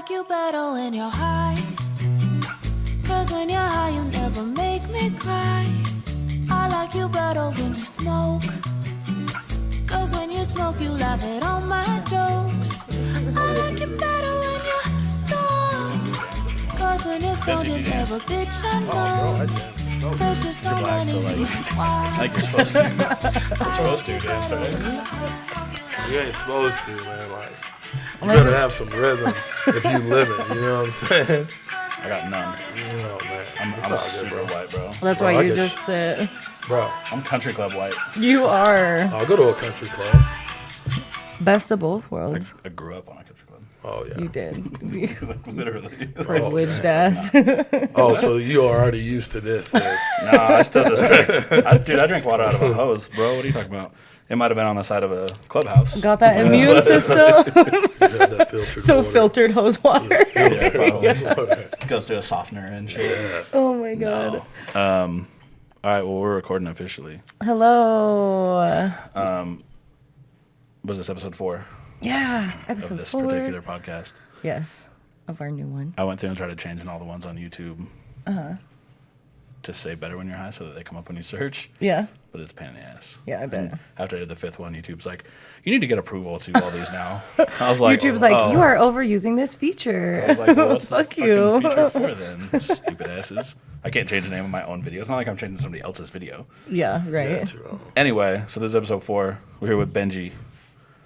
like you better when you're high. Cause when you're high, you never make me cry. I like you better when you smoke. Cause when you smoke, you laugh at all my jokes. I like you better when you're stoned. Cause when you're stoned, you never bitch, I know. There's just so many reasons why. Like you're supposed to. You're supposed to dance, right? You ain't supposed to, man. Like, you better have some rhythm if you live it. You know what I'm saying? I got none. You know, man. I'm It's all super good, bro. white, bro. That's Bro, why I you can just sit. Bro, I'm country club white. You are. I'll go to a country club. Best of both worlds. I grew up on a country club. Oh, yeah. You did. Literally. Privileged ass. Oh, so you are already used to this. Then. No, I still just dude, I drink water out of a hose, bro. What are you talking about? It might have been on the side of a clubhouse. Got that immune system. You got that filtered So water. filtered hose water. Yeah, probably. Water. Goes through a softener and shit. Yeah. Oh my god. All right, well, we're recording officially. Hello. Was this episode 4 Yeah. of Episode this 4. particular podcast? Yes. Of our new one. I went through and started changing all the ones on YouTube to say better when you're high so that they come up when you search. Yeah. But it's a pain in the ass. Yeah, I bet. And after I did the 5th one, YouTube's like, you need to get approval to all these now. I was like, YouTube's like, you are overusing this I feature. was like, well, what's the Fuck fucking you. feature for then? Stupid asses. I can't change the name of my own video. It's not like I'm changing somebody else's video. Yeah, right. That's wrong. Anyway, so this is episode 4. We're here with Benji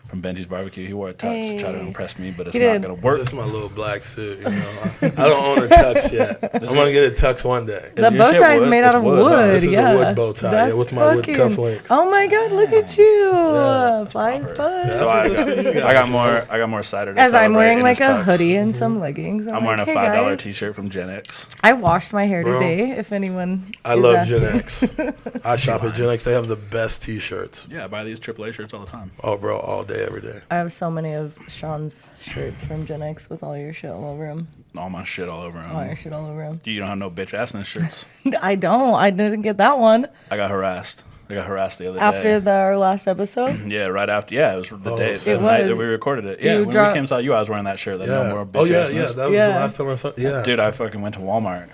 from Benji's BBQ. He wore a tux to try to impress me, but it's He not did. going to It's work. just my little black suit, you know. I don't own a tux yet. I'm going to get a tux one day. The your bow shit tie is wood? made It's out of wood, wood. huh? This is yeah. a wood bow tie, That's with my wood fucking- cufflinks. Oh my god, look at you. Yeah. Fly as fuck. Yeah. So I Just so you guys got know. more cider to As I'm celebrate wearing in like this a tux. hoodie and some leggings. I'm wearing a like, $5 hey, guys. t-shirt from Gen X. I washed my hair Bro. today, if anyone I is love asking. Gen X. I shop at Gen X. They have the best T-shirts. Yeah, I buy these AAA shirts all the time. Oh, bro, all day, every day. I have so many of Shawn's shirts from Gen X with all your shit all over them. All my shit all over All your them. shit all over them. You don't have no bitch assness shirts. I don't. I didn't get that one. I got harassed. I got harassed the other After day. our last episode. Yeah, right after. Yeah, it was the day, shit. the night was. that we recorded it. You Yeah, when we dropped- came saw you, I was wearing that shirt. That no Yeah. more bitch Oh, yeah, assness. yeah. That was Yeah. the last time I saw. Yeah. Dude, I fucking went to Walmart.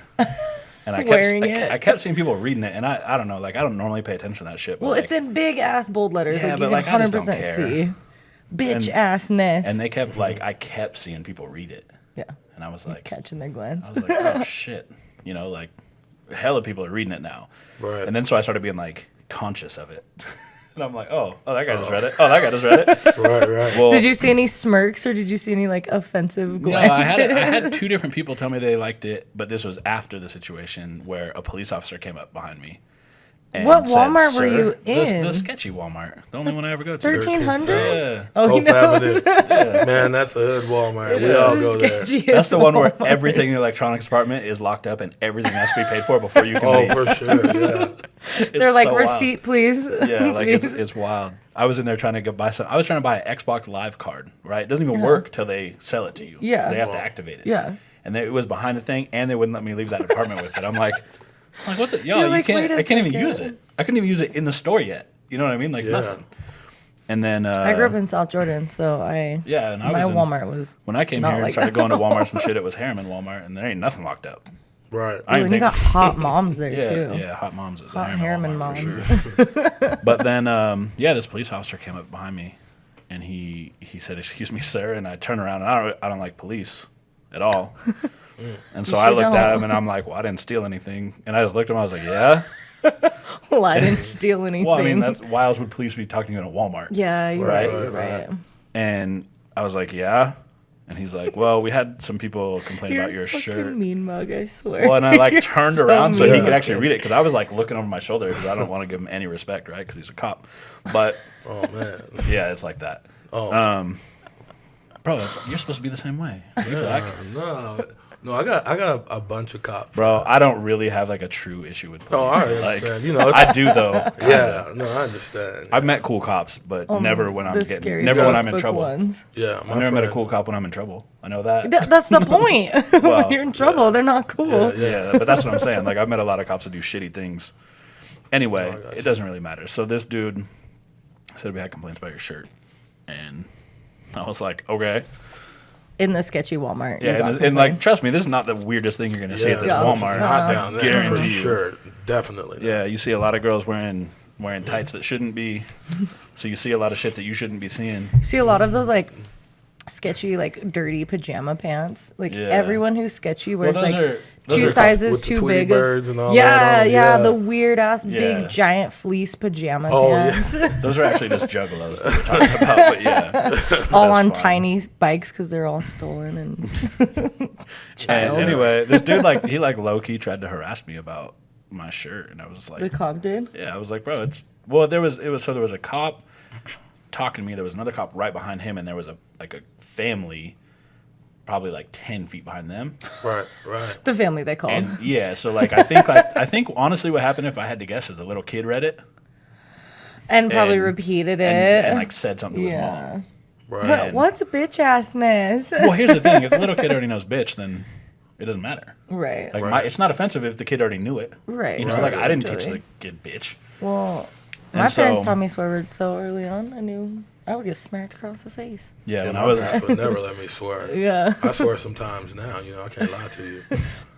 And Wearing it. I kept seeing people reading it, and I don't know, like I don't normally pay attention to that shit. But Well, like, it's in big ass bold letters. Yeah, like but, you like, can I just 100% don't care. see. Bitch And- assness. and they kept like I kept seeing people read it, yeah. and I was like, Catching their glance. I was like, oh shit, you know, like hella people are reading it now. Right. And then so I started being like conscious of it, and I'm like, oh, that guy just read it. Oh, that guy just read it. Right, right. Well, Did you see any smirks or did you see any like offensive No, glances? I had 2 different people tell me they liked it, but this was after the situation where a police officer came up behind me. And What said, Walmart were "Sir," you in? The sketchy Walmart, the only one I ever go to. 1300? Yeah. Oh, he Hope knows. Avenue. Man, that's a hood Walmart. We all go there. That's the one where everything in the electronics department is locked up and everything has to be paid for before you can Oh, leave. for sure. Yeah. It's They're like, so wild. receipt, please. Yeah, like Please. it's wild. I was in there trying to buy some. I was trying to buy an Xbox Live card. Right, it doesn't even work till they sell it to you. Yeah. they have to activate it. Yeah. and it was behind the thing, and they wouldn't let me leave that apartment with it. I'm like what the y'all? You're You like, can't. wait a I can't even second. use it. I couldn't even use it in the store yet. You know what I mean? Like Yeah. nothing. And then I grew up in South Jordan, so yeah, and I my was in, Walmart was when I came not here and like started that. going to Walmarts and shit. It was Harriman Walmart, and there ain't nothing locked up. Right. I Ooh, don't and you even got think. hot moms there Yeah, too. yeah, hot moms at the Hot Harriman Harriman Walmart for moms. sure. But then, yeah, this police officer came up behind me, and he said, "Excuse me, sir," and I turned around, and I don't like police at all. And so I sure looked don't. at him, and I'm like, "Well, I didn't steal anything." And I just looked at him. I was like, "Yeah." Well, I didn't steal anything. Well, I mean, that's why else would police be talking to you in a Walmart? yeah, you're Right. right. You're right. And I was like, "Yeah." And he's like, "Well, we had some people complain You're about your a fucking shirt." mean mug, I swear. Well, and I like You're turned so around so he mean. could actually read it because I was like looking over my shoulder because I don't want to give him any respect, right? Because he's a cop. But Oh, man. yeah, it's like that. Oh. Bro, you're supposed to be the same way. Are you black? No, I got a bunch of cops. Bro, I don't really have like a true issue with police. Oh, I like, understand. You know, I do though. yeah, no, I understand. I've met cool cops, but never when I'm The getting, scary never when I'm in Facebook trouble. ones. Yeah, I've never met a cool cop when I'm in trouble. I know that. That's the point. Well, when you're in trouble, they're not cool. Yeah, but that's what I'm saying. Like I've met a lot of cops that do shitty things. Anyway, it doesn't really matter. So this dude said we had complaints about your shirt, and I was like, okay. In the sketchy Walmart. you Yeah, got and like, complaints. trust me, this is not the weirdest thing you're gonna see at this Yeah, Walmart. not down there for Guarantee you. sure. Definitely. Yeah, you see a lot of girls wearing tights that shouldn't be. So you see a lot of shit that you shouldn't be seeing. See a lot of those like sketchy, like dirty pajama pants. Like Yeah. everyone who's sketchy wears those like are- two those are- sizes with the too Tweety big. birds and all yeah, that on, yeah, yeah. the weird ass Yeah. big giant fleece pajama Oh, yeah. pants. Those are actually just juggalos that we're talking about. But yeah, all that's on fine. tiny bikes because they're all stolen and And child. anyway, this dude he low key tried to harass me about my shirt, and I was like, The cop did. yeah, I was like, bro, there was a cop talking to me. There was another cop right behind him, and there was a family, probably like 10 feet behind them. Right. The family they called. And yeah, so like I think honestly, what happened, if I had to guess, is the little kid read it And probably and- repeated it. and like said something to his yeah. mom. Right. What's bitch assness? Well, here's the thing: if the little kid already knows bitch, then it doesn't matter. right. Like Right. it's not offensive if the kid already knew it. Right. You know, Right. like I didn't teach Totally. the kid bitch. Well, And my parents so- taught me swear words so early on. I knew I would get smacked across the face. Yeah, Yeah, when my I was parents would never let me swear. Yeah. I swear sometimes now, I can't lie to you.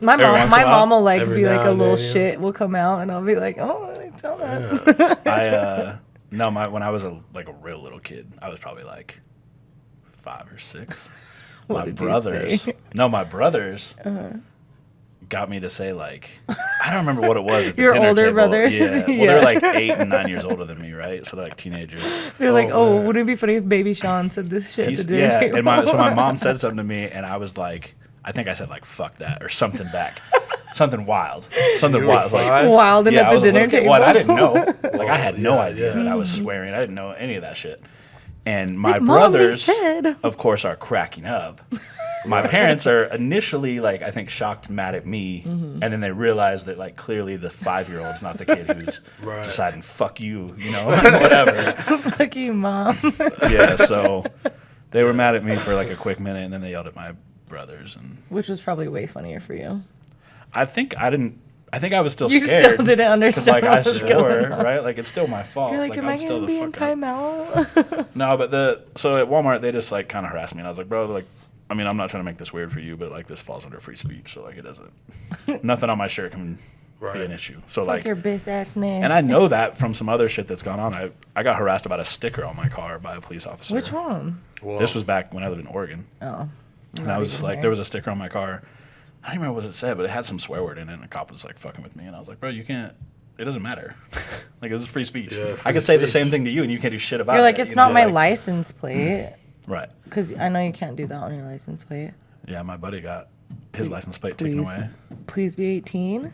My Every once mom, in my a while? mom will like Every be like now a and little then, yeah. shit will come out, and I'll be like, oh, tell that. when I was a real little kid, I was probably like 5 or 6. What my did you brothers, say? my brothers got me to say like, I don't remember what it was. At the Your dinner older table. brothers? Yeah, well, Yeah. they're like 8 and 9 years older than me, right? So they're like teenagers. They're like, Oh, oh, man. wouldn't it be funny if Baby Shawn said this shit at He's, the dinner yeah, table? and so my mom said something to me, and I was like, I think I said like fuck that or something back, something wild, something You were wild. Like, 5? Wild and yeah, at I the was a dinner little kid. table. Well, I didn't know. Like I had no yeah, idea yeah. that I was swearing. I didn't know any of that shit. And my Like, Mom, they brothers, said. of course, are cracking up. My parents are initially like I think shocked, mad at me, and then they realize that like clearly the 5-year-old's not the kid who's Right. deciding fuck you, whatever. Fuck you, Mom. Yeah, so they were mad at me for like a quick minute, and then they yelled at my brothers, and Which was probably way funnier for you. I think I was still You scared. still didn't 'cause, understand like I what was swore, going on. right? Like it's still my fault. You're like, am I'm I still going to the be in fuck up. timeout? No, but so at Walmart they just like kind of harassed me, and I was like, bro, like, I mean, I'm not trying to make this weird for you, but like this falls under free speech, so like it doesn't. Nothing on my shirt can be Right. an issue. So Fuck like, your bitch assness. and I know that from some other shit that's gone on. I got harassed about a sticker on my car by a police officer. Which one? Well, This was back when I lived in Oregon. Oh. And I was just like, there was a sticker on my car. I don't remember what it said, but it had some swear word in it, and the cop was like fucking with me. And I was like, bro, you can't, it doesn't matter. Like, this is free speech. Yeah, I free could say the speech. same thing to you, and you can't do shit about You're it. like, it's you not know, my like- license plate. Right. Because I know you can't do that on your license plate. Yeah, my buddy got his license plate taken Please, away. please be 18.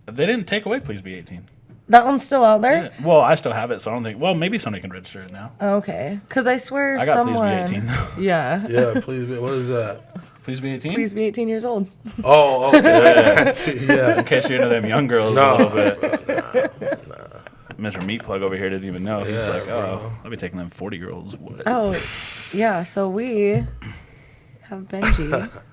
They didn't take away Please Be 18. That one's still out there? Yeah. Well, I still have it, so I don't think, well, maybe somebody can register it now. Okay. Because I swear I got someone... Please Be 18, though. Yeah. yeah, please. What is that? Please Be 18? Please be 18 years old. Oh, okay. yeah. In case you're into them young girls No, a little bit. Mr. Meat Plug over here didn't even know. He's Yeah, like, oh, bro. I'll be taking them 40-year-olds. What? Oh, yeah. So we have Benji.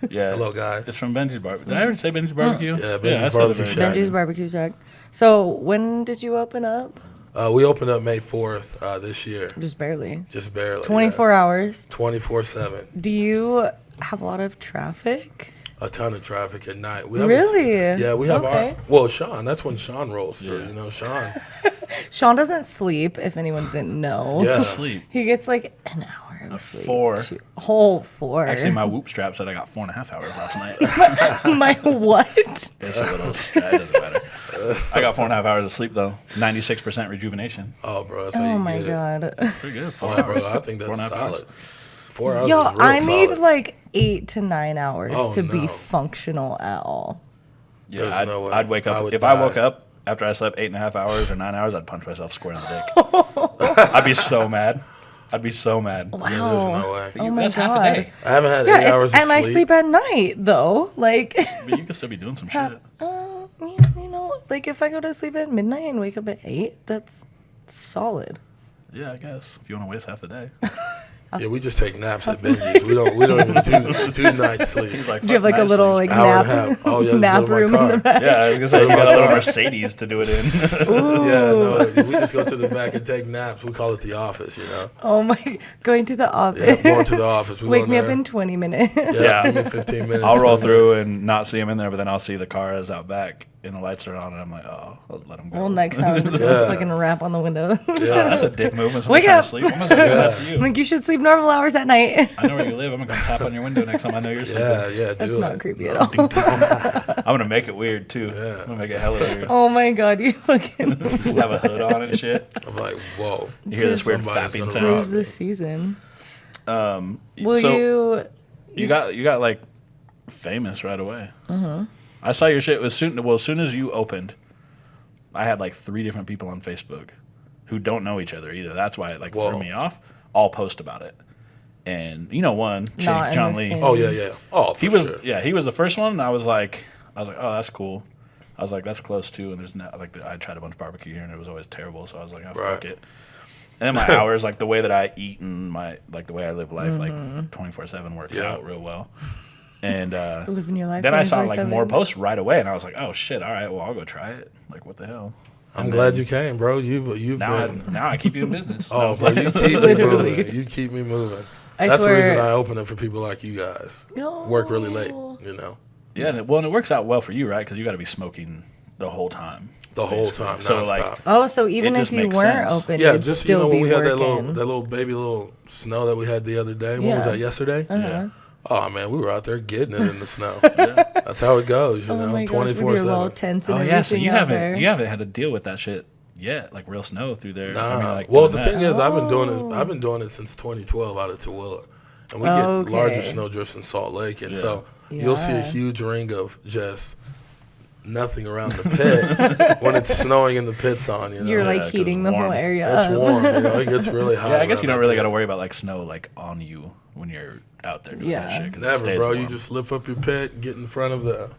Yeah. Hello, guys. It's from Benji's Barbecue. Did I ever say Benji's Barbecue? Yeah, Benji's I said it Barbecue very Shack. good. Benji's Barbecue Shack. So when did you open up? We opened up May 4th this year. Just barely. Just barely. 24 hours. 24/7. Do you have a lot of traffic? A ton of traffic at night. We have Really? Yeah, we have Okay. our. Well, Shawn. That's when Shawn rolls through. Yeah. You know, Shawn. Sean doesn't sleep, if anyone didn't know. Yeah. Sleep. He gets like an hour of sleep. 4. Whole 4. Actually, my whoop strap said I got 4.5 hours last night. My what? It's a little strap. It doesn't matter. I got 4.5 hours of sleep, though. 96% rejuvenation. Oh, bro. That's how Oh you my get it. god. Pretty good. 4 Oh, hours. bro. I think that's 4.5 hours. solid. 4 hours Yo, is real I need solid. like 8 to 9 hours Oh, to be no. functional at all. Yeah, There's no way. I'd wake I up. would If I die. woke up after I slept 8.5 hours or 9 hours, I'd punch myself square in the dick. I'd be so mad. I'd be so mad. Wow. Yeah, there's no way. Oh my That's god. half a day. I haven't had Yeah, 8 hours and of I sleep. sleep at night though. Like But you could still be doing some shit. you know, like if I go to sleep at midnight and wake up at 8, that's solid. Yeah, I guess. If you want to waste half the day. Yeah, we just take naps at Benji's. We don't even do night sleep. He's like, Do you have like a night little sleep. like Hour and a nap, half. Oh, yeah, just nap go to my room in the car. back? Yeah, I was gonna say you got a little Mercedes to do it in. Yeah, no, we just go to the back and take naps. We call it the office, you know. Oh my, going to the office. Yeah, going to the office. We Wake go me up there. in 20 minutes. Yeah, give me 15 minutes. I'll roll 20 through minutes. and not see him in there, but then I'll see the cars out back and the lights are on, and I'm like, oh, I'll let him go. Well, next time I'm just Yeah. gonna fucking rap on the window. Yeah. That's a dick move when Wake somebody's trying up. to sleep. I'm gonna say that to you. I'm like, you should sleep normal hours at night. I know where you live. I'm gonna come tap on your window next time I know you're sleeping. Yeah, That's do not it. creepy at all. I'm gonna make it weird too. Yeah. I'm gonna make it hella weird. Oh my god, you fucking. Have a hood on and shit. I'm like, whoa. You hear this weird Somebody's fapping gonna sound. rob Tis the season. Will Will you got like famous right away. I saw your shit as soon as you opened. I had like 3 different people on Facebook who don't know each other either. That's why it like Whoa. threw me off. All post about it, and you know one chick, Not in John the Lee. same- Oh, yeah. Oh, for He was sure. he was the first one. And I was like, oh, that's cool. I was like, that's close too. And there's not like I tried a bunch of barbecue here and it was always terrible. So I was like, oh, fuck Right. it. And then my hours, like the way that I eat and my like the way I live life, like 24/7 works Yeah. out real well. And living your life. then I saw like 24/7. more posts right away, and I was like, oh shit, all right, well I'll go try it. Like what the hell? I'm glad you came, bro. You've Now been. now I keep you in business. Oh, bro, you keep me Literally. moving. You keep me moving. I That's swear- the reason I open it for people like you guys. No. Work really late, you know. Yeah, and it works out well for you, right? Because you got to be smoking the whole time. The whole time, So, nonstop. like, Oh, so even It if just you makes weren't sense. open, Yeah, you'd just still when be we had working. that little baby little snow that we had the other day. When was Yeah. that? Yesterday. Yeah. Oh man, we were out there getting it in the snow. That's how it goes, you Oh know, my gosh, with your 24/7. little tents and Oh everything yeah, so you out there. haven't had to deal with that shit yet, like real snow through there. Nah. I mean, like, Well, doing the that. thing is, I've been doing it since 2012 out of Tooele, and we Oh, get larger okay. snow drifts in Salt Lake, and Yeah. so you'll see a Yeah. huge ring of just nothing around the pit when it's snowing and the pit's on. You know, You're Yeah, like 'cause heating it's the warm. whole area it's up. warm. You know, it gets really hot. Yeah, I guess you around don't really that got to pit. worry about like snow like on you when you're out there doing Yeah. that shit. 'cause it Never, stays bro. warm. You just lift up your pit, get in front of the,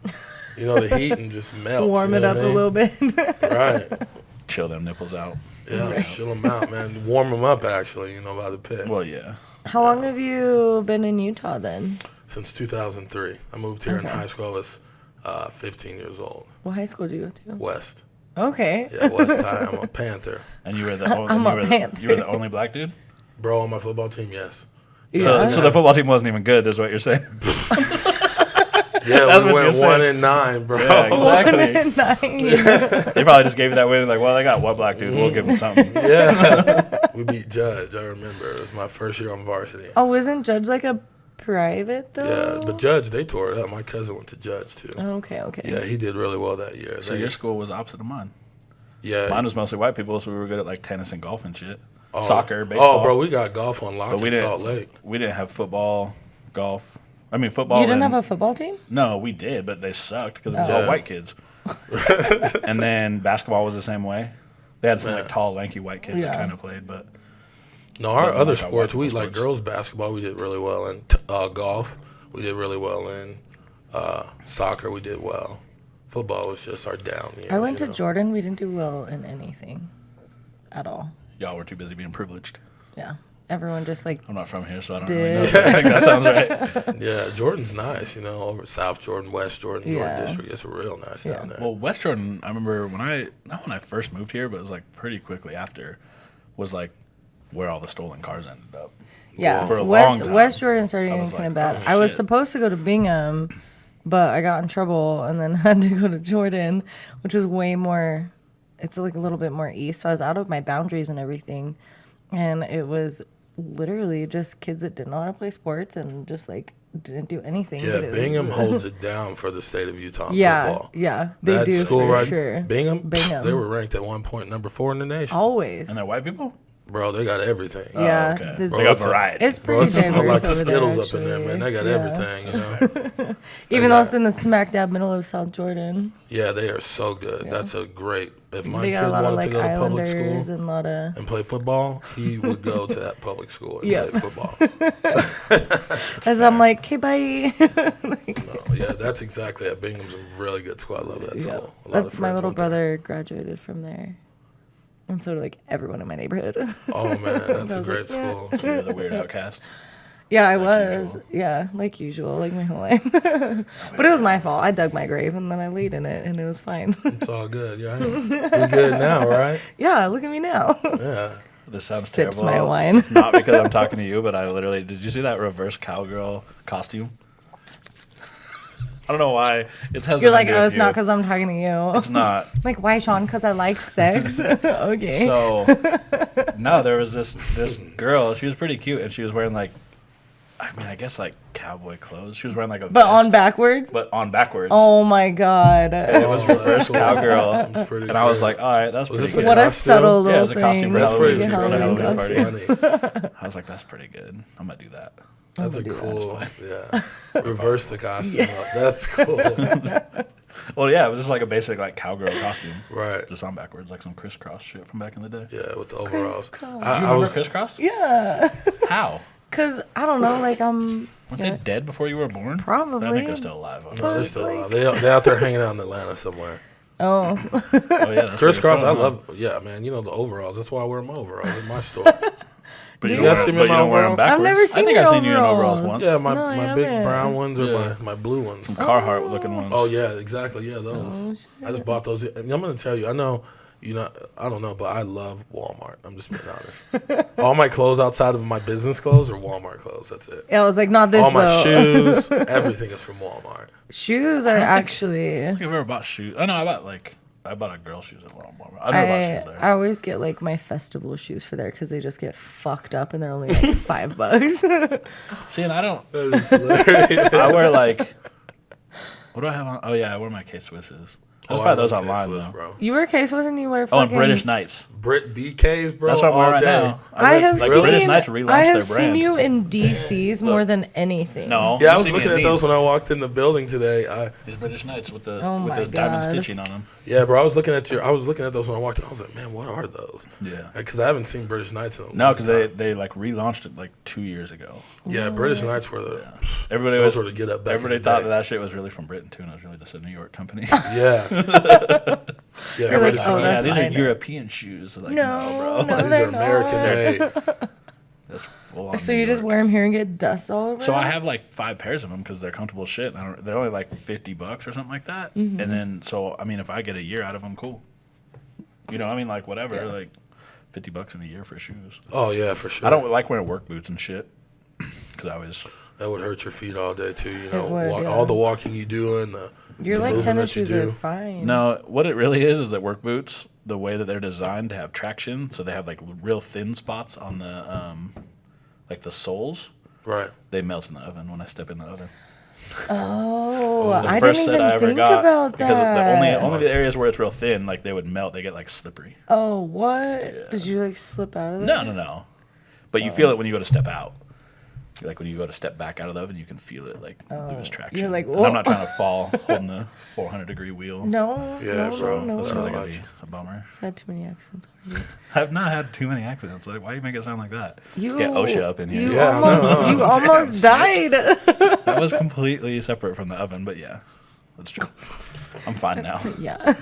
the heat, and just melt. Warm you it know up what a I mean? little bit. Right. chill them nipples out. Yeah, chill them out, man. Warm them up, actually, by the pit. Well, yeah. How long have you been in Utah then? Since 2003. I moved here in high school. I was 15 years old. What high school do you go to? West. Okay. Yeah, West High. I'm a Panther. And you were the only, I'm a you were the only black dude. Bro, on my football team, yes. So, so the football team wasn't even good, is what you're saying? Yeah, That's we what went you're 1 saying. and 9, bro. Yeah, exactly. Nice. They probably just gave you that win. Like, well, they got one black dude. We'll give him something. Yeah. We beat Judge, I remember. It was my first year on varsity. Oh, isn't Judge like a private though? Yeah, but Judge, they tore it up. My cousin went to Judge, too. Okay. Yeah, he did really well that year. So your school was opposite of mine. Yeah. Mine was mostly white people, so we were good at like tennis and golf and shit. Oh. Soccer, baseball. Oh, bro, we got golf on lock But we in didn't. Salt Lake. We didn't have football, golf. I mean, football. You didn't and- have a football team? No, we did, but they sucked because it was Oh. all Yeah. white kids. And then basketball was the same way. They had some Yeah. like tall, lanky white kids Yeah. that kind of played, but No, our Nothing other like our sports, white we people like sports. girls basketball. We did really well in golf. We did really well in soccer. We did well. Football was just our down years. I went you to know? Jordan. We didn't do well in anything at all. y'all were too busy being privileged. Yeah. Everyone just like I'm not from here, so I don't Did- really know. But I think that sounds right. Yeah, Jordan's nice. Over South Jordan, West Jordan, Jordan Yeah. District. It's real nice down there. Well, West Jordan, I remember not when I first moved here, but it was like pretty quickly after, was like where all the stolen cars ended up. yeah. For a long West time. West Jordan started I getting was kind of like, bad. oh, I was shit. supposed to go to Bingham, but I got in trouble and then had to go to Jordan, which was way more. It's like a little bit more east. So I was out of my boundaries and everything, and it was literally just kids that didn't know how to play sports and just like didn't do anything. Yeah, but it was- Bingham holds it down for the state of Utah in Yeah, football. yeah, they That do school for right, sure. Bingham, Bingham. they were ranked at one point number 4 in the nation. Always. And they're white people? Bro, they got everything. Yeah, okay. this- They got It's a- variety. It's Bro, pretty it's diverse like the over there. Skittles up in there, man. They got actually. everything, you know. Even They though got- it's in the smack dab middle of South Jordan, Yeah, they are so good. That's a great. If my they kid got a lot of wanted like to go to public Islanders school and a lot of. and play football, he would go to that public school and Yeah. play football. As I'm like, okay, bye. Yeah, that's exactly it. Bingham's a really good school. I love that Yeah. school. A lot of That's my friends little went there. brother graduated from there. And so did like everyone in my neighborhood. Oh man, that's a was great like, yeah. school. So you're the weird outcast. Yeah, I was. usual. Yeah, like usual, like my whole life. But it was my fault. I dug my grave and then I laid in it and it was fine. It's all good. Yeah, we good now, right? Yeah, look at me now. Yeah. This sounds Sips terrible. my wine. It's not because I'm talking to you, but I literally did. You see that reverse cowgirl costume? I don't know why. It has. You're like, oh, it's not because I'm talking to you. It's not. Like, why, Shawn? Because I like sex. Okay. So no, there was this girl. She was pretty cute, and she was wearing like, I mean, I guess like cowboy clothes. She was wearing like a But vest, on backwards? but on backwards. Oh my god. It was reverse cowgirl, That's pretty and I was cool. like, all right, that's Was pretty this good. a What a costume? subtle Yeah, it little was a costume thing. for That's pretty Halloween. cool. For the Halloween That's party. funny. I was like, that's pretty good. I'm gonna do that. That's a do that. cool. Yeah. Reverse the costume. Up. That's cool. Well, yeah, it was just like a basic like cowgirl costume, Right. just on backwards, like some crisscross shit from back in the day. Yeah, with the overalls. Crisscross. You I remember was. crisscross? Yeah. How? Because, I don't know, like, Weren't they dead before you were born? Probably. I think they're still alive. No, they're still alive. They out there hanging out in Atlanta somewhere. Oh. Oh yeah, that's Crisscross, I pretty fun, huh? love. Yeah, man. You know the overalls. That's why I wear my overalls in my store. But You you, guys wear, see me but in you my don't wear them overalls? backwards. I've never I seen think your I've seen you in overalls overalls. once. Yeah, my, No, I my big haven't. brown ones or Yeah. my blue ones. Some Carhartt looking ones. Oh yeah, exactly. Yeah, those. I just bought those. And I'm gonna tell you. I know. I don't know, but I love Walmart. I'm just being honest. All my clothes outside of my business clothes are Walmart clothes. That's it. Yeah, I was like, not this, All my though. shoes, everything is from Walmart. Shoes are actually... I don't think I've ever bought shoes. Oh no, I bought a girl shoes at Walmart. I never bought shoes there. I always get like my festival shoes for there because they just get fucked up and they're only like $5. See, and I don't. That is hilarious. I wear like. What do I have on? Oh yeah, I wear my K-Swisses. I just buy those love online K-Swiss, though. bro. You wear K-Swiss and you wear Oh, fucking... and British Knights. Brit BKs, bro. That's what I'm all wearing right day. now. I wear- have like seen... British Knights relaunched I have their seen brand. you in DCs more than anything. No. Yeah, I you was see me looking in at those these. when I walked in the building today. These British Knights with the Oh with my the diamond God. stitching on them. Yeah, bro. I was looking at those when I walked in. I was like, man, what are those? Yeah. Because I haven't seen British Knights in a No, long because time. they like relaunched it like 2 years ago. Yeah, British Knights were the. Everybody Those was were to get up back in Everybody the thought day. that shit was really from Britain too, and it was really just a New York company. Yeah. Yeah, You're like, British oh, yeah, Knights. that's these fine. are European shoes. Like, No, no, bro. no. These they're are American not. made. That's full on So New you just York. wear them here and get dust all over? So I them? have like 5 pairs of them because they're comfortable shit. And they're only like $50 or something like that. Mm-hmm. And then so I mean, if I get a year out of them, cool. You know, I mean, like whatever, Yeah. like $50 in a year for shoes. Oh yeah, for sure. I don't like wearing work boots and shit because I always. That would hurt your feet all day too. You know, would, yeah. all the walking you do and Your the like movement tennis that you shoes are do. fine. No, what it really is that work boots, the way that they're designed to have traction, so they have like real thin spots on the like the soles. Right. They melt in the oven when I step in the oven. Oh, The I first didn't set even I ever think got about because that. only the areas where it's real thin, like they would melt, they get like slippery. Oh, what? Did you like slip out of it? No. But you feel it when you go to step out. Like when you go to step back out of the oven, you can feel it like lose traction. You're like, and I'm not whoa. trying to fall holding the 400-degree wheel. No, Yeah, no, bro. no, That no. sounds So like much. a bummer. I've had too many accents already. I've not had too many accidents. Like, why you make it sound like that? You Get OSHA up in here. You Yeah, almost, you almost died. That was completely separate from the oven, but yeah, that's true. I'm fine now. Yeah.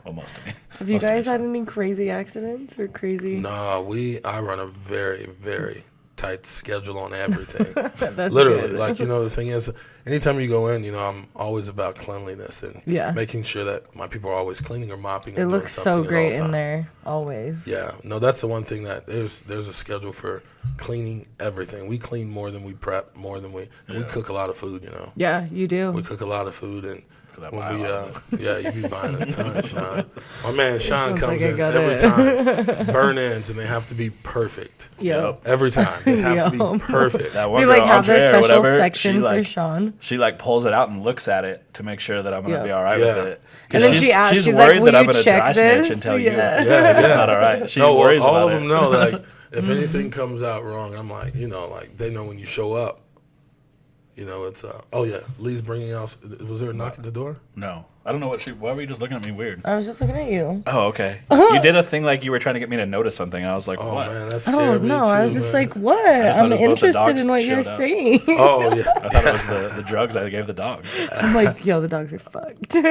Well, most of me. Have you Most of me. guys had any crazy accidents or crazy? No, I run a very, very tight schedule on everything. That's Literally, good. like, the thing is, anytime you go in, I'm always about cleanliness and Yeah. making sure that my people are always cleaning or mopping. It or doing looks so something at great all in time. there, always. Yeah, no, that's the one thing that there's a schedule for cleaning everything. We clean more than we prep, more than we cook a lot of food. Yeah, you do. We cook a lot of food, and 'cause I when buy we a lot you be buying a ton, Sean. My man Sean sounds comes like I in got every it. time, burn ends, and they have to be perfect. Yep. Every time they have to Yep. be perfect. That one We like girl, have their Andrea or special whatever, section she, for like, Shawn. She like pulls it out and looks at it to make sure that I'm gonna Yeah. be all right Yeah. with it. 'Cause And then she asks, she's worried like, "Will that I'm you gonna check dry snitch this?" and tell Yeah. you Yeah, it's yeah. not all right. She No, worries all about of it. them know. Like, if anything comes out wrong, I'm like, like they know when you show up. It's oh yeah, Lee's bringing out. Was there a knock at the door? No, I don't know why were you just looking at me weird? I was just looking at you. Oh, okay. You did a thing like you were trying to get me to notice something. I was like, Oh what? man, that's Oh, scared me no. too, I was just man. like, what? just thought I'm it was both the interested dogs in what you're showed up. saying. Oh yeah. I thought it was the drugs I gave the dogs. I'm like, yo, the dogs are fucked. No,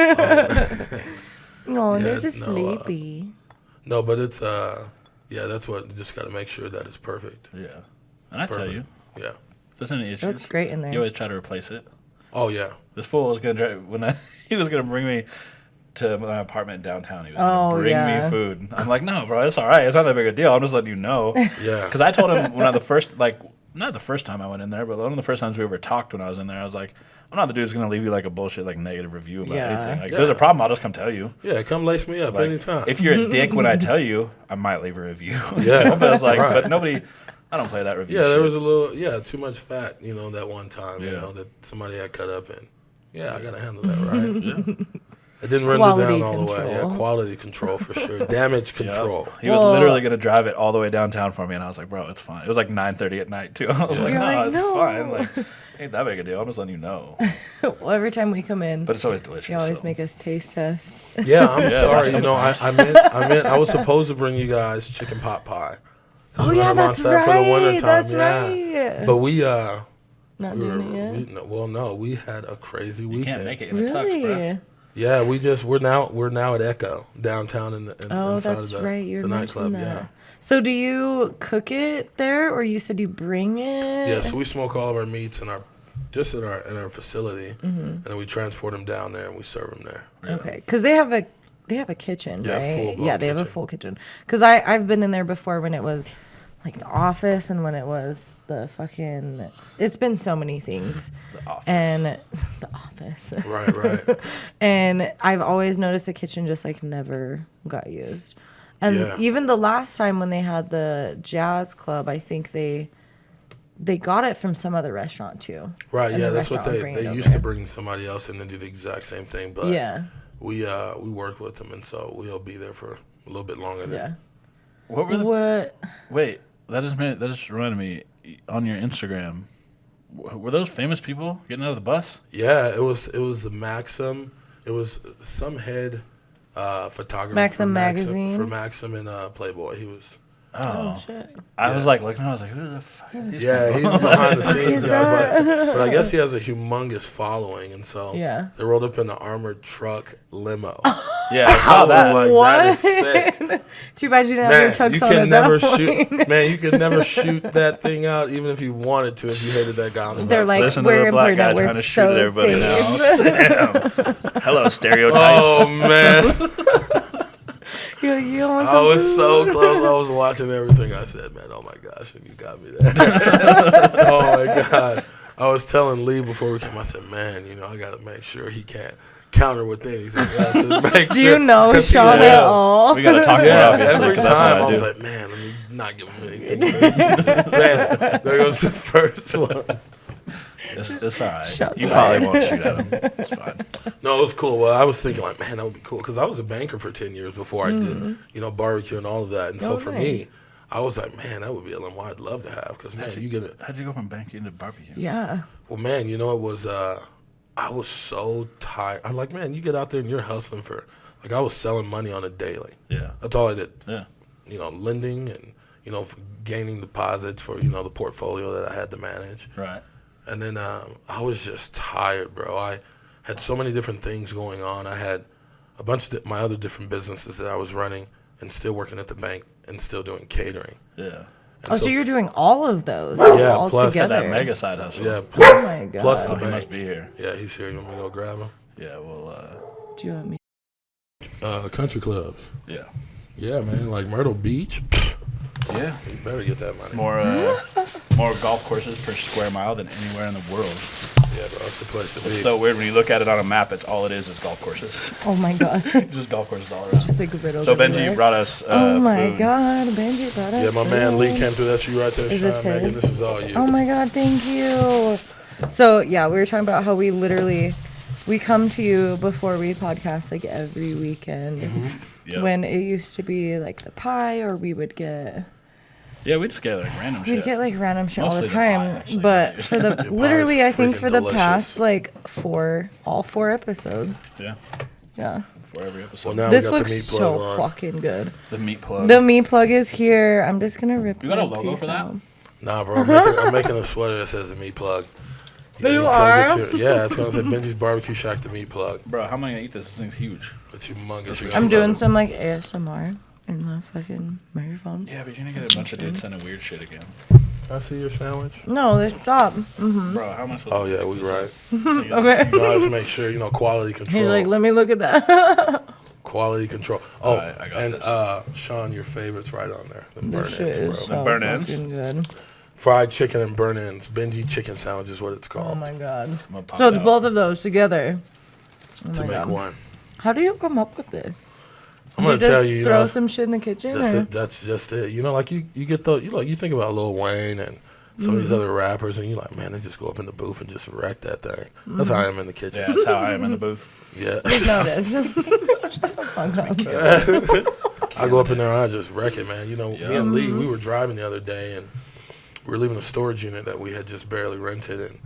Yeah, they're just no, sleepy. No, but it's yeah, that's what you just got to make sure that it's perfect. Yeah. And I tell you, Yeah. if there's any issues, It looks great in there. you always try to replace it. Oh yeah. This fool was gonna drive he was gonna bring me to my apartment downtown. He was gonna bring me food. I'm like, no, bro, it's all right. It's not that big a deal. I'm just letting you know. Yeah. Because I told him not the first time I went in there, but one of the first times we ever talked when I was in there, I was like, I'm not the dude who's gonna leave you like a bullshit like negative review about anything. Like, if there's a problem, I'll just come tell you. Yeah, come lace me up Like, anytime. if you're a dick when I tell you, I might leave a review. Yeah. But it's like, Right. but nobody. I don't play that review. Yeah, shit. there was a little, too much fat, that one time, Yeah. that somebody had cut up in. Yeah, I got to handle that, right? Yeah. It didn't render Quality down all the way. control. Yeah, quality control for sure. Damage control. He was literally going to drive it all the way downtown for me, and I was like, bro, it's fine. It was like 9:30 at night, too. I was like, You're no, like, it's no. fine. Like, ain't that big a deal. I'm just letting you know. Well, every time we come in, But it's always delicious. you always so. make us taste test. Yeah, I'm last sorry. couple I meant I was supposed to bring you guys chicken pot pie. Oh yeah, that's For the winter right. time, That's yeah. right. But we Not doing it yet. we had a crazy You weekend. can't make it in a tux, bro. Really? Yeah, we're now at Echo downtown Oh, inside that's of the, right. You the nightclub. mentioned that. Yeah. So do you cook it there, or you said you bring it? Yeah, so we smoke all of our meats in our facility, Mm-hmm. and then we transport them down there and we serve them there. Okay, because they have a kitchen, Yeah, right? full-blown Yeah, they have a kitchen. full kitchen. Because I've been in there before when it was like the office and when it was the fucking. It's been so many things. The office. And the office. Right. And I've always noticed the kitchen just like never got used. And Yeah. even the last time when they had the jazz club, I think they got it from some other restaurant too. Right, And yeah, the that's what restaurant would bring they it used to over. bring somebody else in and do the exact same thing. But Yeah. we work with them, and so we'll be there for a little bit longer. Yeah. What were the... What? Wait, that just reminded me, on your Instagram, were those famous people getting out of the bus? Yeah, it was the Maxim. It was some head photographer Maxim for magazine? for Maxim and Playboy. He was. Oh. Shit. I was like looking, I was like, who the fuck is these Yeah, people? he's behind the scenes is guy, but I guess he has a humongous following, and so Yeah. they rolled up in an armored truck limo. Yeah, I saw I that. was like, that is sick. Too bad you didn't have your Man, tux you on can at never that shoot. point. Man, you could never shoot that thing out, even if you wanted to. If you hated that guy on the They're road. like, Listen to we're the black guy important. We're trying to shoot so at everybody safe. now. Damn. Hello, stereotypes. oh man, You want I was some so food? close. I was watching everything. I said, man, oh my gosh, and you got me there. oh my gosh. I was telling Lee before we came. I said, man, I got to make sure he can't counter with anything. I said, make Do you know 'cause he- Shawn at all? We got to talk more, Yeah, obviously, every 'cause that's what time I I was do. like, man, let me not give him anything. Just, man, there goes the first one. It's all right. Shots You fired. probably won't shoot at him. It's fine. No, it was cool. Well, I was thinking like, man, that would be cool because I was a banker for 10 years before I did, barbecue and all of that. And so Oh, for nice. me, I was like, man, that would be a LMY I'd love to have because man, you get it. How'd you go from banking to barbecue? Yeah. Well, man, it was. I was so tired. I'm like, man, you get out there and you're hustling for. Like I was selling money on a daily. Yeah. That's all I did. Yeah. Lending and for gaining deposits for the portfolio that I had to manage. Right. And then I was just tired, bro. I had so many different things going on. I had a bunch of my other different businesses that I was running and still working at the bank and still doing catering. Yeah. And So you're doing all of those Yeah, all plus- Got together. that mega side hustle. yeah, plus, my God. plus the Oh, he bank. must be here. Yeah, he's here. You want me to go grab him? Yeah, well, Do you want me? Country clubs. yeah. Yeah, man, like Myrtle Beach. Yeah. You better get that money. More golf courses per square mile than anywhere in the world. Yeah, bro, that's the place to be. It's so weird when you look at it on a map. It's all it is golf courses. Oh my god. Just golf courses all around. Just like riddled So Benji everywhere. brought us Oh my food. god, Benji brought us Yeah, my man Lee food. came through. That's you right there, Is this Shawn. Megan, his? this is all you. Oh my god, thank you. So yeah, we were talking about how we come to you before we podcast like every weekend. Yep. When it used to be like the pie, or we would get Yeah, we just get like random shit. we'd get like random shit all Mostly the the pie, time. actually. But for the pie is literally, I think freaking for the delicious. past like all four episodes. Yeah. Yeah, For every episode. Well, now this we got looks the meat plug so on. fucking good. The meat plug. The meat plug is here. I'm just gonna rip. You got a my logo piece for that? out. Nah, bro, I'm making a sweater that says the meat plug. You come are? get yeah, it's gonna say Benji's Barbecue Shack, the meat plug. Bro, how am I gonna eat this? This thing's huge. It's humongous. I'm doing some like ASMR. in the fucking microphone. Yeah, but you're gonna get a bunch of dudes sending weird shit again. Can I see your sandwich? No, they stop. Bro, how am I supposed Oh, yeah, we right. to Okay. You know, let's make sure, you know, quality control. He's like, let me look at that. Quality control. Oh, Alright, I got and this. Shawn, your favorites right on there. Them burn This shit ends, is bro. so burn ends? fucking good. Fried chicken and burn ends. Benji chicken sandwich is what it's called. Oh my god. gonna pop So it's it out. both of those together. Oh to my make God. one. How do you come up with this? I'm gonna you just tell you, you throw know, some shit in the kitchen? that's or- it. That's just it. You know, like you get those. You think about Lil Wayne and some of these other rappers, and you're like, man, they just go up in the booth and just wreck that thing. That's how I am in the kitchen. Yeah, that's how I am in the booth. Yeah. Notice. I go up in there and I just wreck it, man. You know, me and Lee, Mm-hmm. we were driving the other day and we were leaving a storage unit that we had just barely rented. And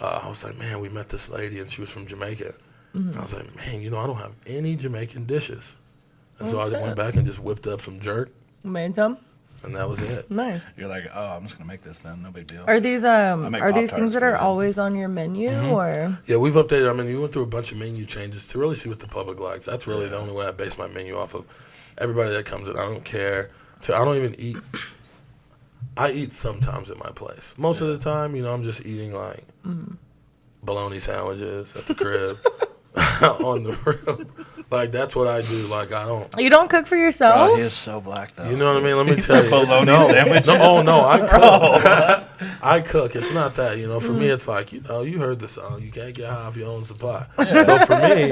I was like, man, we met this lady and she was from Jamaica. Mm-hmm. And I was like, man, you know, I don't have any Jamaican dishes. And so I Okay. went back and just whipped up some jerk Made some? and that was it. Nice. You're like, oh, I'm just gonna make this then. No big deal. Are these make are these Pop-Tarts things that are for you. always on your menu or Yeah, we've updated. I mean, we went through a bunch of menu changes to really see what the public likes. That's really the only way I base my menu off of. Everybody that comes in, I don't care. I don't even eat. I eat sometimes at my place. Most of the time, you know, I'm just eating like bologna sandwiches at the crib on the rib. Like that's what I do. Like I don't. you don't cook for yourself? Oh, he is so black though. You know what I mean? Let me tell you. bologna no, sandwiches? No, oh no, I cook. I cook. It's not that. You know, for me, it's like, you know, you heard the song. You can't get high off your own supply. So for me,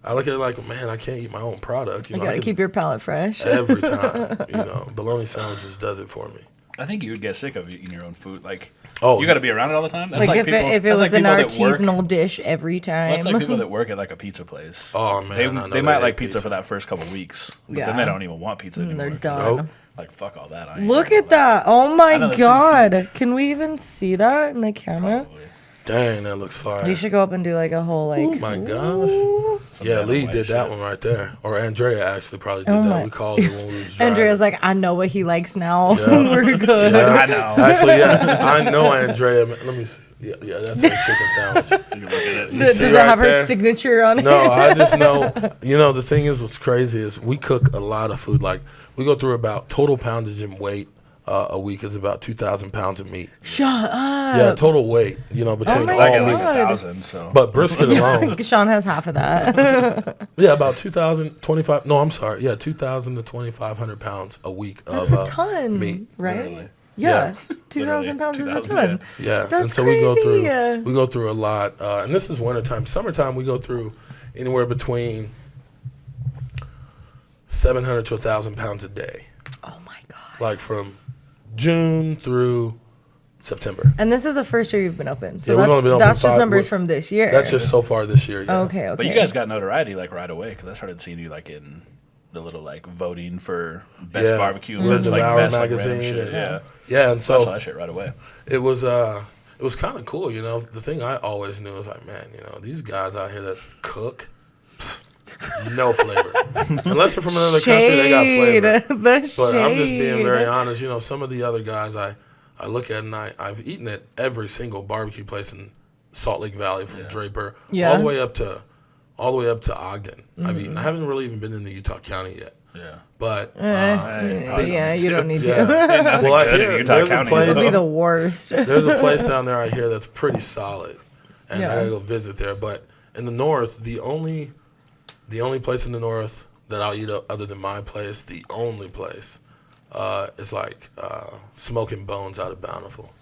I look at it like, man, I can't eat my own product. You You know, I gotta can- keep your palate fresh. every time. You know, bologna sandwiches does it for me. I think you would get sick of eating your own food. Like, Oh, you got to be around it all the time. That's Like, like if people, it that's was like an people that work- artisanal dish every time. That's like people that work at like a pizza place. Oh man, They, I know they might hate like pizza for that first couple weeks, but then Yeah. they don't even want pizza anymore. They're 'cause done. Nope. Like, fuck all that. I ain't Look eating at that. Oh I my know, this god. is- Can we even see that in the camera? Probably. Dang, that looks fire. You should go up and do like a whole like Oh my gosh. Some Yeah, kind of Lee white did that shit. one right there. Or Andrea actually probably did Oh that. my- We called it when we was driving. Andrea's like, I know what he likes now. Yeah. We're good. Yeah. I know. Actually, yeah, I know Andrea. Let me see. Yeah, that's her chicken sandwich. You can look at it. You Does see it right have her there? signature on it? No, I just know. You know, the thing is, what's crazy is we cook a lot of food. Like we go through about total poundage and weight a week is about 2,000 pounds of meat. Shut up. Yeah, total weight. You know, between my all Like at meats. least God. 1,000. So. But brisket alone, Shawn has half of that. yeah, about 2,000, 25. No, I'm sorry. Yeah, 2,000 to 2,500 pounds a week That's of a ton, meat. right? Literally. Yeah, Yeah. 2,000 pounds is a 2,000, ton. Yeah, That's and so we go crazy. through a lot. And this is wintertime. Summertime, we go through anywhere between 700 to 1,000 pounds a day, Oh my god. like from June through September. And this is the first year you've been open. So Yeah, we've only been open that's just 5 numbers weeks. from this year. That's just so far this year. Yeah. Okay, okay. But you guys got notoriety like right away because I started seeing you like in the little like voting for best Yeah. barbecue Live lists, like Devour best like, magazine random shit. and- Yeah, Yeah, and I saw so that shit right away. it was kind of cool, you know. The thing I always knew was like, man, you know, these guys out here that cook, pfft, no flavor. Unless they're from another country, they got flavor. The But I'm just being shade. very honest. You know, some of the other guys I look at and I've eaten at every single barbecue place in Salt Lake Valley from Draper Yeah. all the way up to Ogden. I haven't really even been into Utah County yet. Yeah. But Yeah, you don't need yeah. to. Nothing Well, I good in hear Utah there's a County. place- It'll be the worst. there's a place down there I hear that's pretty solid, and Yeah. I gotta go visit there. But in the north, the only place in the north that I'll eat other than my place, the only place, is like Smoking Bones out of Bountiful.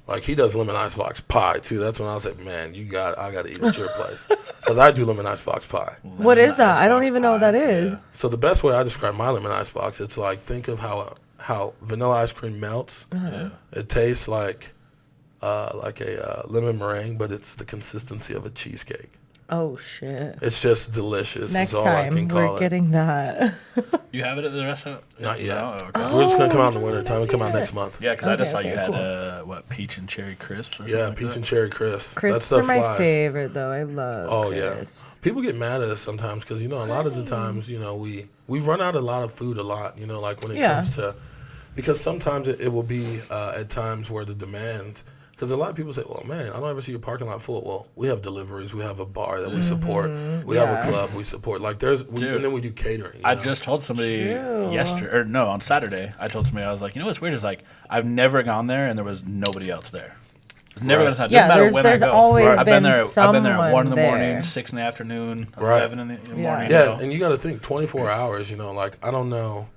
Like he does lemon icebox pie too. That's when I was like, man, I gotta eat at your place because I do lemon icebox pie. What is that? I don't even know what that is. So the best way I describe my lemon icebox, it's like think of how vanilla ice cream melts. It tastes like a lemon meringue, but it's the consistency of a cheesecake. Oh shit. It's just delicious. Next is all I time can we're call it. getting that. You have it at the restaurant? Not yet. No? Okay. We're just gonna come out in the winter time. We come out next month. Yeah, because I just saw Okay, you okay, had peach and cherry crisps. Or Yeah, something peach like and cherry crisp. That Crisps stuff are my flies. favorite though. I love Oh yeah. crisps. People get mad at us sometimes because you know a lot of the times you know we run out a lot of food a lot. You know, like when it Yeah. comes to because sometimes it will be at times where the demand Because a lot of people say, well, man, I don't ever see your parking lot full. Well, we have deliveries. We have a bar that we support. We have a club we support. Like, and then we do catering. I just told somebody on Saturday, I told somebody, I was like, you know what's weird is, like, I've never gone there and there was nobody else there. Never been a time. Yeah, Doesn't matter when there's I go. always I've been been there. I've been there at 1 in the someone morning, there. 6 in the afternoon, Right. 11 in the morning. Yeah, You know? and you got to think 24 hours. You know, like I don't know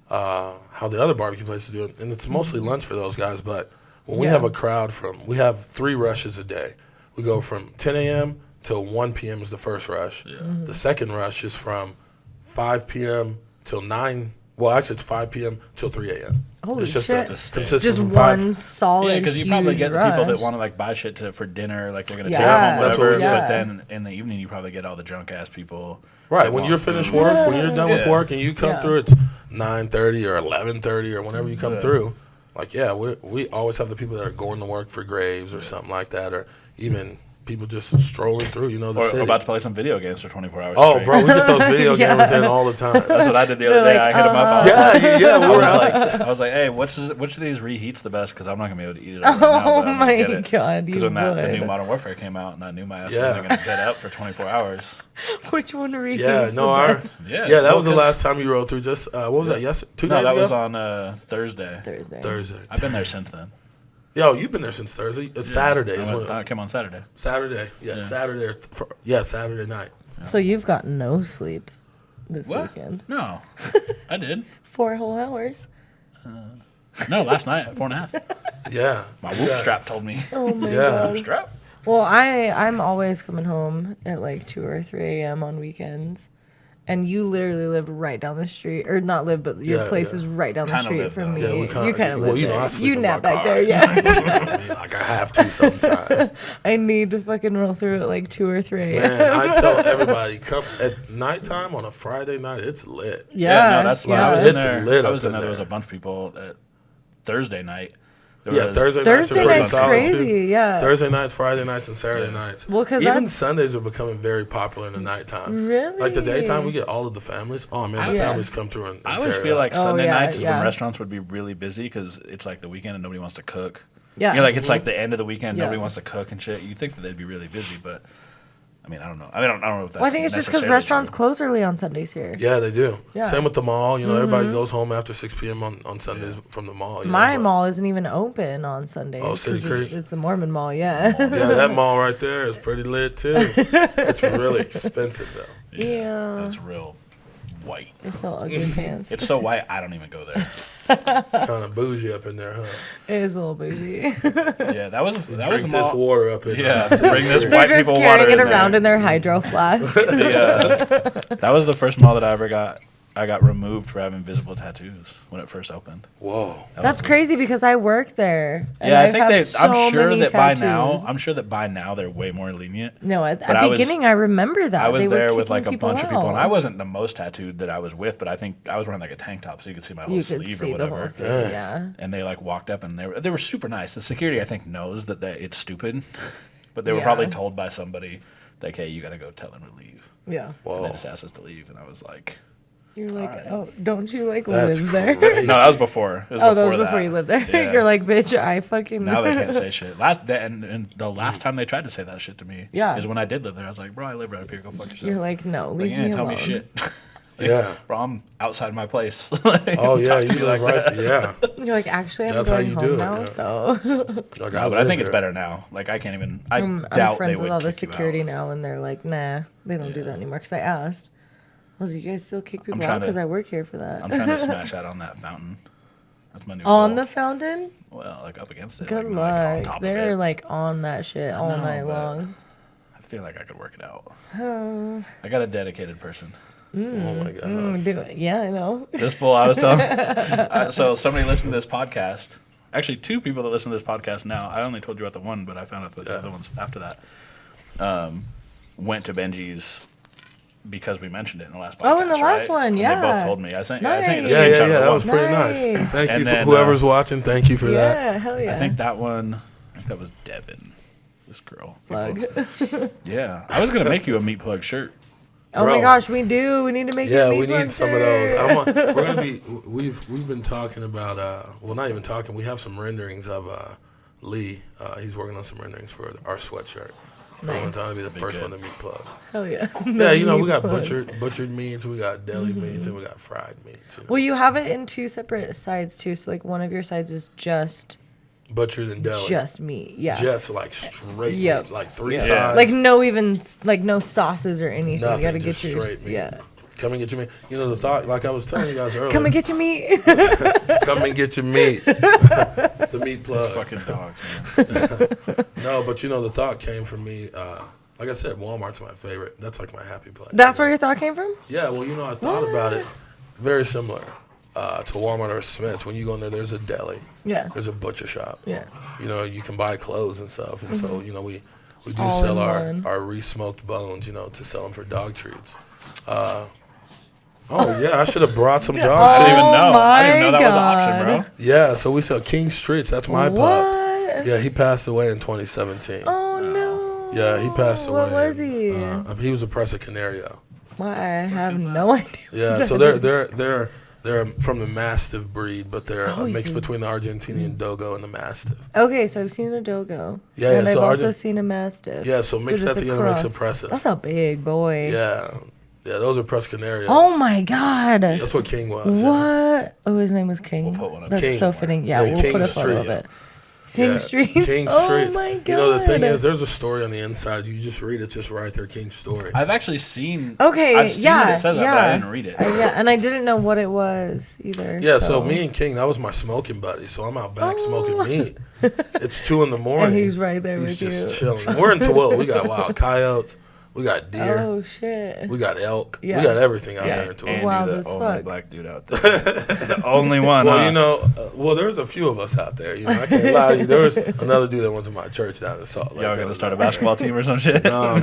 how the other barbecue places do it, and it's mostly lunch for those guys. But when we have a crowd we have 3 rushes a day. We go from 10 a.m. till 1 p.m. is the first rush. Yeah. The second rush is from 5 p.m. till 9. Well, actually, it's 5 p.m. till 3 a.m. Holy it's just shit. consistent Just from one solid, Yeah, because you probably get the people that rush. want to like buy shit for dinner, like they're gonna take Yeah, home that's whatever. what we But get. then in the evening, you probably get all the drunk ass people. Right, that when want you're finished food. work, when you're done with Yeah. work and you come through, it's 9:30 or 11:30 or whenever you come through. Like, yeah, we always have the people that are going to work for Graves or something like that, or even people just strolling through, the Or city. about to play some video games for 24 hours. Oh, straight. bro, we get those video Yeah. gamers in all the time. That's what I did the other day. like, I hit him up. I was Yeah, like, we were out. I was like, hey, which of these reheats the best? Because I'm not gonna be able to eat it all right now. Oh but I'm my gonna get it. God, Because you when the would. new Modern Warfare came out, and I knew my ass Yeah. wasn't gonna get up for 24 hours. Which one are you? Yeah, no, Yeah, that well, was the 'cause- last time you rode through. Just what was that? Yesterday, 2 No, days that ago. was on Thursday. Thursday. I've been there since then. Yo, you've been there since Thursday. It's Saturday. Is when I came on Saturday. Saturday. Yeah, Saturday. Saturday night. So you've got no sleep this What? weekend. No, I did. 4 whole hours. No, last night at 4.5. Yeah. My whoop strap told me. Oh my Yeah. God. Strap. Well, I'm always coming home at like 2 or 3 a.m. on weekends. And you literally live right down the street, or not live, but your Yeah, place yeah. is right down the Kinda street live, from though. me. Yeah, we kinda- you kind of well, live I there. sleep You in nap my back car. there, yeah. I mean, like I have to sometimes. I need to fucking roll through at like 2 or 3 a.m. Man, I tell everybody, come at nighttime on a Friday night, it's lit. Yeah, no, that's why I was in It's there. lit I up was in in there. There there. was a bunch of people at Thursday night. There Yeah, was- Thursday nights are Thursday pretty night's solid crazy, too. yeah. Thursday nights, Friday nights, and Saturday nights. Well, 'cause even that's- Sundays are becoming very popular in the nighttime. Really? Like the daytime, we get all of the families. Oh man, the Yeah. families come through and I tear always it feel up. like Sunday yeah, nights is yeah. when restaurants would be really busy because it's like the weekend and nobody wants to cook. Yeah. You know, like it's like the end of the weekend, Yeah. nobody wants to cook and shit. You think that they'd be really busy, but I mean, I don't know. I don't know if that's. Well, I think it's just because necessarily restaurants true. close early on Sundays here. Yeah, they do. Yeah. Same with the mall. You know, everybody goes home after 6 p.m. on Sundays from the mall. you My know, but- mall isn't even open on Sundays. Oh, City 'cause Creek? it's the Mormon mall, yeah. Yeah, that mall right there is pretty lit too. It's really expensive though. Yeah. It's real white. They sell ugly pants. It's so white, I don't even go there. Kind of bougie up in there, huh? It is a little bougie. Yeah, that was a Drink this mall. water up in Yeah, there. bring this They're white just people water carrying it in around there. in their hydro flask. That was the first mall that I ever got. I got removed for having visible tattoos when it first opened. Whoa. That's crazy because I work there. And Yeah, I have think so I'm sure many that tattoos. I'm sure that by now they're way more lenient. No, at But the I was- beginning, I remember that. I was They were there with kicking like a bunch of people, and out. I wasn't the most tattooed that I was with, but I think I was wearing like a tank top, so you could see my whole You sleeve could or see the whatever. whole thing, yeah. And they like walked up, and they were super nice. The security, I think, knows that it's stupid, but they were Yeah. probably told by somebody like, "Hey, you got to go tell them to leave." Yeah. And Whoa. they just asked us to leave, and I was like, You're like, Alright. oh, don't you like That's live there? crazy. "No, that was before." It was Oh, that was before before you lived there. Yeah. You're like, bitch, I fucking. Now they can't say shit. And the last time they tried to say that shit to me, Yeah. is when I did live there. I was like, "Bro, I live right up here. Go fuck yourself." You're like, no, Like, leave you me ain't tell alone. me shit. Yeah. Bro, I'm outside my place. Like, Oh yeah, talk to you me live like right. that. Yeah. You're like, actually, I'm That's how going you home do it, now, yeah. so. Like, No, but I think it's better now. Like I can't even. I I'm doubt friends they with would all the kick you out. security now, and they're like, nah, they don't do that anymore. Because I asked, I was like, you guys still kick people out trying to- because I work here for that. I'm trying to smash out on that fountain. That's my new On goal. the fountain? Well, like up against it. Good like, on luck. top of They're it. like on that shit all know, night but- long. I feel like I could work it out. I got a dedicated person. Oh my god. Do it. Yeah, I know. This fool, I was telling. So somebody listened to this podcast. Actually, 2 people that listen to this podcast now. I only told you about the one, but I found out that the other ones after that went to Benji's because we mentioned it in the last podcast. Oh, in the last right? one, And yeah. They both told me. I sent you Nice. a Yeah, screenshot of the that one. was pretty nice. Nice. Thank you And for then, whoever's watching. Thank you for that. Yeah, hell yeah. I think that was Devin. This girl. Plug. Yeah. I was going to make you a meat plug shirt. Oh my Bro. gosh, we do. We need to make Yeah, a we meat need plug some of those. shirt. We're gonna be. We've been talking about. Well, not even talking. We have some renderings of Lee, he's working on some renderings for our sweatshirt. Nice. One time to be the first one to meet Plug. Hell yeah. Yeah, you know, we got butchered meats, we got deli meats, and we got fried meats. You know? Well, you have it in 2 separate sides too. So like one of your sides is just Butchered and deli. just meat. Yeah. Just like straight Yep. meat, like 3 Yeah. sides. Like no even like no sauces or anything. Nothing, You gotta just get your straight meat. yeah. Come and get your meat. You know, the thought, like I was telling you guys earlier. Come and get your meat. Come and get your meat. The meat Plug. Fucking dogs, man. No, but you know, the thought came from me. Like I said, Walmart's my favorite. That's like my happy place. That's where your thought came from? Yeah, well, you know, I thought about it very similar to Walmart or Smith's. When you go in there, there's a deli. Yeah. There's a butcher shop. Yeah. You know, you can buy clothes and stuff. And so, you know, we do All sell in one. our re-smoked bones, you know, to sell them for dog treats. Oh, yeah, I should have brought some dog I didn't treats. even know. I didn't know my that was an option, God. bro. Yeah, so we sell King's Treats. That's my pup. What? Yeah, he passed away in 2017. Oh no. Yeah, he passed away. What was he? He was a Presa Canario. Why? I have no idea. Yeah, so they're from the Mastiff breed, but they're Oh, a you mix see. between the Argentinian Dogo and the Mastiff. Okay, so I've seen a Dogo. Yeah, and yeah, I've so also Argent- seen a Mastiff. Yeah, so mix that just together makes a cross. Presa. That's a big boy. Yeah, those are Presa Canarios. Oh my God. That's what King was. Yeah. What? Oh, his name was King. We'll put one up. That's King. so fitting. Yeah, Yeah, we'll King put a photo of Streets. it. King Yeah, Streets. King Oh Streets. my God. You know, the thing is, there's a story on the inside. You just read it, just right there, King's story. I've actually seen. Okay, I've seen yeah, that it says that, yeah. but I didn't read it. Yeah, and I didn't know what it was either. Yeah, so me and King, that was my smoking buddy. So I'm out back smoking meat. It's 2 in the morning. And he's right there He's with just you. chilling. We're in Tooele. We got wild coyotes. We got deer. Oh shit. We got elk. Yeah. We got everything out Yeah, there in Tooele. and Wild you're as the only fuck. black dude out there. The only one. Well, huh? you know, there's a few of us out there. You know, I can't lie to you. There was another dude that went to my church down in Salt Lake. Y'all that gonna was start a like- basketball team or some shit? No,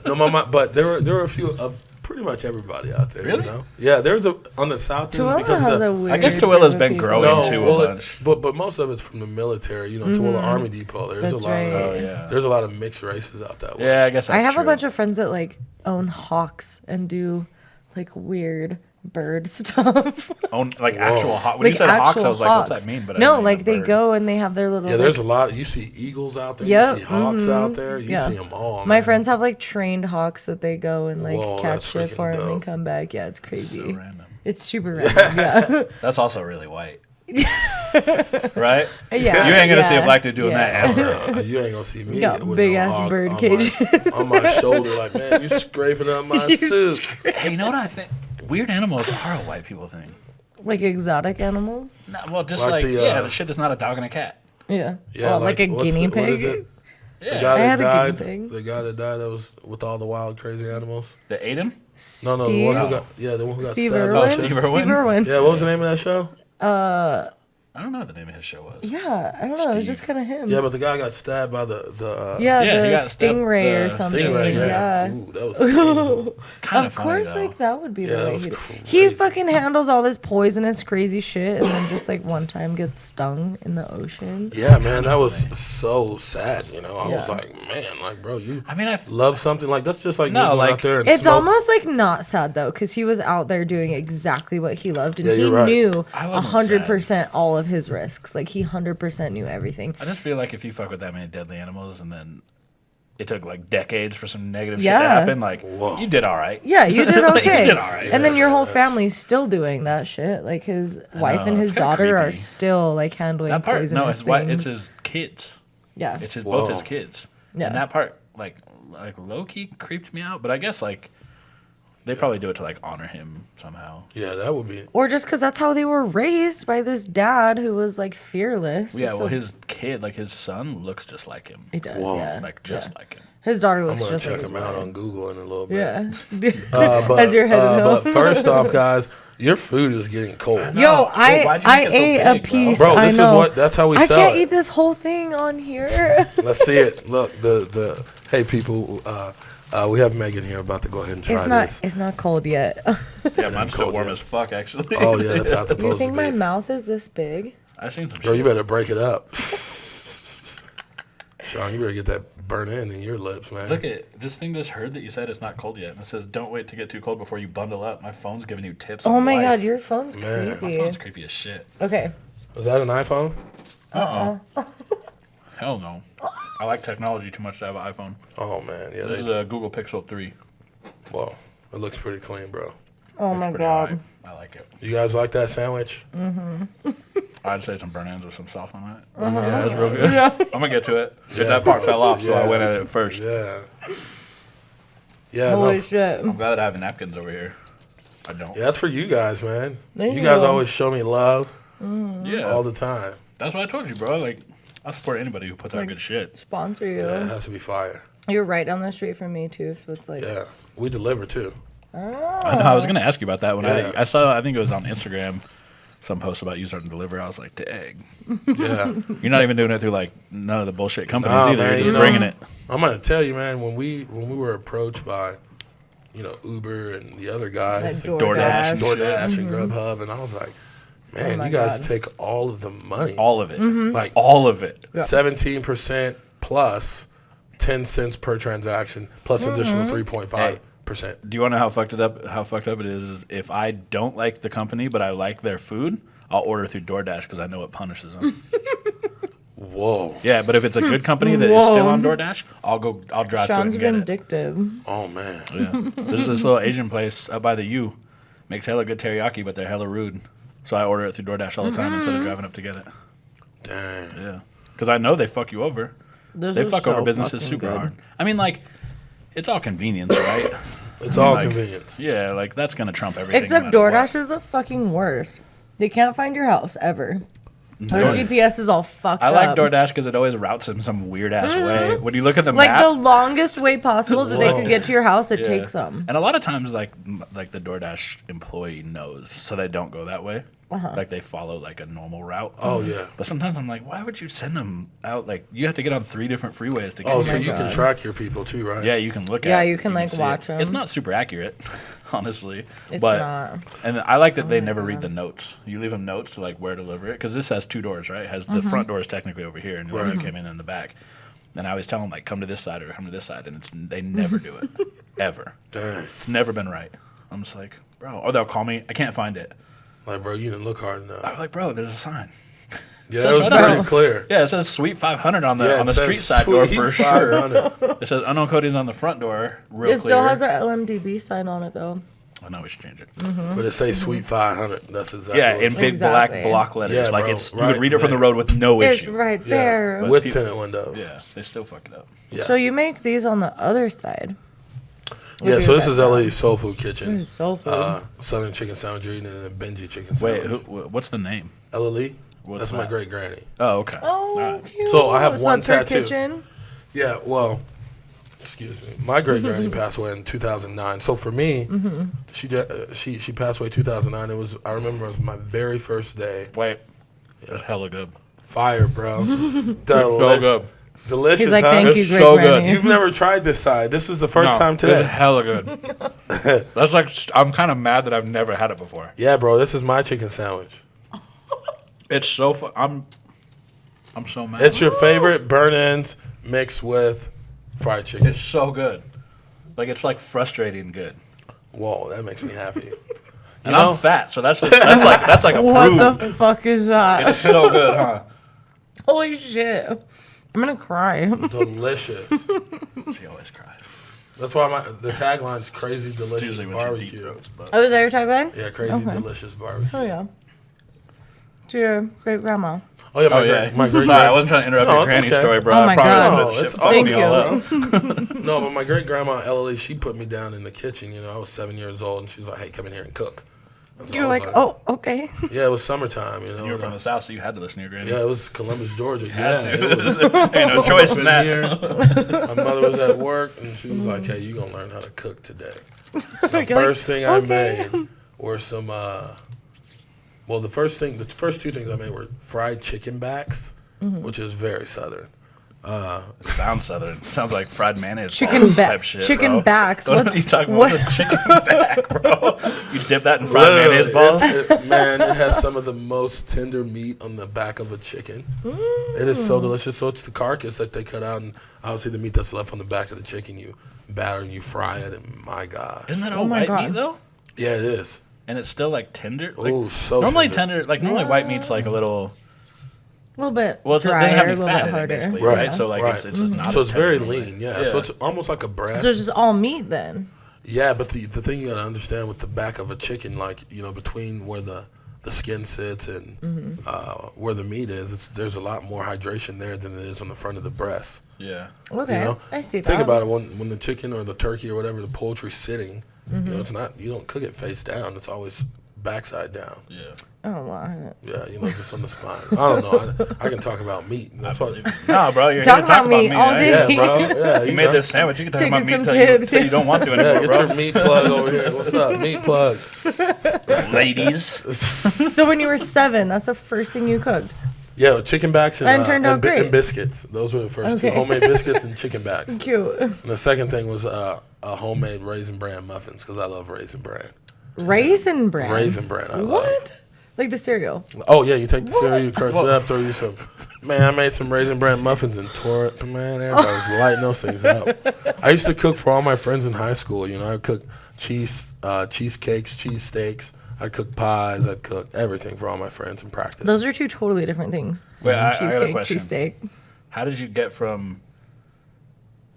bro. No, but there were a few of pretty much everybody out there. Really? You know? Yeah, there's on the south end Tooele because has the, a weird. I guess Tooele's group of been people. growing no, too well, a bunch. but most of it's from the military. You know, Tooele Army Depot. There's That's a lot. right. Of, Oh, yeah. There's a lot of mixed races out that way. Yeah, I guess that's I have true. a bunch of friends that like own hawks and do like weird bird stuff. Own, like actual hawk. When Like you said hawks, I actual was like, what's that mean? But I no, didn't like know they bird. go and they have their little. Yeah, there's a like, lot. You see eagles out there. Yep, You see hawks out there. You yeah. see them all. my man. friends have like trained hawks that they go and like Whoa, catch that's shit for freaking them and dope. come back. Yeah, it's So crazy. random. It's super random. Yeah. That's also really white. Right? Yeah, You ain't gonna see a yeah, black dude doing yeah. that ever. You ain't gonna see me Got with big no ass hawk bird on cages. on my shoulder. Like, man, you scraping up my suit. Hey, you know what I think? Weird animals are a white people thing. Like exotic animals. No, well, just Like like, the, the shit that's not a dog and a cat. Yeah. Yeah, Oh, like a what's guinea What is pig. it? The Yeah. guy I that had a died. guinea pig. The guy that died that was with all the wild, crazy animals. They ate him? No, the one who Steve- got the one who got Steve stabbed. Irwin. out Steve there. Irwin? Steve Irwin. Yeah, what was the name of that show? I don't know what the name of his show was. Yeah, I don't know. It was Steve. just kind of him. Yeah, but the guy got stabbed by the Yeah, Yeah, he the got stabbed- stingray or the something. stingray. Yeah. Ooh, that was painful. Kind Of course, funny, like that would be Yeah, the that way was he crazy. He fucking handles all this poisonous, crazy shit, and then just like one time gets stung in the ocean. Yeah, man, that was so sad. You know, I was Yeah. like, man, like, bro, you I mean, love something like that's just like No, me going like, out there and It's smoke. almost like not sad though, because he was out there doing exactly what he loved, and Yeah, he you're right. knew I wasn't 100% all of his risks. Like he 100% knew everything. I just feel like if you fuck with that many deadly animals and then it took like decades for some negative shit Yeah. to happen, like Whoa. you did all right. Yeah, you did okay. did all right. And then your whole family's still doing that shit. Like his wife and know, his it's kinda daughter are creepy. still like handling That part, poisonous no, it's why things. it's his kids. Yeah. It's both his Whoa. kids. Yeah. And that part, like low key creeped me out. But I guess like they probably do it to like honor him somehow. Yeah, that would be. Or just because that's how they were raised by this dad who was like fearless. Yeah, So- well, his kid, like his son, looks just like him. He does, Whoa. yeah. Like just Yeah. like him. His daughter I'm looks gonna just check like his him out brother. on Google in a little bit. Yeah. But, As you're headed but home. first off, guys, your food is getting cold. Yo, Why'd you make I it so ate big, a bro? piece. Bro, I this is know. what. That's how we I sell can't it. eat this whole thing on here. Let's see it. Look, the hey people, we have Megan here about to go ahead and try this. It's not cold yet. Yeah, mine's still cold, warm yeah. as fuck, actually. Oh yeah, that's how it's You supposed think to my be. mouth is this big? I seen some Girl, shit. you better break it up. Sean, you better get that burnt in your lips, man. Look at this thing just heard that you said it's not cold yet. And it says, don't wait to get too cold before you bundle up. My phone's giving you tips Oh on my life. god, your phone's Man. My creepy. phone's creepy as shit. Okay. Was that an iPhone? Uh-oh. Hell no. I like technology too much to have an iPhone. Oh man, yeah. This is a Google Pixel 3. Well, it looks pretty clean, bro. Oh It's my pretty god. alright. I like it. You guys like that sandwich? I'd say some burn ends with some sauce on it. Yeah, it's real good. I'm gonna get to it. That part fell off, so I went at it first. Yeah. Yeah. Holy No. shit. I'm glad that I have napkins over here. I don't. Yeah, that's for you guys, man. Thank You guys you. always show me love Yeah. all the time. That's what I told you, bro. Like, I support anybody who puts out good shit. Sponsor you. Yeah, it has to be fire. You're right down the street from me too, so it's like Yeah, we deliver too. I know. I was gonna ask you about that when Yeah. I saw. I think it was on Instagram. Some post about you starting to deliver. I was like, dang. Yeah. You're not even doing it through like none of the bullshit companies Nah, either. man, You're you just know- bringing it. I'm gonna tell you, man. When we were approached by, Uber and the other guys, Like DoorDash. DoorDash and Grubhub, and I was like, man, my you guys God. take all of the money, All of it. like All of it. 17% plus 10 cents per transaction plus additional 3.5%. Do you want to know how fucked up it is if I don't like the company but I like their food, I'll order through DoorDash because I know it punishes them. Whoa. Yeah, but if it's a good company that is still on DoorDash, I'll drive Sean's to it and get vindictive. Oh man. it. Yeah. There's this little Asian place up by the U. Makes hella good teriyaki, but they're hella rude. So I order it through DoorDash all the time instead of driving up to get it. Dang. Yeah. Because I know they fuck you over. This They is fuck so over businesses fucking super good. hard. I mean, like, it's all convenience, right? It's all Like, convenience. Yeah, like, that's going to trump everything. Except no matter DoorDash is the fucking worst. They can't find your house ever. Their GPS is all fucked I up. like DoorDash because it always routes them some weird ass way. When you look at the Like map, the longest way possible that they Whoa. could get to your house, it yeah. takes them. And a lot of times, like the DoorDash employee knows, so they don't go that way. Like they follow like a normal route. Oh yeah. But sometimes I'm like, why would you send them out? Like you have to get on 3 different freeways to get. Oh, here. so you can track your people too, right? Yeah, you can look at. Yeah, you can, like, see watch it. 'em. It's not super accurate, honestly. It's but, not. And I like that they never read the notes. You leave them notes to like where to deliver it because this has 2 doors, right? It has the front door is technically over here, and the one that came in the back. And I always tell them like, come to this side or come to this side, and they never do it, ever. Dang. It's never been right. I'm just like, bro, or they'll call me, I can't find it. Like, bro, you didn't look hard enough. I'm like, bro, there's a sign. Yeah, So it was shut up. pretty clear. Yeah, it says Suite 500 on the Yeah, on it the says street side door for Suite sure. 500. It says unknown coding on the front door, real It clear. still has an LMDB sign on it though. I know we should change it. But it say Suite 500. That's exactly Yeah, what in it big Exactly. black block letters. Yeah, like bro, it's you right would read it from the there. road with no It's issue. right Yeah, there. But with people- tinted windows. Yeah, they still fuck it up. Yeah. So you make these on the other side. Yeah, so this is Review LA's Soul Food Kitchen. This is soul food. Southern chicken sandwich eating and then Benji chicken Wait, sandwich. what's the name? LLE? What's That's my that? great granny. Oh, okay. Oh, All right. cute. So I have one that's her tattoo. kitchen. Yeah, well, excuse me. My great granny passed away in 2009. So for me, she passed away 2009. I remember it was my very first day. Wait, that's hella good. Fire, bro. So good. Delicious. He's like, huh? thank you, It's great so good. granny. You've never tried this side. This is the first No, time It's today. hella good. That's like I'm kind of mad that I've never had it before. Yeah, bro. This is my chicken sandwich. It's so I'm so mad. It's your favorite burn ends mixed with fried chicken. It's so good. Like it's like frustrating good. Whoa, that makes me happy. And I'm fat, so that's like What approved. the fuck is that? It's so good, huh? Holy shit. I'm gonna cry. Delicious. She always cries. That's why the tagline's crazy It's delicious usually when she deep barbecue. throats, but Oh, is that your tagline? Yeah, crazy delicious barbecue. Oh yeah. To your great grandma. Oh yeah, oh yeah. my great Sorry, I wasn't trying to interrupt No, your it's granny okay. story, bro. Oh I my promise God. that No, shit it's fucked me all okay, up. No, but my great grandma Ellie, she put me down in the kitchen. I was 7 years old, and she was like, "Hey, come in here and cook." And so You're I was like, oh, okay. yeah, it was summertime. You were from the south, so you had to listen to your granny. Yeah, it was Columbus, Georgia. Had Yeah, to. it was. Ain't no choice in that. My mother was at work, and she was like, "Hey, you gonna learn how to cook today." The You're first like, thing I okay. made were some. Well, the first 2 things I made were fried chicken backs, which is very southern. It sounds southern. It sounds like fried mayonnaise Chicken balls back. type shit, Chicken bro. backs. What What's are you talking what? about? Chicken back, bro. You dip that in fried mayonnaise balls? Man, it has some of the most tender meat on the back of a chicken. It is so delicious. So it's the carcass that they cut out, and obviously the meat that's left on the back of the chicken, you batter and you fry it, and my gosh. Isn't that all my white God. meat though? Yeah, it is. And it's still like tender. Like, Oh, so normally tender. normally white meat's like a little A little bit Well, it doesn't drier, have a any little fat bit in it, harder. basically, Right. right? So like Right. it's just not. So as it's very tender. lean, yeah. So it's almost like a breast. So it's just all meat then. Yeah, but the thing you got to understand with the back of a chicken, like, you know, between where the skin sits and where the meat is, there's a lot more hydration there than it is on the front of the breast. Yeah. Okay, You know? I see that. Think about it, when the chicken or the turkey or whatever, the poultry's sitting, you know, it's not, you don't cook it face down. It's always backside down. Yeah. Oh, wow. Yeah, you know, just on the spine. I don't know. I can talk about meat. That's what. No, bro, you're Talk here to talk about meat all right? day. Yeah, bro. Yeah, You made this sandwich. You can talk Taking about meat some till tips. you don't want to Yeah, anymore, get bro. your meat plug over here. What's up, meat plug? Ladies. So when you were 7, that's the first thing you cooked. Yeah, chicken backs And turned out great. and biscuits. Those were the first two. Okay. Homemade biscuits and chicken backs. Cute. And the second thing was a homemade Raisin Bran muffins because I love Raisin Bran. Raisin Bran. Raisin Bran, I love. What? Like the cereal. Oh, yeah, you take the cereal, you crunch it up, throw you some. Man, I made some Raisin Bran muffins and tore it. Man, everybody was lighting those things up. I used to cook for all my friends in high school. You know, I'd cook cheesecakes, cheese steaks. I'd cook pies. I'd cook everything for all my friends in practice. Those are two totally different things. Wait, I got a Cheesecake, question. cheesesteak. How did you get from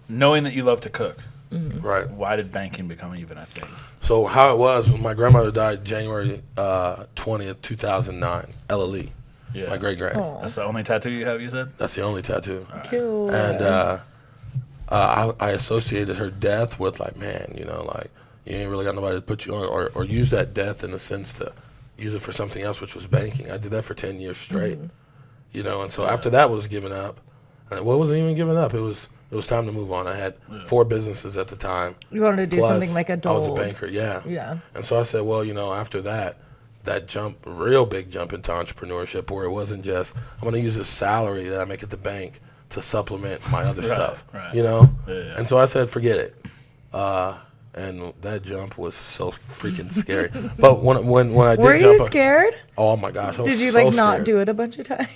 knowing that you love to cook? Right. Why did banking become even a thing? So how it was, when my grandmother died January 20th, 2009, LLE, Yeah. my great-grand. That's the only tattoo you have, you said? That's the only tattoo. Cute. And I associated her death with, like, man, you know, like, you ain't really got nobody to put you on, or use that death in a sense to use it for something else, which was banking. I did that for 10 years straight, you know, and so after that was given up, and what wasn't even given up, it was time to move on. I had 4 businesses at the time. You wanted to do Plus, something like adult. I was a banker, yeah. Yeah. And so I said, well, you know, after that jump, real big jump into entrepreneurship, where it wasn't just, I'm going to use this salary that I make at the bank to supplement my other stuff, right. you know? Yeah. And so I said, forget it. And that jump was so freaking scary. But when I did Were jump, you scared? oh my gosh, I was Did you so like not scared. do it a bunch of times?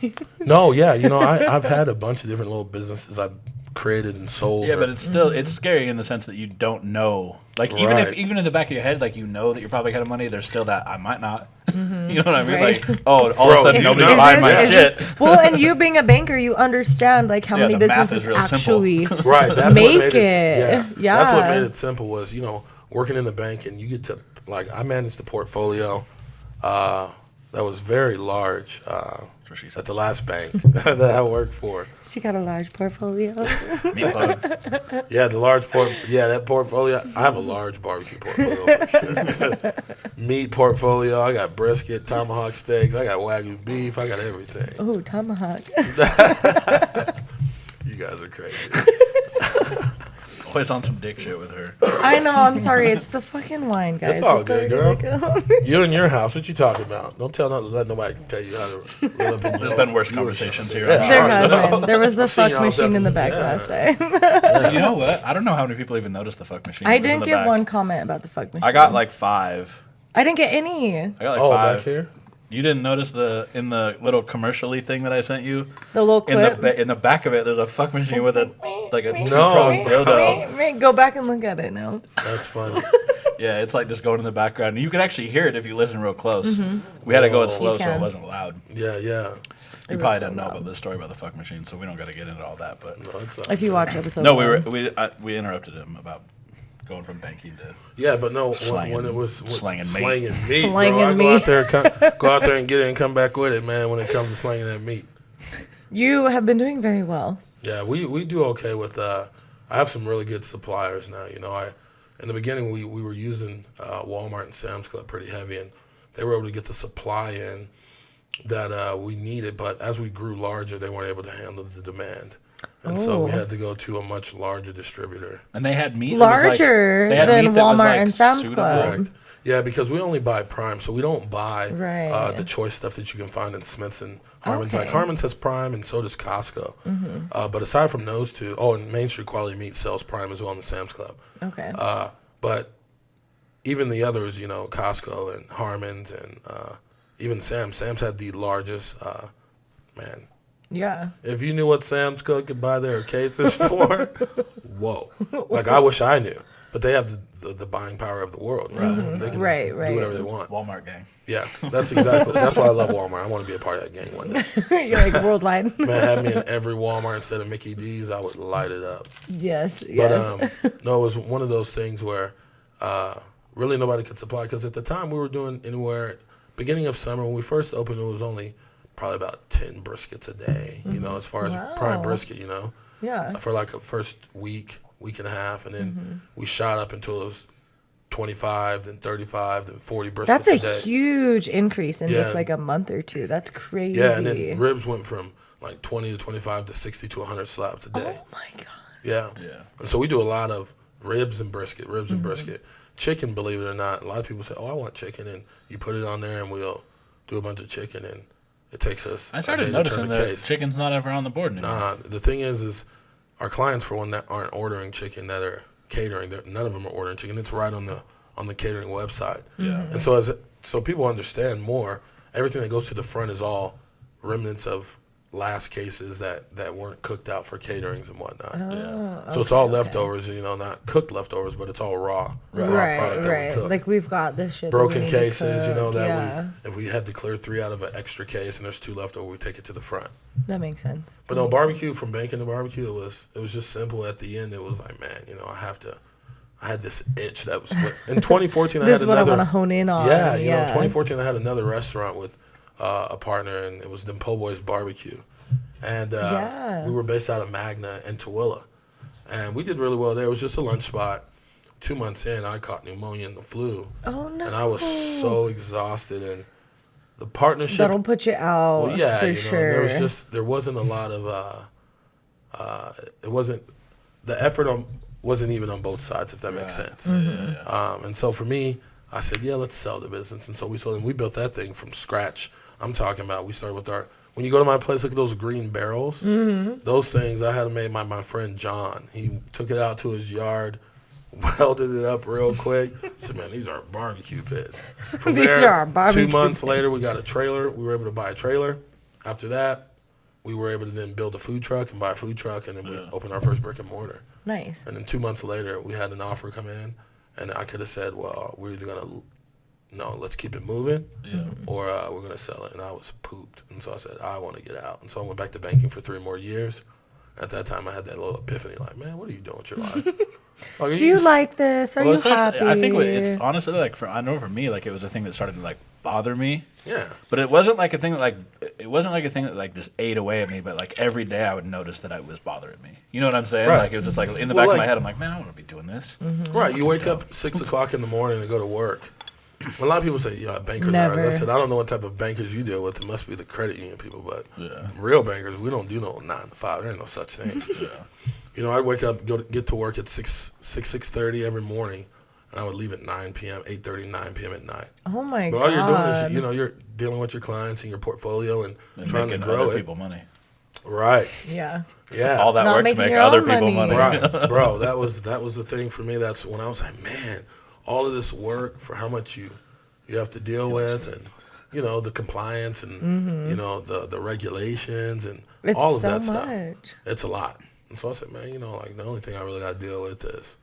No, yeah, you know, I've had a bunch of different little businesses I've created and sold. Yeah, but it's still it's scary in the sense that you don't know. Like Right. even in the back of your head, like you know that you're probably getting money. There's still that I might not. You know what I mean? Right. Like all of a sudden you nobody's know. buying my shit. Well, and you being a banker, you understand like how Yeah, many the math businesses is real simple. actually Right, that's make what made it. Yeah, that's what Yeah. made it simple. Was, you know, working in the bank, and you get to, like, I managed the portfolio that was very large what she said. at the last bank that I worked for. She got a large portfolio. Meat plug. Yeah, that portfolio. I have a large barbecue portfolio for sure. Meat portfolio. I got brisket, tomahawk steaks. I got Wagyu beef. I got everything. Oh, tomahawk. You guys are crazy. Always on some dick shit with her. I know. I'm sorry. It's the fucking wine, guys. It's all good, girl. girl. You in your house? What you talking about? Don't let nobody tell you how to live up in There's your been worse your- conversations here. Yeah. I'm There sure. has been. There was the I've seen fuck y'all's machine in the episode. back Yeah. last time. You know what? I don't know how many people even noticed the fuck machine. I It was in didn't the get back. one comment about the fuck machine. I got like 5. I didn't get any. I got like Oh, 5. back here? You didn't notice in the little commercially thing that I sent you? The little clip. In the back of it, there's a fuck machine with a like a No. two-pronged dildo. Go back and look at it now. That's funny. Yeah, it's like just going in the background. You can actually hear it if you listen real close. We had to go it slow You so can. it wasn't loud. Yeah, yeah. You was probably so didn't know loud. about the story about the fuck machine, so we don't got to get into all that. But No, it's If you watch episode no, one. we interrupted him about going from banking to yeah, but no, Slanging- when it was slanging meat. slanging meat, Slanging bro, I meat. go out there, go out there and get it and come back with it, man. When it comes to slanging that meat, You have been doing very well. yeah, we do okay with. I have some really good suppliers now. You know, in the beginning we were using Walmart and Sam's Club pretty heavy, and they were able to get the supply in that we needed. But as we grew larger, they weren't able to handle the demand. And so we Oh. had to go to a much larger distributor. and they had meat that was, like- Larger they had than meat that was, Walmart like, and Sam's suitable. Club. Correct. Yeah, because we only buy Prime, so we don't buy Right. the choice stuff that you can find in Smith's and Harmon's. Like Okay. Harmon's has Prime, and so does Costco. But aside from those two, and Main Street Quality Meat sells Prime as well in the Sam's Club. Okay. But even the others, you know, Costco and Harmon's and even Sam's. Sam's had the largest. Man, Yeah. if you knew what Sam's could buy their cases for, whoa! Like I wish I knew. but they have the buying power of the world. Right. They can do whatever they want. Walmart gang. Yeah, that's why I love Walmart. I want to be a part of that gang one day. You're like worldwide. Man, have me in every Walmart instead of Mickey D's, I would light it up. Yes. But no, it was one of those things where really nobody could supply, because at the time we were doing anywhere, beginning of summer when we first opened, it was only probably about 10 briskets a day, you know, as far as prime brisket, you know. Yeah. For like a first week and a half, and then we shot up until it was 25, then 35, then 40 briskets That's a day. huge increase in just like a month or two. That's crazy. Yeah, and then ribs went from like 20 to 25 to 60 to 100 slabs a day. Oh my God. Yeah. And so we do a lot of ribs and brisket. Chicken, believe it or not, a lot of people say, oh, I want chicken, and you put it on there and we'll do a bunch of chicken, and it takes us I started a day noticing to turn that a case. chicken's not ever on the board anymore. Nah, the thing is our clients, for one, that aren't ordering chicken, that are catering, none of them are ordering chicken. It's right on the catering website. Yeah. And so people understand more, everything that goes to the front is all remnants of last cases that weren't cooked out for caterings and whatnot. So it's all leftovers, you know, not cooked leftovers, but it's all raw. Product that we cook. Like we've got this shit. Broken that we need to cases, you know, cook. that if we had to clear 3 out of an extra case and there's 2 left over, we take it to the front. That makes sense. But no, barbecue, from bacon to barbecue, it was just simple. At the end, it was like, man, you know, I had this itch that was, in 2014, I had another. This is what I want to hone in on. Yeah, you know, 2014, I had another restaurant with a partner, and it was them Po' Boys Barbecue. And we were based out of Magna and Tooele. And we did really well there. It was just a lunch spot. 2 months in, I caught pneumonia and the flu. Oh, no. And I was so exhausted. And the partnership. That'll put you out. Well, yeah, for you know, sure. there wasn't a lot of, the effort wasn't even on both sides, if that makes sense. And so for me, I said, yeah, let's sell the business. And so we sold, and we built that thing from scratch. I'm talking about, we started with when you go to my place, look at those green barrels. Those things I had made by my friend John. He took it out to his yard, welded it up real quick. Said, man, these are barbecue pits. From These there, are barbecue 2 months later, we got a trailer. We were able to buy a trailer. After that, we were able to then build a food truck and buy a food truck, and then we opened our first brick and mortar. Nice. And then 2 months later, we had an offer come in, and I could have said, well, we're either going to, no, let's keep it moving, or we're going to sell it. And I was pooped. And so I said, I want to get out. And so I went back to banking for 3 more years. At that time, I had that little epiphany, like, man, what are you doing with your life? Like, Do you like this? Are you happy? I think it's honestly, like, I know for me, like, it was a thing that started to, like, bother me. Yeah. But it wasn't like a thing that, like, just ate away at me, but, like, every day I would notice that it was bothering me. You know what I'm saying? Right. Like, it was just, like, in the back of my head, I'm like, man, I don't want to be doing this. Right. You wake up 6 o'clock in the morning and go to work. A lot of people say, yeah, bankers Never. are. I said, I don't know what type of bankers you deal with. It must be the credit union people. But real bankers, we don't do no 9 to 5. There ain't no such thing. You know, I'd wake up, get to work at 6:30 every morning, and I would leave at 9 p.m., 8:30, 9 p.m. at night. Oh, my God. But all you're doing is, you know, you're dealing with your clients and your portfolio and trying to making grow other it. people money. Right. Yeah. Yeah. All that Not work to making make your other own people money. money. Right, bro. That was the thing for me. That's when I was like, man, all of this work for how much you have to deal with, and you know, the compliance, and you know, the regulations, and It's all of so that stuff. much. It's a lot. And so I said, man, you know, like, the only thing I really got to deal with is,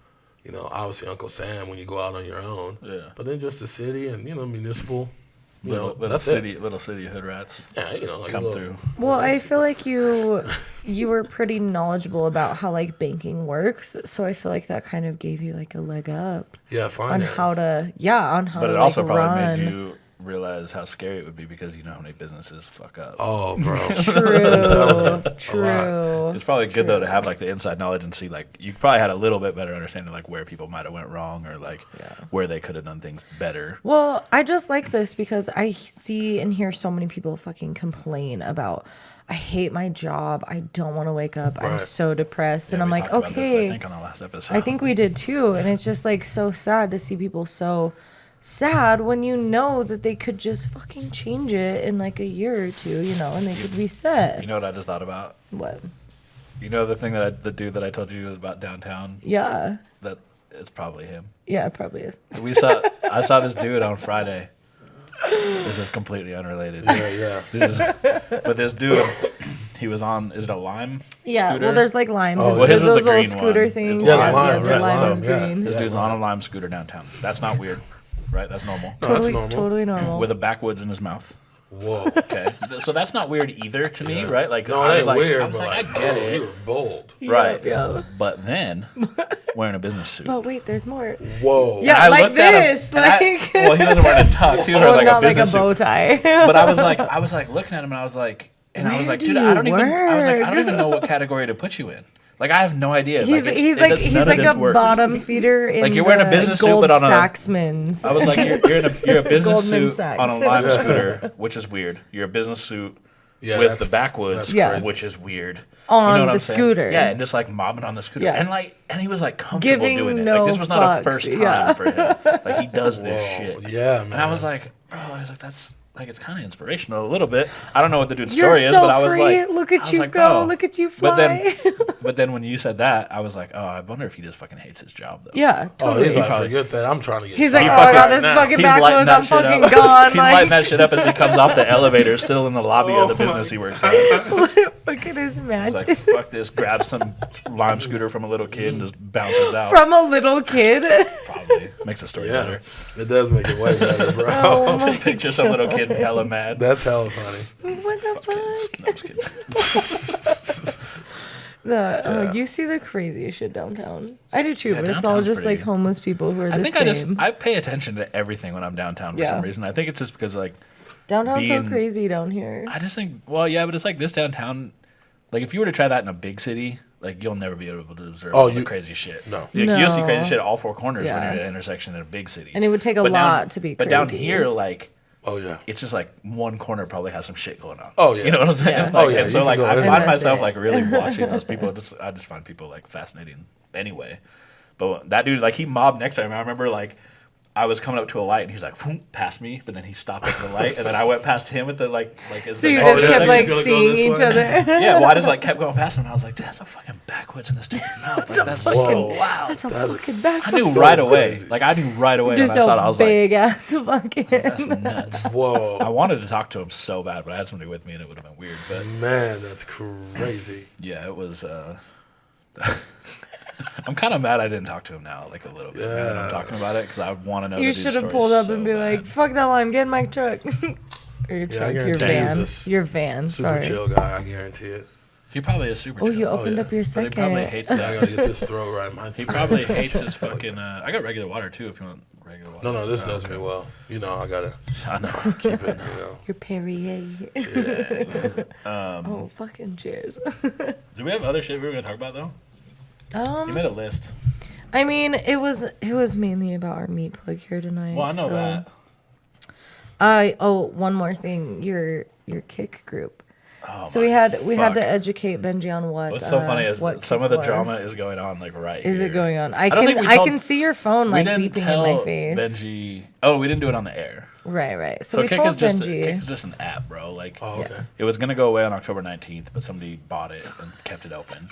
you know, obviously Uncle Sam when you go out on your own. Yeah. But then just the city and, you know, municipal. You know, Little that's city, it. little city hood rats Yeah, you know, like come little- through. Well, I feel like you were pretty knowledgeable about how, like, banking works. So I feel like that kind of gave you, like, a leg up Yeah, on finance. how to, But to, it also like, probably run. made you realize how scary it would be, because you know how many businesses fuck up. Oh, bro. True. True. It's probably good though to have like the inside knowledge and see, like, you probably had a little bit better understanding, like, where people might have went wrong, or like where they could have done things better. Well, I just like this because I see and hear so many people fucking complain about, I hate my job. I don't want to wake up. I'm Right. so depressed. And Yeah, I'm we like, talked about this, okay. I think on our last episode. I think we did too. And it's just like so sad to see people so sad when you know that they could just fucking change it in like a year or two, you know, and they could be set. You know what I just thought about? What? You know the thing the dude that I told you about downtown? Yeah. That it's probably him. Yeah, it probably is. I saw this dude on Friday. This is completely unrelated. Yeah. But this dude, He was on. Is it a Lime? Yeah, Scooter? well, there's like limes. Oh, and well, his was those the little green scooter one. things. It's the lime, yeah, right, the lime lime, is yeah. green. This Yeah, dude's Lime. on a Lime scooter downtown. That's not weird, right? That's normal. No, that's Totally, normal. totally normal. With a backwoods in his mouth. Whoa. Okay, so that's not weird either to me, right? Like, No, I it was ain't like, weird, I was but like, like, I get bro, it, you're bold. right? Yeah. But then wearing a business suit. But wait, there's more. Whoa. Yeah, And I like looked at him, this, and I- like- well, he wasn't wearing a tux. He was wearing like not a like a business bow suit. tie. But I was like looking at him, and I was like, Where dude, do I don't you even. I was like, I work? don't even know what category to put you in. Like, I have no idea. He's like, he's it like does- he's none of like this a works. bottom feeder in Like, you're wearing a the business suit, Gold but on a- Saxman's. I was like, you're a business Goldman suit Sachs. on a Lime scooter, which is weird. You're a business suit Yeah, with that's- the backwoods, that's Yeah. crazy. which is weird. On what the I'm saying? scooter. Yeah, and just like mobbing on the scooter, Yeah. and he was like comfortable Giving doing it. no Like, this was not fucks, a first time yeah. for him. Like, he does this Whoa. shit. Yeah, man. And I was like, bro, that's like, it's kind of inspirational a little bit. I don't know what the dude's You're story is, so but I was free. like, Look I at was you like, go. oh. Look at you But fly. then when you said that, I was like, oh, I wonder if he just fucking hates his job though. Yeah, Oh, totally. he's like, probably- forget that. I'm trying to get He's signed like, oh, I got right this now. fucking He's lighting backwards. that I'm shit fucking up. gone. He's Like, lighting that shit up as he comes off the elevator, still in the lobby of the business he works at. look at his He's magic. like, fuck this, grabs some Lime scooter from a little kid and just bounces out. From a little kid. Probably. Makes the story Yeah, better. it does make it way better, bro. Oh my Picture some little kid hella mad. That's hella funny. What the fuck? No, I'm just kidding. You see the craziest shit downtown. I do too, Yeah, but it's all downtown's just pretty- like homeless people who are I the think same. I pay attention to everything when I'm downtown for Yeah. some reason. I think it's just because, like, Downtown's so being- crazy down here. I just think, well, yeah, but it's like this downtown. Like, if you were to try that in a big city, like, you'll never be able to observe all the crazy shit. No. Like, you'll see No. crazy shit at all four corners when Yeah. you're at an intersection in a big city. And it would take a But lot to be But down crazy. here, like, Oh, yeah. it's just like one corner probably has some shit going on. Oh, yeah. You know what I'm saying? Yeah. Like, Oh, yeah, And you so can like go I in. find And that's myself it. like really watching those people. I just find people like fascinating anyway. But that dude, like, he mobbed next to him. I remember like I was coming up to a light and he's like, "Phoom," past me, but then he stopped at the light and then I went past him at the like as So the you next just yeah, kept he's like gonna go seeing this each way. other. yeah, well, I just like kept going past him and I was like, dude, that's a fucking backwoods in this dude's mouth. Like, that's Whoa. wow. That's a That fucking is- back. I knew so right away. crazy. Like, I knew right away Just when I saw it. I a was like, big ass fucking. that's nuts. Whoa. I wanted to talk to him so bad, but I had somebody with me and it would have been weird. But Man, that's crazy. yeah, it was. I'm kind of mad I didn't talk to him now, like a little bit. Now that I'm Yeah. talking about it because I want to know. You the dude's should have story pulled up so and be bad. like, "Fuck that line, get in my truck." Or your Yeah, I truck, your guarantee he van, was just your van. Super Sorry. chill guy, I guarantee it. He probably is super. Oh, chill. you opened yeah. up your But he second. probably hates I that. gotta get this throat right. My He probably hates his fucking. I got regular water too. If you want regular water. No, this does me well. You know, I gotta I know. keep it, you know. Your Perrier. Cheers. Oh, fucking cheers. Do we have other shit we were gonna talk about though? You made a list. I mean, it was mainly about our meat plug here tonight. Well, I know so. that. One more thing. Your kick group. Oh, So my we had fuck. to educate Benji on what. What's so funny is what some kick of the was. drama is going on like right. Is here. it going on? I don't think can we told- can see your phone We like didn't beeping tell in my face. Benji. Oh, we didn't do it on the air. Right. So, So we Kick told is just Benji. Kick is just an app, bro. Like, Oh, okay. it was gonna go away on October 19th, but somebody bought it and kept it open.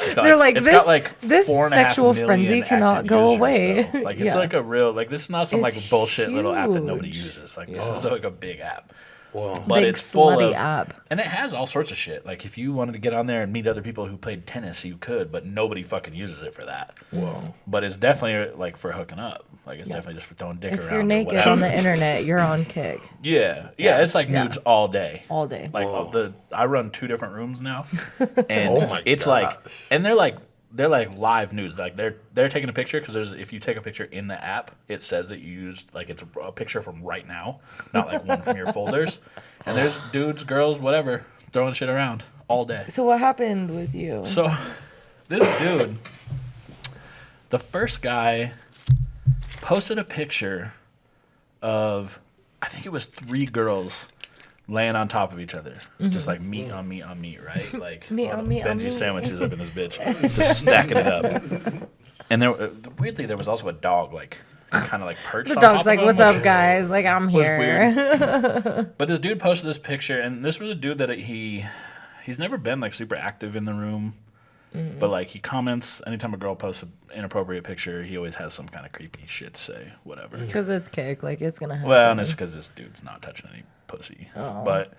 It's got, They're like, it's this- got like this 4.5 sexual million frenzy cannot active go users, away. though. Like, it's Yeah. like a real, like, this is not some It's like bullshit little app that nobody huge. uses. Like, this is like a big app. Whoa. But Big it's full slutty of, app. and it has all sorts of shit. Like, if you wanted to get on there and meet other people who played tennis, you could, but nobody fucking uses it for that. Whoa. But it's definitely like for hooking up. Like, it's definitely just for throwing dick If around. you're or naked whatever. on the internet, you're on Kick Yeah, it's like Yeah. nudes all day. all day. Like I run 2 different rooms now, and Oh my it's gosh. like, and they're like live nudes. Like they're taking a picture because if you take a picture in the app, it says that you used like it's a picture from right now, not like one from your folders. And there's dudes, girls, whatever, throwing shit around all day. So what happened with you? So this dude, the first guy, posted a picture of, I think it was 3 girls laying on top of each other, just like meat on meat on meat, right? Like Meat on meat on Benji meat. sandwiches up in this bitch, just stacking it up. And weirdly, there was also a dog, like kind of like perched. The on dog's top like, of him, "What's which up, guys? Like, I'm was here." weird. But this dude posted this picture, and this was a dude that he's never been like super active in the room. But like he comments anytime a girl posts an inappropriate picture, he always has some kind of creepy shit to say, whatever. Because it's Kick, like it's gonna happen. Well, and it's because this dude's not touching any pussy. Oh. But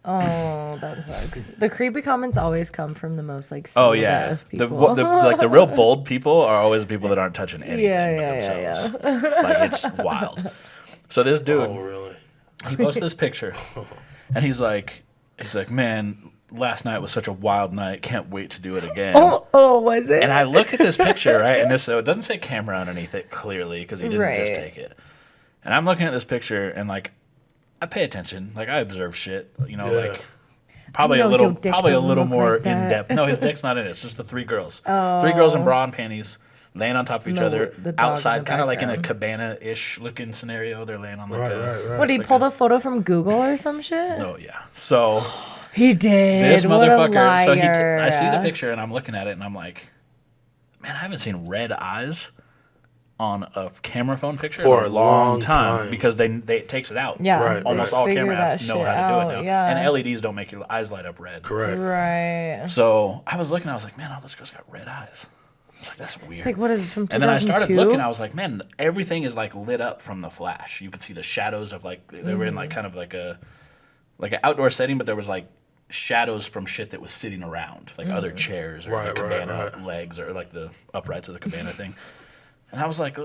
Oh, that sucks. The creepy comments always come from the most like Oh celibate yeah, of the people. like the real bold people are always the people that aren't touching anything Yeah, but yeah, themselves. Like it's wild. So this dude, Oh, really? he posts this picture, and he's like, man, last night was such a wild night. Can't wait to do it again. Oh, was it? And I look at this picture, right, and so it doesn't say camera underneath it clearly because he didn't just Right. take it. And I'm looking at this picture, and like, I pay attention, like I observe shit, you know, Yeah. like probably No, a your little, dick probably a doesn't little look more like that. in depth. No, his dick's not in it. It's just the three girls, 3 girls in bra and panties, laying on top of each No, other the dog in outside, the kind of like in a background. cabana-ish looking scenario. They're laying on like Right. What, he pulled a photo from Google or some shit? Oh yeah. So He did. this What a motherfucker. So liar. I see the picture and I'm looking at it and I'm like, man, I haven't seen red eyes on a camera phone picture For in a a long long time time. because they it takes it out. Yeah. Right, Almost right. all Figure camera that apps know shit how to do it out, now. yeah. And LEDs don't make your eyes light up red. Correct. Right. So I was looking, I was like, man, all those girls got red eyes. I was like, that's weird. Like, what is this, from 2002? And then I started looking, I was like, man, everything is like lit up from the flash. You could see the shadows of like, they were in like kind of like an outdoor setting, but there was like shadows from shit that was sitting around, like other chairs or Right, the right, cabana right. legs or like the uprights of the cabana thing. And I was like,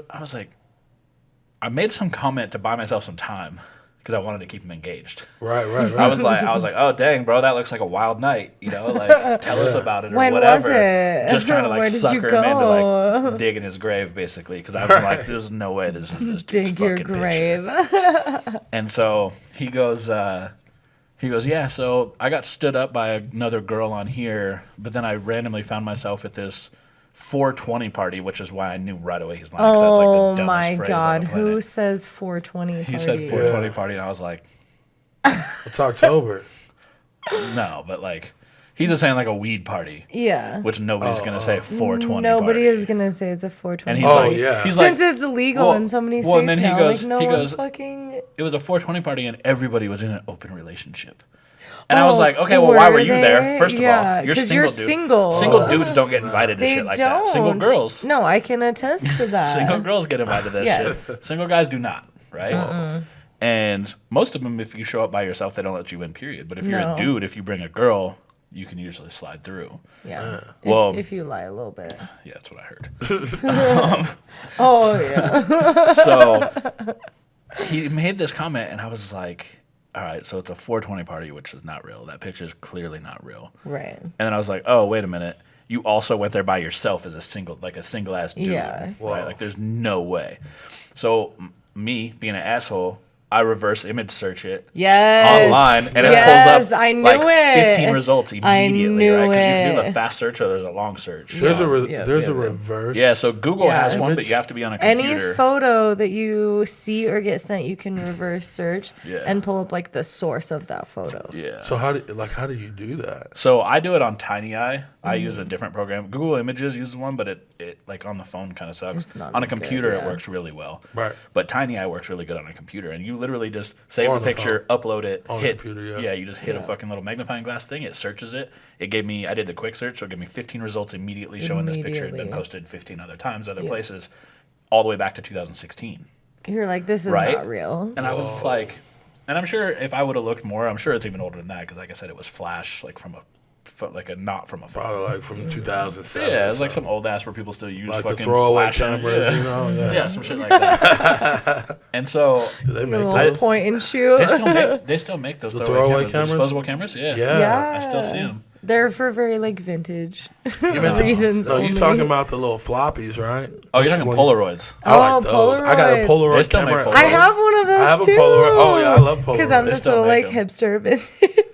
I made some comment to buy myself some time because I wanted to keep him engaged. Right. I was like, oh dang, bro, that looks like a wild night. You know, like tell us about it or When whatever. was it? Just trying to Where like did sucker you him into go? like digging his grave, basically, because I was like, there's no way this is this dude's Dig your fucking grave. picture. And so he goes, yeah. So I got stood up by another girl on here, but then I randomly found myself at this 420 party, which is why I knew right away he's lying. 'Cause that's like Oh the dumbest my phrase God. on the Who planet. says 420 He party? said 420 party, and I was like, It's October. no, but like he's just saying like a weed party, Yeah. which nobody's gonna say 420. Nobody party. is going to say it's a 420 And he's Oh, like, yeah. he's like, Since it's illegal well- in so many well, states and then he now, goes- like no he one goes- fucking... it was a 420 party, and everybody was in an open relationship. And I was like, okay, well, why were you they? there? First of Yeah, all, you're 'cause single, you're dude. single. Single dudes don't get invited to They shit like don't. that. Single girls. No, I can attest to that. Single girls get invited to this Yes. shit. Single guys do not, right? And most of them, if you show up by yourself, they don't let you in, period. But if you're No. a dude, if you bring a girl, you can usually slide through. Yeah. Well- if you lie a little bit. Yeah, that's what I heard. Oh, yeah. So he made this comment, and I was like, all right, so it's a 420 party, which is not real. That picture is clearly not real. Right. And then I was like, oh, wait a minute. You also went there by yourself as a single ass dude. Yeah. Right? Wow. Like, there's no way. So, me being an asshole, I reverse image search it Yes. online, and it Yes, pulls up I knew like it. 15 results I immediately, knew right? Because you can do it. the fast search or there's a long search. There's a Yeah, there's yeah, a yeah. reverse. Yeah, so Google Yeah. has one, but Image. you have to be on a Any computer. photo that you see or get sent, you can reverse search Yeah. and pull up like the source of that photo. Yeah. So how do you do that? So I do it on TinyEye. I use a different program. Google Images uses one, but it like on the phone kind of sucks. It's not On a as good, computer, it yeah. works really well. Right. But TinyEye works really good on a computer, and you literally just save On the the picture, upload it, On the hit. computer, yeah. You just hit a fucking little magnifying glass thing. It searches it. It gave me. I did the quick search, so it gave me 15 results immediately showing this picture had been Immediately. posted 15 other times, other places, all the way back to 2016. You're like, this is Right? not real. And I was like, and I'm sure if I would have looked more, I'm sure it's even older than that because, like I said, it was flash, like from a not from a phone. Probably like from 2007. Yeah, or it's like something. some old ass where people still use like the fucking throwaway flash and- cameras, Yeah. you know? Yeah. Yeah, some shit like that. And so Do they make Little those? point and shoot. they still make those The throwaway throwaway cameras, cameras? the disposable cameras. Yeah, Yeah. I still see them. They're for very like vintage meant- reasons. No, you only. talking about the little floppies, right? Oh, you're talking When- Polaroids. I like Oh, those. I got a Polaroid. They Polaroid still make camera. Polaroid. I have one of those I have a too. Polaroid. Oh, yeah, I love Because I'm Polaroid. this still little like make 'em. hipster vintage.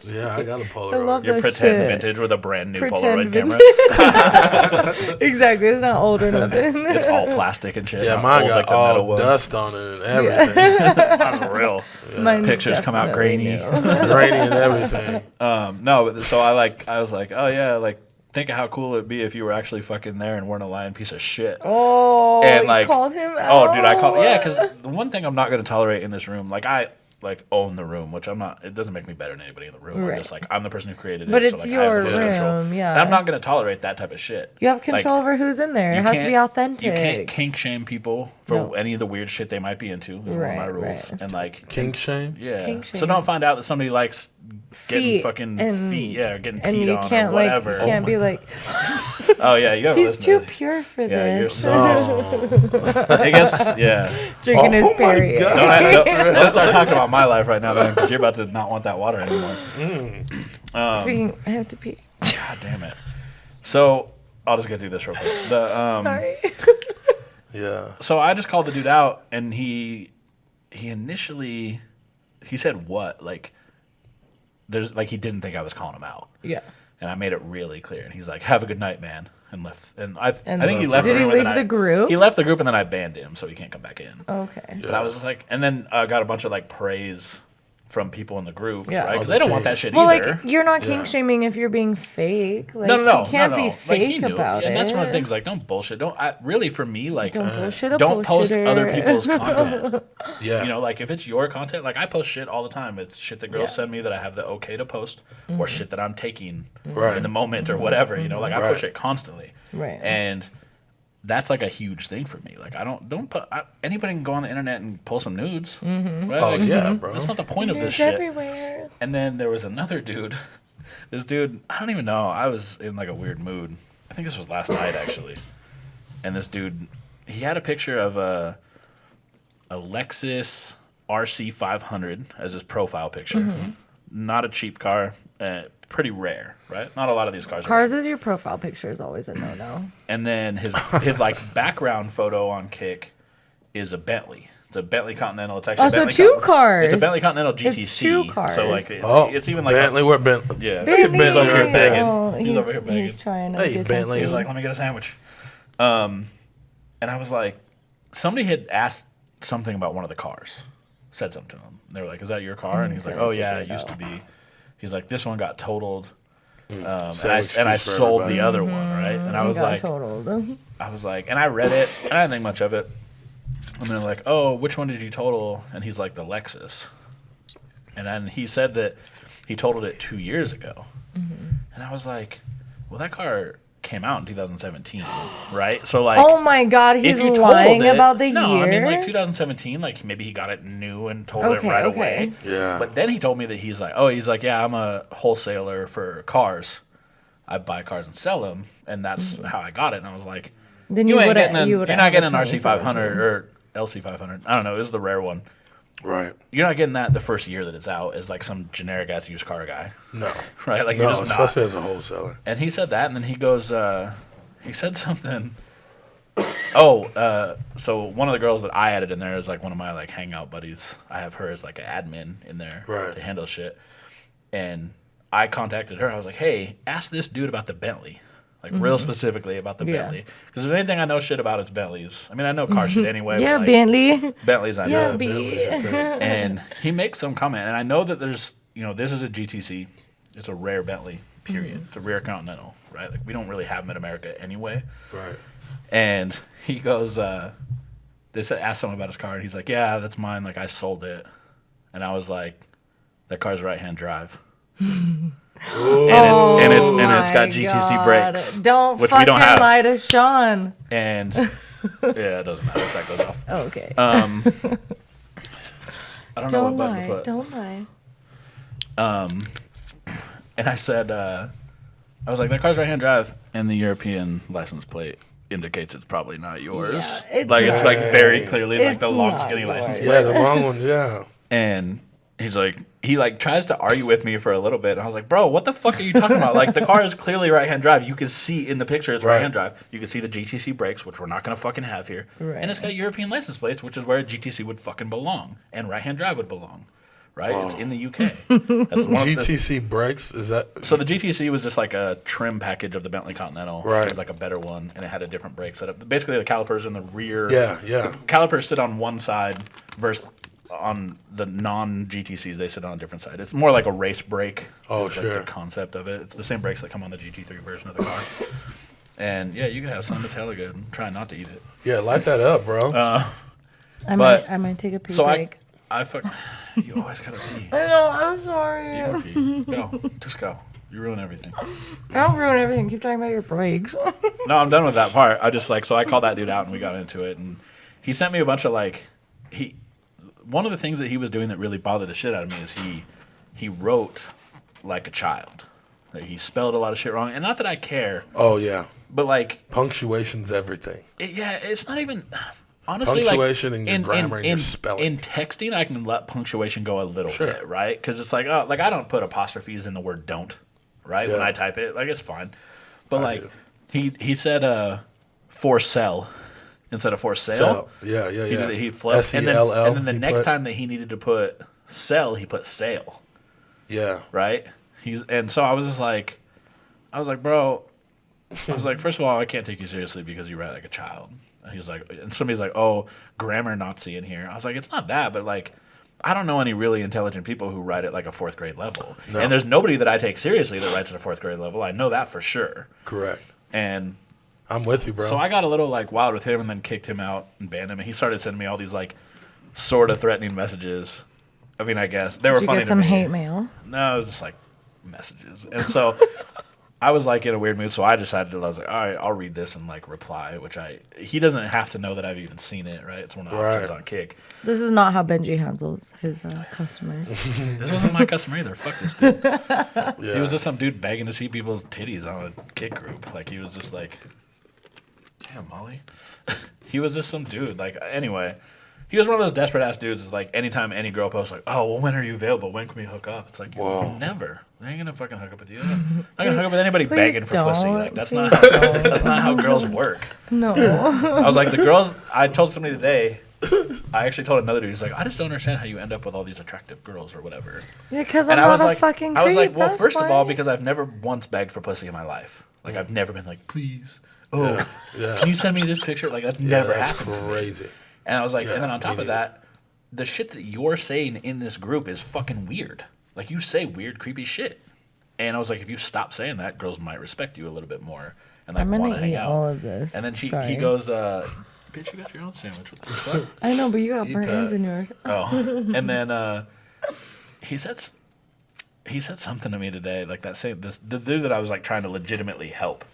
Yeah, I got a Polaroid. I love Your that pretend shit. vintage with a brand new Pretend Polaroid camera. Exactly. It's not old or nothing. It's all plastic and shit. Yeah, not mine old got like the metal all ones. dust on it and everything. Mine's real. Mine's Pictures come out definitely grainy. new. Grainy and everything. No, but so I was like, oh yeah, like think of how cool it'd be if you were actually fucking there and weren't a lying piece of shit. Oh, And, you like, called him out. Oh, dude, I call yeah, because the one thing I'm not going to tolerate in this room, like like own the room, which I'm not. It doesn't make me better than anybody in the room. Right. I'm just like I'm the person who created it. But so, it's like, I have your the most control. room, yeah. And I'm not going to tolerate that type of shit. You have control over who's in there. It has to be authentic. You can't kink shame people for any of the weird shit they might be into. Is one of my rules. Right. And like Kink shame. Yeah. Kink So shame. don't find out that somebody likes getting Feet fucking and- feet. Yeah, or getting And peed you on can't or whatever. like, you can't be like, Oh yeah, you gotta he's listen too to it. pure for Yeah, this. I guess. Yeah. Drinking his Oh my period. God. Don't start talking about my life right now, man, because you're about to not want that water anymore. Speaking, I have to pee. God damn it. So I'll just get through this real quick. Sorry. Yeah. So I just called the dude out, and he initially said what like there's like he didn't think I was calling him out, Yeah. and I made it really clear. And he's like, "Have a good night, man," and left. And I And think he left. did the he room and leave then the group? He left the group, and then I banned him, so he can't come back in. Okay. But I was just like, and then I got a bunch of like praise from people in the group, Yeah. right? Because Oh, they don't the want team. that shit Well, either. like, you're not Yeah. kink shaming if you're being fake. Like, no, you can't be Like, fake he knew. about it. And that's one of the things. Like, don't bullshit. Really for me, like, Don't bullshit a don't post bullshitter. other people's content. Yeah. You know, like if it's your content, like I post shit all the time. It's shit that girls send me that I have the okay to post, or shit that I'm taking Right. in the moment or whatever. You know, like I push it constantly. Right. And that's like a huge thing for me. Like I don't put anybody can go on the internet and pull some nudes. Right? Oh Like, yeah, bro. That's not the point of this It's shit. everywhere. And then there was another dude. This dude, I don't even know. I was in like a weird mood. I think this was last night actually. And this dude, he had a picture of a Lexus RC 500 as his profile picture. Not a cheap car. Pretty rare, right? Not a lot of these cars. Cars as your profile picture is always a no-no. And then his like background photo on Kick is a Bentley. It's a Bentley Continental. It's actually Oh, a so Bentley two cars. It's a Bentley Continental GTC. It's two cars. So like it's even like Bentley. Where Bentley? yeah. Bentley. He's over here begging. Oh, He's over here begging. He's trying to Hey, get Bentley. He's something. like, let me get a sandwich. And I was like, somebody had asked something about one of the cars. Said something to him. They were like, is that your car? And he's like, oh yeah, it used to be. He's like, this one got totaled. And I sold the other one, right? And I was Got like, totaled. and I read it, and I didn't think much of it. And they're like, oh, which one did you total? And he's like, the Lexus. And then he said that he totaled it 2 years ago. And I was like, well, that car came out in 2017, right? So like, Oh my God, he's if you lying totaled it, about the no, year. I mean like 2017, like maybe he got it new and totaled it Okay, right okay. away. Yeah. But then he told me that he's like, yeah, I'm a wholesaler for cars. I buy cars and sell them, and that's how I got it. And I was like, Then you ain't would've- getting an, you you're would've not had getting an a RC 500 2017. or LC 500. I don't know. It was the rare one. Right. You're not getting that the first year that it's out as like some generic ass used car guy, No. right? Like No, you're just not. especially as a wholesaler. And he said that, and then he goes, he said something. So one of the girls that I added in there is like one of my like hangout buddies. I have her as like an admin in there Right. to handle shit. And I contacted her. I was like, hey, ask this dude about the Bentley. Like real specifically about the Yeah. Bentley. Because if there's anything I know shit about, it's Bentleys. I mean, I know car shit anyway. Yeah, but, like, Bentley. Bentleys I know. Yeah, Bentley's your thing. And he makes some comment, and I know that there's, this is a GTC. It's a rare Bentley, period. It's a rare Continental, right? Like, we don't really have them in America anyway. Right. And he goes, asked someone about his car, and he's like, yeah, that's mine. Like, I sold it. And I was like, that car's right-hand drive. and it's got GTC brakes. Don't which we fucking don't have. lie to Shawn. And yeah, it doesn't matter if that goes off. Oh, okay. I don't know Don't what button to lie. put. Don't lie. And I said, I was like, that car's right-hand drive, and the European license plate indicates it's probably not yours. Yeah, it's like it's like very clearly like It's the long not skinny license yours. plate. Yeah, the long one. Yeah. And he's like, he like tries to argue with me for a little bit. And I was like, bro, what the fuck are you talking about? Like the car is clearly right-hand drive. You can see in the picture it's Right. right-hand drive. You can see the GTC brakes, which we're not gonna fucking have here. Right. And it's got European license plates, which is where a GTC would fucking belong, and right-hand drive would belong. Right? It's in the UK. That's one of the, GTC brakes, is that? so the GTC was just like a trim package of the Bentley Continental. Right. It was like a better one, and it had a different brake setup. Basically, the calipers in the rear. Yeah, yeah. Calipers sit on one side versus on the non-GTCs, they sit on a different side. It's more like a race brake. Oh, is, sure. Like the concept of it. It's the same brakes that come on the GT3 version of the car. And yeah, you can have some. It's hella good. Try not to eat it. Yeah, light that up, bro. I But- might take a pee So break. I fuck. You always gotta pee. I know. I'm sorry. Go. Just go. You ruin everything. I don't ruin everything. Keep talking about your breaks. No, I'm done with that part. I just so I called that dude out and we got into it, and he sent me a bunch of one of the things that he was doing that really bothered the shit out of me is he wrote like a child. Like, he spelled a lot of shit wrong, and not that I care. Oh yeah, but like punctuation's everything. It's not even honestly punctuation like, and your grammar and your spelling. In texting, I can let punctuation go a little bit, right? Because it's like I don't put apostrophes in the word "don't," right? When I type it, like it's fine. But he said for sell instead of for sale. Yeah. He flipped. SELL. And then the next time that he needed to put sell, he put sale. Yeah. Right? So I was just like, bro, first of all, I can't take you seriously because you write like a child. And he's like, and somebody's like, oh, grammar Nazi in here. I was like, it's not that, but like, I don't know any really intelligent people who write at like a 4th grade level. No. And there's nobody that I take seriously that writes at a 4th grade level. I know that for sure. Correct. And I'm with you, bro. So I got a little like wild with him and then kicked him out and banned him. And he started sending me all these like sort of threatening messages. I mean, I guess they were funny. Did you get some hate mail? No, it was just like messages. And so I was like in a weird mood, so I decided I was like, all right, I'll read this and like reply, he doesn't have to know that I've even seen it, right? It's one of the options on Kick. This is not how Benji handles his customers. This wasn't my customer either. Fuck this dude. Yeah. He was just some dude begging to see people's titties on a Kick group. Like he was just like, damn, Molly. He was just some dude. Like anyway. He was one of those desperate ass dudes. Is like anytime any girl posts like, "Oh, well, when are you available? When can we hook up?" It's like, never. I ain't gonna fucking hook up with you. I'm not gonna hook up with anybody begging for pussy. Like that's not how girls work. No. I was like the girls. I told somebody today. I actually told another dude. He's like, I just don't understand how you end up with all these attractive girls or whatever. Yeah, because I'm not a fucking creep. I was like, well, first of all, because I've never once begged for pussy in my life. Like I've never been like, please, can you send me this picture? Like that's never happened. Crazy. And I was like, and then on top of that, the shit that you're saying in this group is fucking weird. Like, you say weird, creepy shit. And I was like, if you stop saying that, girls might respect you a little bit more and like want to hang out. All of this. And then he goes, bitch, you got your own sandwich. What the fuck? I know, but you got burnt ends in yours. Oh, and then he said something to me today, like the dude that I was like trying to legitimately help.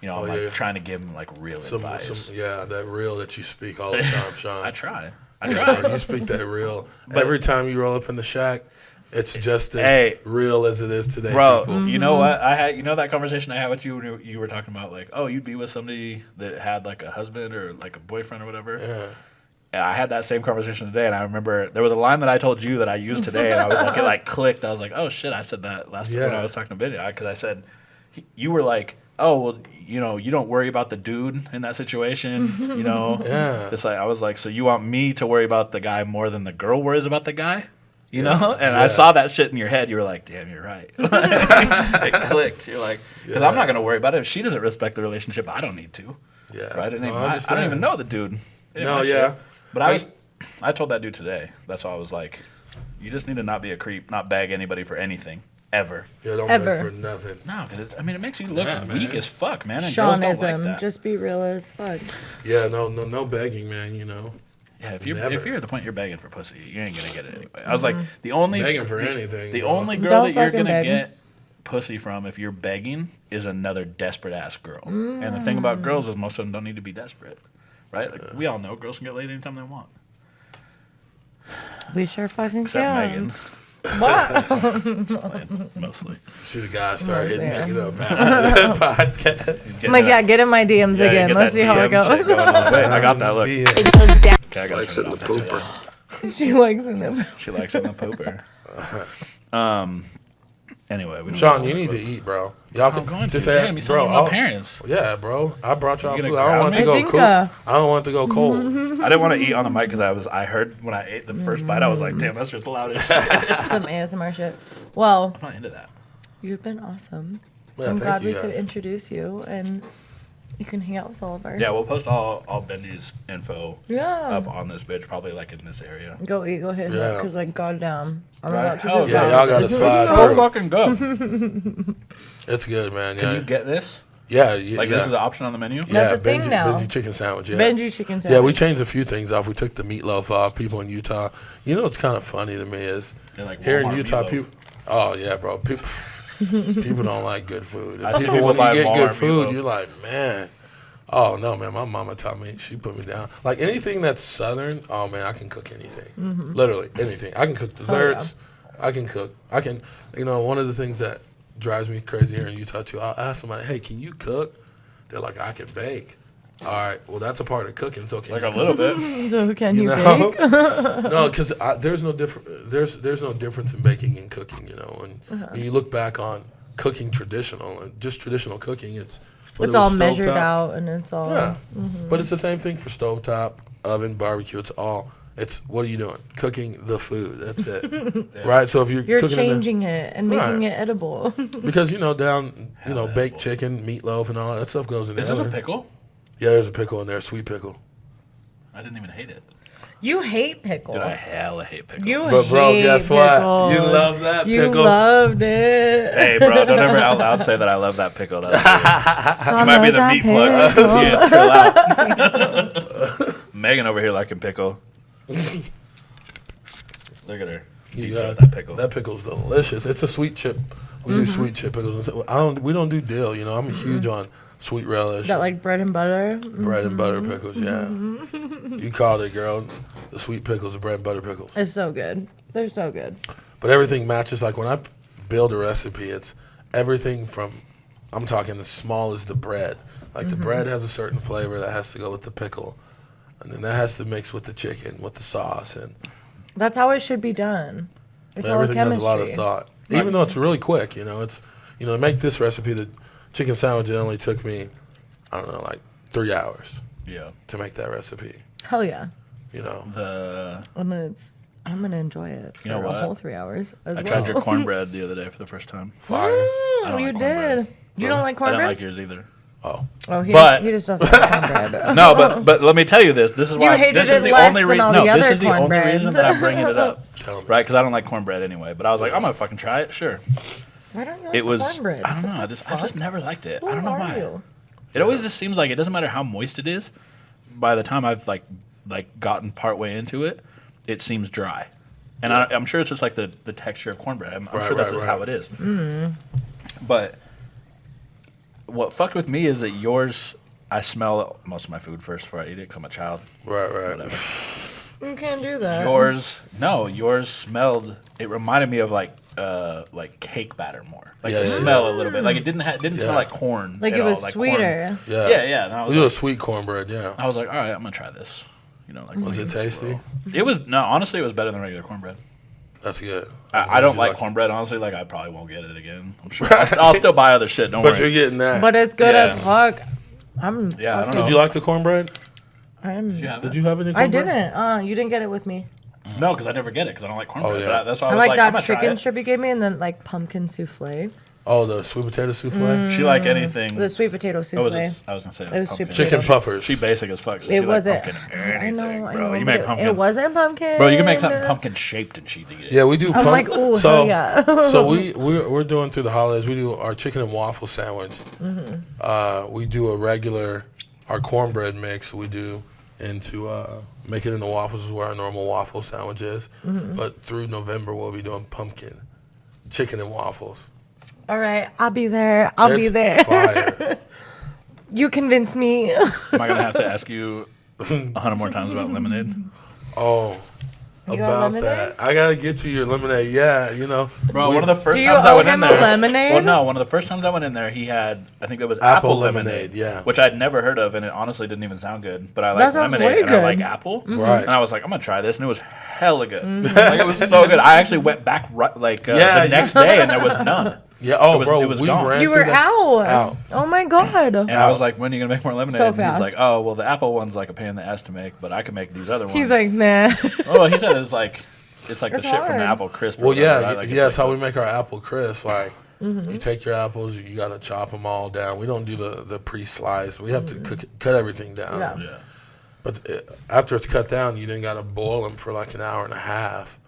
You know, I'm like trying to give him like real advice. That real that you speak all the time, Shawn. I try. You speak that real. But every time you roll up in the shack, it's just as real as it is today, bro. People. You know what? I had that conversation I had with you when you were talking about like, oh, you'd be with somebody that had like a husband or like a boyfriend or whatever. Yeah. I had that same conversation today, and I remember there was a line that I told you that I used today, and I was like, it like clicked. I was like, oh shit, I said that last time when I was talking to Benji, because I said you were like, oh well, you know, you don't worry about the dude in that situation, you know. It's like I was like, so you want me to worry about the guy more than the girl worries about the guy, you know? And I saw that shit in your head. You were like, damn, you're right. It clicked. You're like, because I'm not gonna worry about it if she doesn't respect the relationship. I don't need to. Yeah. Right. I don't even know the dude. No. Yeah. But I told that dude today. That's why I was like, you just need to not be a creep, not beg anybody for anything. Ever. Yeah, don't beg for nothing. No, because it makes you look weak as fuck, man. And girls don't like that. Just be real as fuck. Yeah, no begging, man. You know. Yeah, if you're at the point you're begging for pussy, you ain't gonna get it anyway. I was like, the only begging for anything. The only girl that you're gonna get pussy from if you're begging is another desperate ass girl. And the thing about girls is most of them don't need to be desperate, right? Like we all know girls can get laid anytime they want. We sure fucking Except can. Megan. What? Mostly. See the guys start hitting me up after the podcast. I'm like, get in my DMs again. Let's see how it goes. Wait, I got that look. It goes down. Okay, I got the pooper. She likes in them. She likes in the pooper. Anyway, Shawn, you need to eat, bro. Y'all I'm going to. just Damn, you sound like my parents. Yeah, bro. I brought y'all food. I don't want it to go cool. I don't want it to go cold. I didn't want to eat on the mic because I heard when I ate the first bite, I was like, damn, that's just loud as shit. Some ASMR shit. Well, I'm not into that. You've been awesome. Yeah, I'm glad we guys. could introduce you, and you can hang out with all of our. Yeah, we'll post all Benji's info Yeah. up on this bitch, probably like in this area. Go eat, go hit Yeah. because like goddamn, I'm Right. about to Hell do Yeah, y'all gotta slide Go through. fucking go. It's good, man. Can Yeah. you get this? Yeah, Like this is an option on the menu. Yeah, That's a thing now. Benji chicken sandwich. Yeah. Benji chicken sandwich. Yeah, we changed a few things off. We took the meatloaf off. People in Utah, you know what's kind of funny to me is Like here in Walmart Utah, meatloaf. people. Oh yeah, bro. People don't like good food. I see People people when buy you get good Walmart food, meatloaf. you're like, man. Oh no, man. My mama taught me. She put me down. Like anything that's southern. Oh man, I can cook anything. Literally anything. I can cook desserts. I can cook. I can. You know, one of the things that drives me crazy here in Utah too. I'll ask somebody, "Hey, can you cook?" They're like, "I can bake." All right, well that's a part of cooking. So can Like you a little bit. So can you know? bake? No, because there's no difference in baking and cooking. You know, and when you look back on cooking traditional and just traditional cooking, it's whether It's it all was measured stovetop- out, and it's all. Yeah, but it's the same thing for stovetop, oven, barbecue. It's what are you doing? Cooking the food. That's it, right? So if you're You're cooking changing it and making Right. it edible. because baked chicken, meatloaf, and all that stuff goes in Is there. this a pickle? Yeah, there's a pickle in there, sweet pickle. I didn't even hate it. You hate pickles. Dude, I hella hate pickles. You But bro, hate guess what? pickles. You love that You pickle. loved it. Hey, bro, don't ever out loud say that I love that pickle. That's Shawn you might be loves the that meat plug. pickle. Yeah, chill out. Megan over here liking pickle. Look at her. Deep Yeah, throat that pickle. That pickle's delicious. It's a sweet chip. We do sweet chip pickles. We don't do dill. You know, I'm huge on sweet relish, That like bread and butter. bread and butter pickles. Yeah, you called it, girl. The sweet pickles, the bread and butter pickles. It's so good. They're so good. But everything matches. Like when I build a recipe, it's everything from. I'm talking as small as the bread. Like the bread has a certain flavor that has to go with the pickle, and then that has to mix with the chicken, with the sauce, and That's how it should be done. It's all everything has chemistry. a lot of thought. Even though it's really quick, to make this recipe, the chicken sandwich, it only took me, I don't know, like 3 hours Yeah. to make that recipe. Hell yeah. The I'm gonna enjoy it for You know a what? whole 3 hours as I well. tried your cornbread the other day for the first time. Fire. I don't You like cornbread. did. You don't like I don't cornbread? like yours either. Oh, he But- just doesn't like cornbread. No, but let me tell you this. This is why hated this is it the less only than reason. all No, the this other is the only cornbreads. reason that I'm bringing it up, Tell me. right? Because I don't like cornbread anyway. But I was like, I'm gonna fucking try it. Sure. Why don't you like It was. cornbread? I don't know. I just never liked it. I don't know Who are why. you? It always just seems like it doesn't matter how moist it is. By the time I've like gotten partway into it, it seems dry. And I'm sure it's just like the texture of cornbread. I'm Right, sure that's right, just right. how it is. But what fucked with me is that yours, I smell most of my food first before I eat it because I'm a child. Right. Whatever. You can't do that. Yours smelled. It reminded me of like cake batter more. Like Yeah, the yeah, smell a little bit. Like it didn't smell Yeah. like corn. Like at it was all, like corn. sweeter. Yeah. Yeah. And I We was do a like, sweet cornbread, yeah. I was like, all right, I'm gonna try this. Was it tasty? It was honestly, it was better than regular cornbread. That's good. I don't like cornbread, honestly. Like I probably won't get it again. I'm sure. I'll still buy other shit. Don't But you're worry. getting that. But it's good Yeah. as fuck. Yeah, I don't Did know. you like the cornbread? Did you have Did it? you have any I cornbread? didn't. You didn't get it with me. No, because I never get it because I don't like cornbread. yeah. That's why I I was like like, I'm that gonna try chicken it. strip you gave me, and then like pumpkin souffle. Oh, the sweet potato souffle? She like anything. The sweet potato Oh, was souffle. it, I was gonna say It was pumpkin. sweet Chicken puffers. She basic as fuck. So she It like wasn't. pumpkin I anything, know, bro. but You make it- pumpkin. It wasn't pumpkin. Bro, you can make something pumpkin shaped and she'd eat it. Yeah, we do. I'm like, ooh, hell yeah. So we're doing through the holidays. We do our chicken and waffle sandwich. We do our cornbread mix. We do into make it into waffles is where our normal waffle sandwich is. But through November we'll be doing pumpkin chicken and waffles. All right, I'll be there. I'll be It's there. Fire. You convinced me. Am I gonna have to ask you 100 more times about lemonade? Oh. You got About lemonade? that, I gotta get you your lemonade. Yeah, Bro, one of the first Do you times I owe went in him a there. lemonade? Well, no, one of the first times I went in there, he had, I think it was Apple apple lemonade, lemonade, yeah. which I'd never heard of, and it honestly didn't even sound good. But I That like sounds lemonade, way and I like good. apple, Right. and I was like, I'm gonna try this, and it was hella good. Like it was so good. I actually went back the next day, and there was none. Yeah. Oh, It was- bro, it was we gone. ran You through were that. out. Oh my god. And I was like, when are you gonna make more lemonade? So And fast. he's like, oh, well, the apple one's like a pain in the ass to make, but I can make these other ones. He's like, nah. oh, well, he said it's like the It's shit from hard. the apple crisp. or Well, whatever, yeah, right? Like, yeah. That's it's like how we make our apple crisp. Like, you take your apples, you gotta chop them all down. We don't do the pre-slice. We have to cut everything down. Yeah. Yeah. But after it's cut down, you then gotta boil them for like an hour and a half.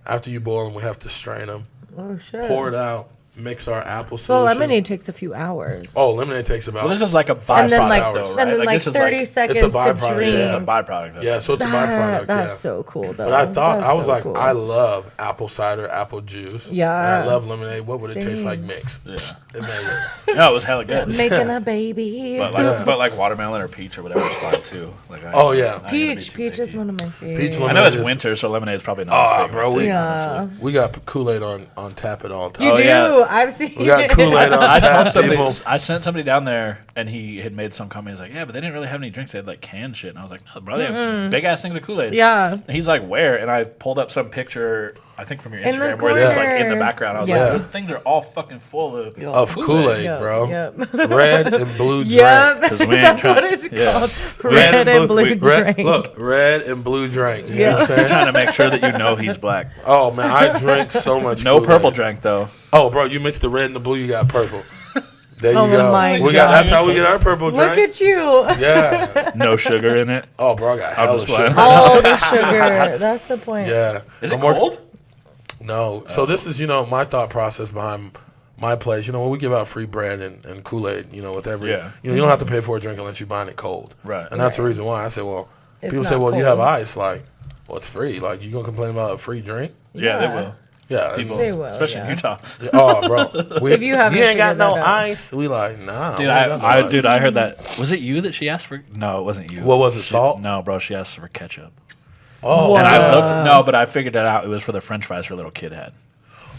After you boil them, we have to strain them, Oh shit. pour it out, mix our apple Well, solution. lemonade takes a few hours. Oh, lemonade takes about. Well, this is like a byproduct, And then like, though, right? and then like this is 30 seconds it's a to byproduct, drink. yeah. a byproduct. Yeah, so it's a byproduct. That's yeah. so cool, though. But I thought That's I was so like, cool. I love apple cider, apple juice. Yeah. And I love lemonade. What would it taste Same. like mixed? Yeah. It made it. No, it was hella good. Making a baby. But like watermelon or peach or whatever is fine too. Like Oh, yeah. I ain't gonna be Peach. too Peach is picky. one of my favorites. Peach I know it's Lemonade is- winter, so lemonade's probably not. Oh, as big bro, of a we thing, Yeah. honestly. We got Kool-Aid on tap at all times. You Oh, do. yeah. I've seen We got it. Kool-Aid on I told tap, somebody, people. I sent somebody down there, and he had made some comment. He's like, "Yeah, but they didn't really have any drinks. They had like canned shit." And I was like, "No, bro, they have big ass things of Kool-Aid." Yeah. And he's like, "Where?" And I pulled up some picture, I think from your In the Instagram, where it's just like in the corner. background. I was Yeah. like, "Those things are all fucking full of Of Kool-Aid, Yep, bro. yep. Red and blue drink. Yep. 'Cause we ain't That's trying- what it's yeah. called. Red and blue red, drink. Look, red and blue drink. You know Yeah. what I'm saying? trying to make sure that you know he's black." Oh, man, I drink so much No Kool-Aid. purple drink though. Oh, bro, you mix the red and the blue, you got purple. There you Oh go. my That's God. how we get our purple Look drink. at you. Yeah. No sugar in it. Oh, bro, I got hella just playing. sugar. Oh, the sugar. That's the point. Yeah. Is So it more- cold? No. So this is, my thought process behind my place. When we give out free bread and Kool-Aid, with every, Yeah. you don't have to pay for a drink unless you're buying it cold. Right. And that's the reason why I said, well, It's people not say, well, you cold. have ice. Like, well, it's free. Like, you going to complain about a free drink? Yeah, they Yeah. will. Yeah. People, They will, especially in yeah. Utah. Oh, bro. If you haven't ain't got figured no that out. ice. We like, nah. Dude, we ain't got no ice. I heard that. Was it you that she asked for? No, it wasn't you. What was it, She- salt? No, bro, she asked for ketchup. Oh, And yeah. I looked. No, but I figured that out. It was for the French fries her little kid had.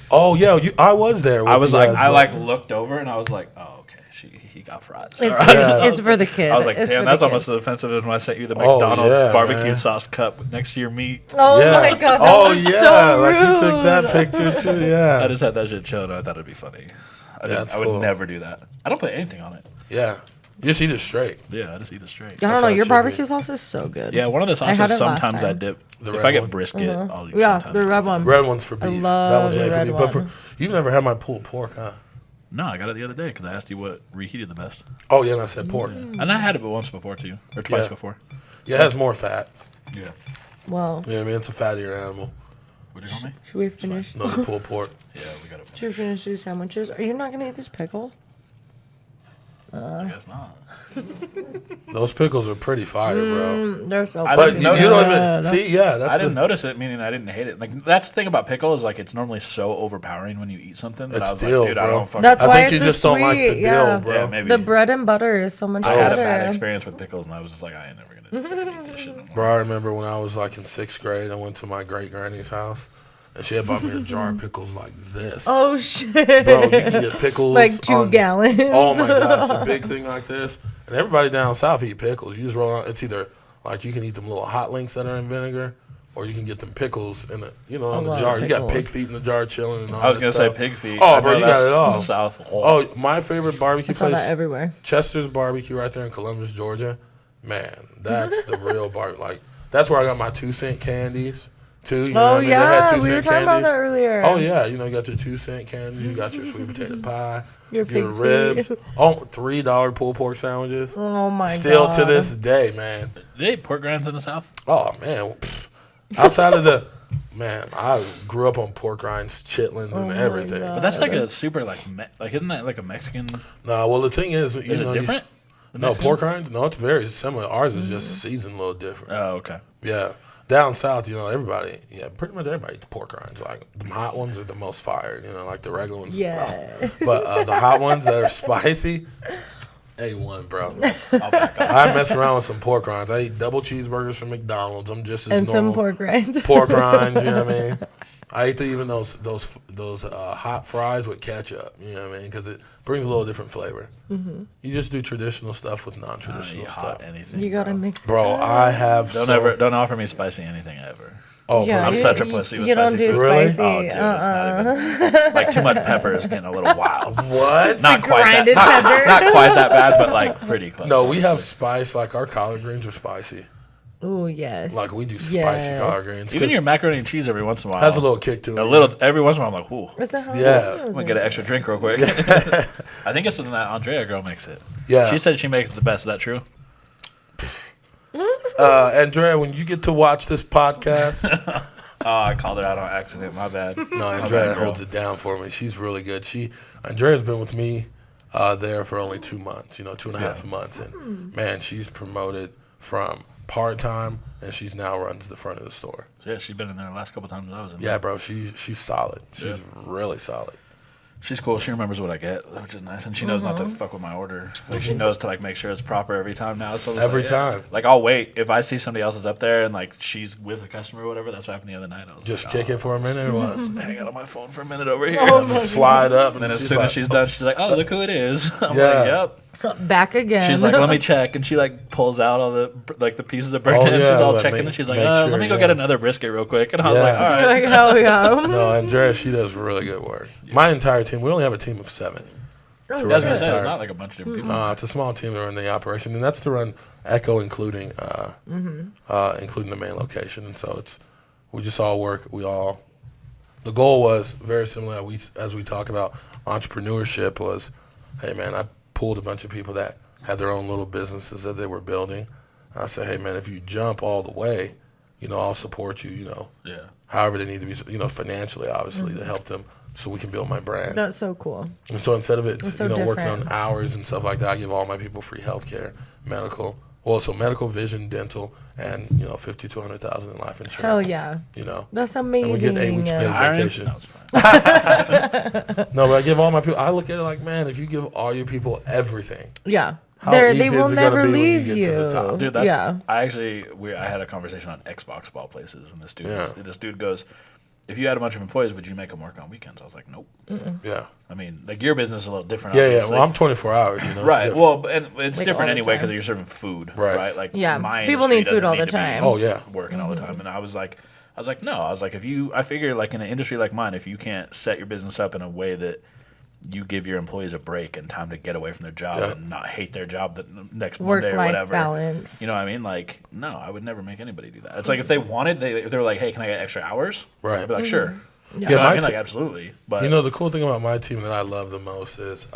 Oh, yeah. I was there. With I was you like, guys, I bro. like looked over and I was like, oh, okay, he got fries. It's, All it's, right. Yeah. it's for the kid. I was like, It's damn, for that's the almost kid. as offensive as when I sent you the Oh, McDonald's yeah, barbecue man. sauce cup next to your meat. Oh Yeah. my god! That Oh, was yeah. so Like, rude. you took that picture, too. I Yeah. just had that shit chilling. I thought it'd be funny. that's I would cool. never do that. I don't put anything on it. Yeah. You just eat it straight. Yeah, I just eat it straight. I That's don't how know. it Your should barbecue be. sauce is so good. Yeah, one of the I had sauces it last sometimes I time. dip. The If red I get one? brisket, I'll use Yeah, sometimes. the red one. Red one's for beef. That love one's the made for red beef. But one. you've never had my pulled pork, huh? No, I got it the other day because I asked you what reheated the best. Oh, yeah, and I said pork. And I had it once before too, or twice Yeah. before. Yeah, it has more fat. Yeah. Well, You know what I mean? It's a fattier animal. What'd you call me? should we finish? No, the pulled pork. Yeah, we got it. Should we finish these sandwiches? Are you not gonna eat this pickle? I guess not. Those pickles are pretty fire, bro. They're so. I But didn't you notice don't that. even see. Yeah, that's I didn't the, notice it, meaning I didn't hate it. Like that's the thing about pickle is like it's normally so overpowering when you eat something. That It's I was dill, like, dude, I bro. don't fucking. That's I why think it's you the just don't like the sweet, dill, yeah. bro. Yeah, maybe. The bread and butter is so much I had a better. bad experience with pickles, and I was just like, I ain't never gonna fucking eat this shit no more. Bro, I remember when I was like in 6th grade, I went to my great granny's house, and she had bought me a jar of pickles like this. Oh shit! Bro, you can get pickles like 2 on- gallons. Oh my god, it's a big thing like this. And everybody down south eat pickles. You just roll out. It's either like you can eat them little hot links that are in vinegar, or you can get them pickles in the in the love jar. You got pickles. pig feet in the jar chilling. And all I was that gonna stuff. say pig feet. Oh, I bro, know you got that's it all. in the South. Oh, my favorite I barbecue saw place, that everywhere. Chester's Barbecue, right there in Columbus, Georgia. Man, that's the real barbecue. Like that's where I got my 2-cent candies too. You know what Oh I mean? They had yeah, 2 we were cent talking about candies. that earlier. Oh yeah, you got your 2-cent candies. You got your sweet potato pie. Your Your pig's ribs. feet. Oh, $3 pulled pork sandwiches. Oh my god. Still to this day, man. They eat pork rinds in the South. Oh man, pfft. Outside of the man, I grew up on pork rinds, chitlins, and everything. God. But that's like a super like isn't that like a Mexican? Nah, well the thing is, Is it different? The No, Mexican? pork rinds. No, it's very similar. Ours is just seasoned a little different. Oh, okay. Yeah. Down south, everybody, pretty much everybody eats pork rinds. Like, the hot ones are the most fire, like the regular ones. Yeah. But the hot ones that are spicy, A1, bro. I'll back up. I mess around with some pork rinds. I eat double cheeseburgers from McDonald's. I'm just as And normal. some pork rinds. Pork rinds, you know what I mean? I eat even those hot fries with ketchup, you know what I mean? Because it brings a little different flavor. Mm-hmm. You just do traditional stuff with I don't non-traditional eat stuff. hot anything. You gotta bro. mix it Bro, up. I have Don't offer me spicy anything ever. Oh, Yeah, bro. I'm you- such a pussy with you don't spicy do food. Really? spicy. Oh, dude, it's not even like too much pepper is getting a little wild. What? Not quite that. grinded pepper. Not quite that bad, but like pretty close. No, we have spice. Like, our collard greens are spicy. Oh yes. Like, we do spicy Yes. collard greens. Even 'cause your macaroni and cheese every once in a while has a little kick to it. a little every once in a while. I'm like, ooh, Is that how Yeah. I'm gonna get an extra drink real quick. I think it's when that Andrea girl makes it. Yeah. She said she makes it the best. Is that true? Andrea, when you get to watch this podcast, Oh, I called her out on accident. My bad. No, My Andrea bad, girl. holds it down for me. She's really good. Andrea's been with me there for only 2 months, 2.5 months. And, man, she's promoted from part-time, and she's now runs the front of the store. So, yeah, she's been in there the last couple times I was in there. Yeah, bro, she's solid. She's really solid. She's cool. She remembers what I get, which is nice, and she knows not to fuck with my order. Like she knows to like make sure it's proper every time now. So Every time. like I'll wait if I see somebody else is up there and like she's with a customer or whatever. That's what happened the other night. I was Just like, kick it for a minute or what? hang out on my phone for a minute over here. Slide up. And then as soon as she's done, she's like, "Oh, look who it is." I'm Yeah. like, "Yep." Back again. She's like, "Let me check," and she like pulls out all the the pieces of burnt ends. yeah, She's all let checking, me- and she's like, make "Let sure, me go yeah. get another brisket real quick." And I was Yeah. like, "All right." like, hell yeah. No, Andrea, she does really good work. My entire team, we only have a team of 7. I was run gonna the say entire- it's not like a bunch of different people. It's a small team that run the operation, and that's to run Echo, including including the main location. And so we just all work. The goal was very similar. As we talk about entrepreneurship was, hey man, I pulled a bunch of people that had their own little businesses that they were building. I said, hey man, if you jump all the way, I'll support you. Yeah. However they need to be, financially, obviously, to help them so we can build my brand. That's so cool. And so instead of it, It's so working on different. hours and stuff like that, I give all my people free health care, medical, medical, vision, dental, and, 50 to 100,000 in life insurance. Hell yeah. That's And we amazing. get 8 weeks paid Iron? vacation. No, it's fine. No, but I give all my people, I look at it like, man, if you give all your people everything, Yeah. How They easy will is it gonna never be when you leave get you. to the top? Dude, that's yeah. I had a conversation on Xbox of all places, and this dude goes, "If you had a bunch of employees, would you make them work on weekends?" I was like, "Nope." yeah. I mean, like your business is a little different. Yeah, obviously. well, I'm 24 hours, it's right. different. Well, and it's Like, different all the anyway because time. you're serving food, Right. right? Like, Yeah, my people industry need food doesn't all need the to be time. Oh, yeah. working all the time. And I was like, no. I was like, I figure like in an industry like mine, if you can't set your business up in a way that you give your employees a break and time to get away from their job Yeah. and not hate their job the next Monday or Work-life whatever. balance. You know what I mean? Like, no, I would never make anybody do that. It's like if they wanted, if they were like, "Hey, can I get extra hours?" Right. I'd be like, "Sure." Yeah. You know what my I mean? te- Like, absolutely. But The cool thing about my team that I love the most is,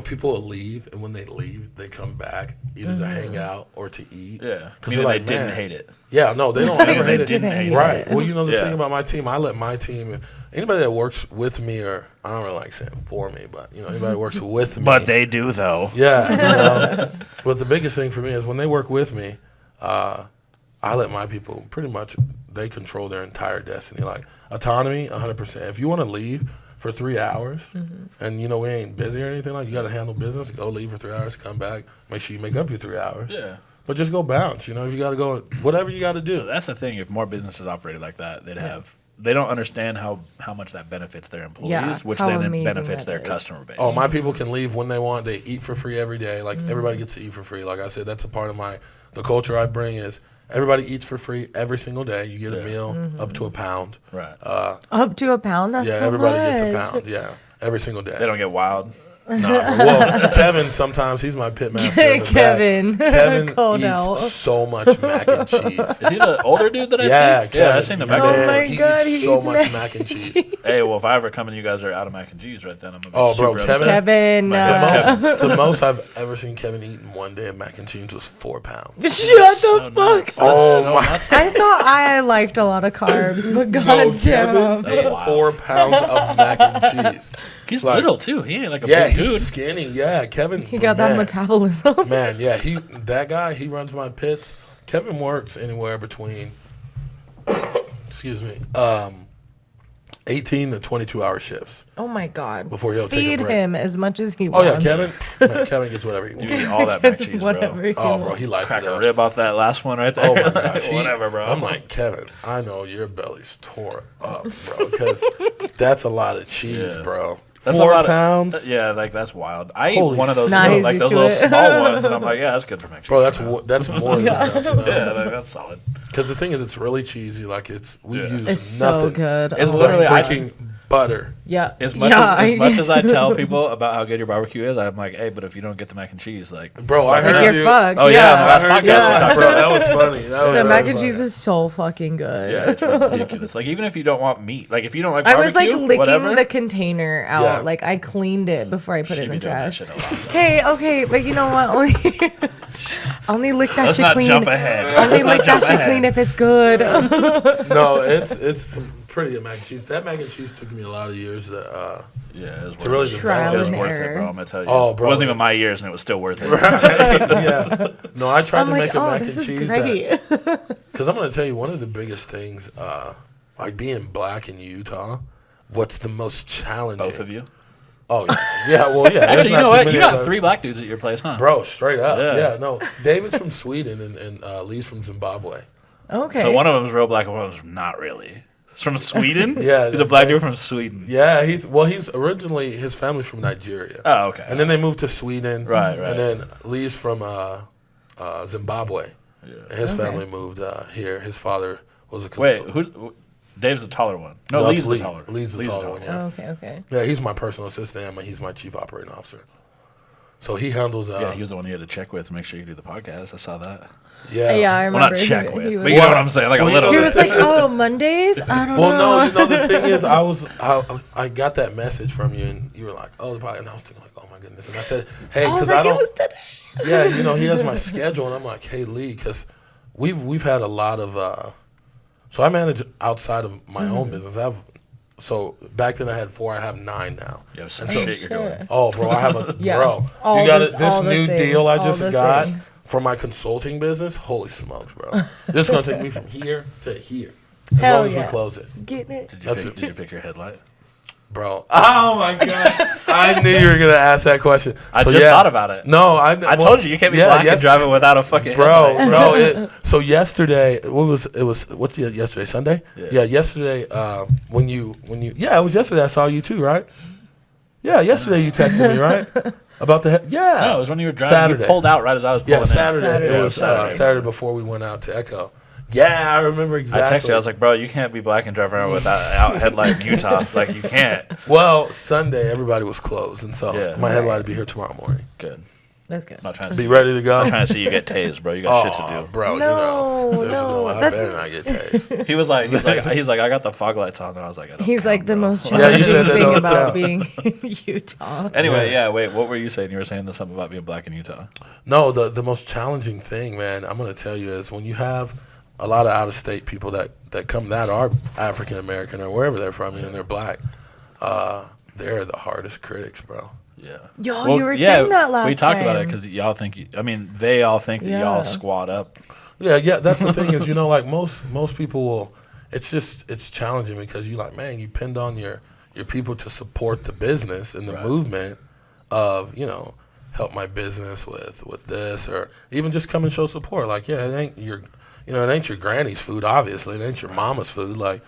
people will leave, and when they leave, they come back either to hang out or to eat. yeah, Because meaning they're they like, didn't man. hate it. Yeah, no, they don't ever They hate it. didn't hate it. Right. Well, the Yeah. thing about my team, I let my team, anybody that works with me, or I don't really like saying for me, but anybody that works with me. But they do though. Yeah. But the biggest thing for me is when they work with me, I let my people pretty much, they control their entire destiny. Like autonomy, 100%. If you want to leave for 3 hours and we ain't busy or anything, like you got to handle business, go leave for 3 hours, come back, make sure you make up your 3 hours. Yeah. But just go bounce, if you got to go, whatever you got to do. That's the thing. If more businesses operated like that, they don't understand how much that benefits their employees, Yeah, which how then it amazing benefits that their is. customer base. Oh, my people can leave when they want. They eat for free every day. Like everybody gets to eat for free. Like I said, that's a part of the culture I bring is everybody eats for free every single day. You get a meal up to £1. Right. Up to £1? That's Yeah, so everybody much. gets £1. Yeah, every single day. They don't get wild. No, well, Kevin sometimes he's my pit master. in the back. Kevin. Kevin Called eats out. so much mac and cheese. Is he the older dude that I Yeah, see? Kevin. Yeah, I seen him back man, there. Oh my he God, eats he so eats much mac mac and cheese. Hey, well, if I ever come and you guys are out of mac and cheese right then, I'm gonna be Oh, bro, super Kevin- upset. Kevin. The most I've ever seen Kevin eat in one day of mac and cheese was 4 pounds. Shut So the fuck nuts. up. Oh So my! nuts. I thought I liked a lot of carbs, but No, goddamn. Kevin That's ate wild. 4 pounds of mac and cheese. He's Like- little too. He ain't like a Yeah, big he's dude. skinny. Yeah, Kevin. He got that man. metabolism. Man, yeah, that guy, he runs my pits. Kevin works anywhere between, excuse me, 18 to 22-hour shifts Oh my god. before he'll take a Feed break. him as much as he Oh wants. yeah, Kevin gets whatever he You wants. eat all that mac and cheese, Whatever bro. he Oh, wants. bro, he likes Crack it a up. rib off that last one right there. Oh my gosh, Whatever, bro. I'm like, Kevin, I know your belly's tore up, bro, because that's a lot of cheese, Yeah. bro. That's 4 a lot pounds, Of, yeah, like that's wild. I eat Holy one of those, Nah, little, he's like used those to little it. small ones, and I'm like, yeah, that's good for mac and cheese. bro. for now. That's more than enough. Yeah, like, that's solid. Because the thing is, it's really cheesy. Like we Yeah. use It's nothing. so good. It's Oh literally- my I God. freaking butter. Yeah. As much yeah, as I tell people about how good your barbecue is, I'm like, hey, but if you don't get the mac and cheese, like, Bro, I fuck heard it up. you're you. fucked. Oh yeah, on the yeah. last I heard podcast that. we talked Bro, about that was funny. That was The mac really and cheese funny. is so fucking good. Yeah, it's ridiculous. Like even if you don't want meat, like if you don't like I barbecue, was like licking whatever, the container out. Yeah. Like I cleaned it before I put she'd it in be the doing that trash. shit a lot. Okay, but you know what? Only Only lick that Let's shit not clean. jump ahead. Only lick that shit clean if it's good. No, it's some pretty mac and cheese. That mac and cheese took me a lot of years to Yeah, it was to really worth it. Trial It was and worth it, error. bro. I'm gonna tell you. Oh, bro, it wasn't it- even my years, and it was still worth it. yeah. No, I tried I'm to like, make a oh, mac this and is cheese great. because I'm gonna tell you one of the biggest things, like being black in Utah. What's the most challenging? Both of you. Oh yeah, well yeah. Actually, there's you not know too what? many You of got us. 3 black dudes at your place, huh? Bro, straight up. Yeah. Yeah, no. David's from Sweden and Lee's from Zimbabwe. Okay. So one of them's real black, and one of them's not really. He's from Sweden. Yeah, he's a black dude from Sweden. Yeah, he's originally his family's from Nigeria. Oh, okay. And then they moved to Sweden. Right. And then Lee's from Zimbabwe. Yeah. And his Okay. family moved here. His father was a Wait, consultant. who's Dave's the taller one? No, No, Lee's it's the Lee. taller. Lee's the taller one, yeah. Oh, okay. Yeah, he's my personal assistant, and he's my chief operating officer. So he handles. Yeah, he was the one you had to check with to make sure you do the podcast. I saw that. Yeah, I Well, remember. not check he, with, he but was, you know what I'm saying, like a Well, little you he bit. was like, "Oh, Mondays? I don't Well, know." no, you know the thing is, I got that message from you, and you were like, "Oh, the podcast," and I was thinking like, "Oh my goodness," and I said, "Hey, I was because like, I don't." "It was today." Yeah, you know, he has my schedule, and I'm like, "Hey, Lee," because we've had a lot of. So I manage outside of my own business. So back then I had 4. I have 9 now. You have some And so- shit you're doing. Oh, bro, I have a Yeah. bro. All You got the- it. This all the new things, deal I all just the got things. for my consulting business. Holy smokes, bro! This is gonna take me from here to here as Hell long as we yeah. close it, Getting it. Did you fix your headlight? bro. Oh my god! I knew you were gonna ask that question. I So, just yeah. thought about it. No, I told you you can't be black and driving without a fucking bro, headlight. So yesterday, what's yesterday? Sunday? Yeah. Yesterday. When you it was yesterday. I saw you too, right? Yeah, yesterday you texted me, right? About the yeah. No, it was when you were driving. Saturday. You pulled out right as I was pulling Yeah, in. Saturday. It Yeah, was Saturday. Saturday before we went out to Echo. Yeah, I remember exactly. I texted you. I was like, bro, you can't be black and drive around without headlight in Utah. Like, you can't. well, Sunday everybody was closed, and so Yeah. my headlight will be here tomorrow morning. Good. That's good. I'm not trying to Be see, ready to go. I'm trying to see you get tased, bro. You got shit to do. bro. No, there's no, I that's- better not get tased. He was like, I got the fog lights on, and I was like, I don't He's count, like the bro. most Yeah, challenging you said that thing don't about count. being in Utah. Anyway, yeah. Wait, what were you saying? You were saying something about being black in Utah. No, the most challenging thing, man, I'm gonna tell you is when you have a lot of out of state people that come that are African American or wherever they're from, and they're black. They're the hardest critics, bro. Yeah. Yo, you were saying that last We talked about it time. because y'all think. They all think that Yeah. y'all squat up. Yeah, that's the thing is, like most people will. It's challenging because you like, man, you pinned on your people to support the business and the movement of help my business with this, or even just come and show support. Like, yeah, it ain't your granny's food, obviously. It ain't your mama's food. Like,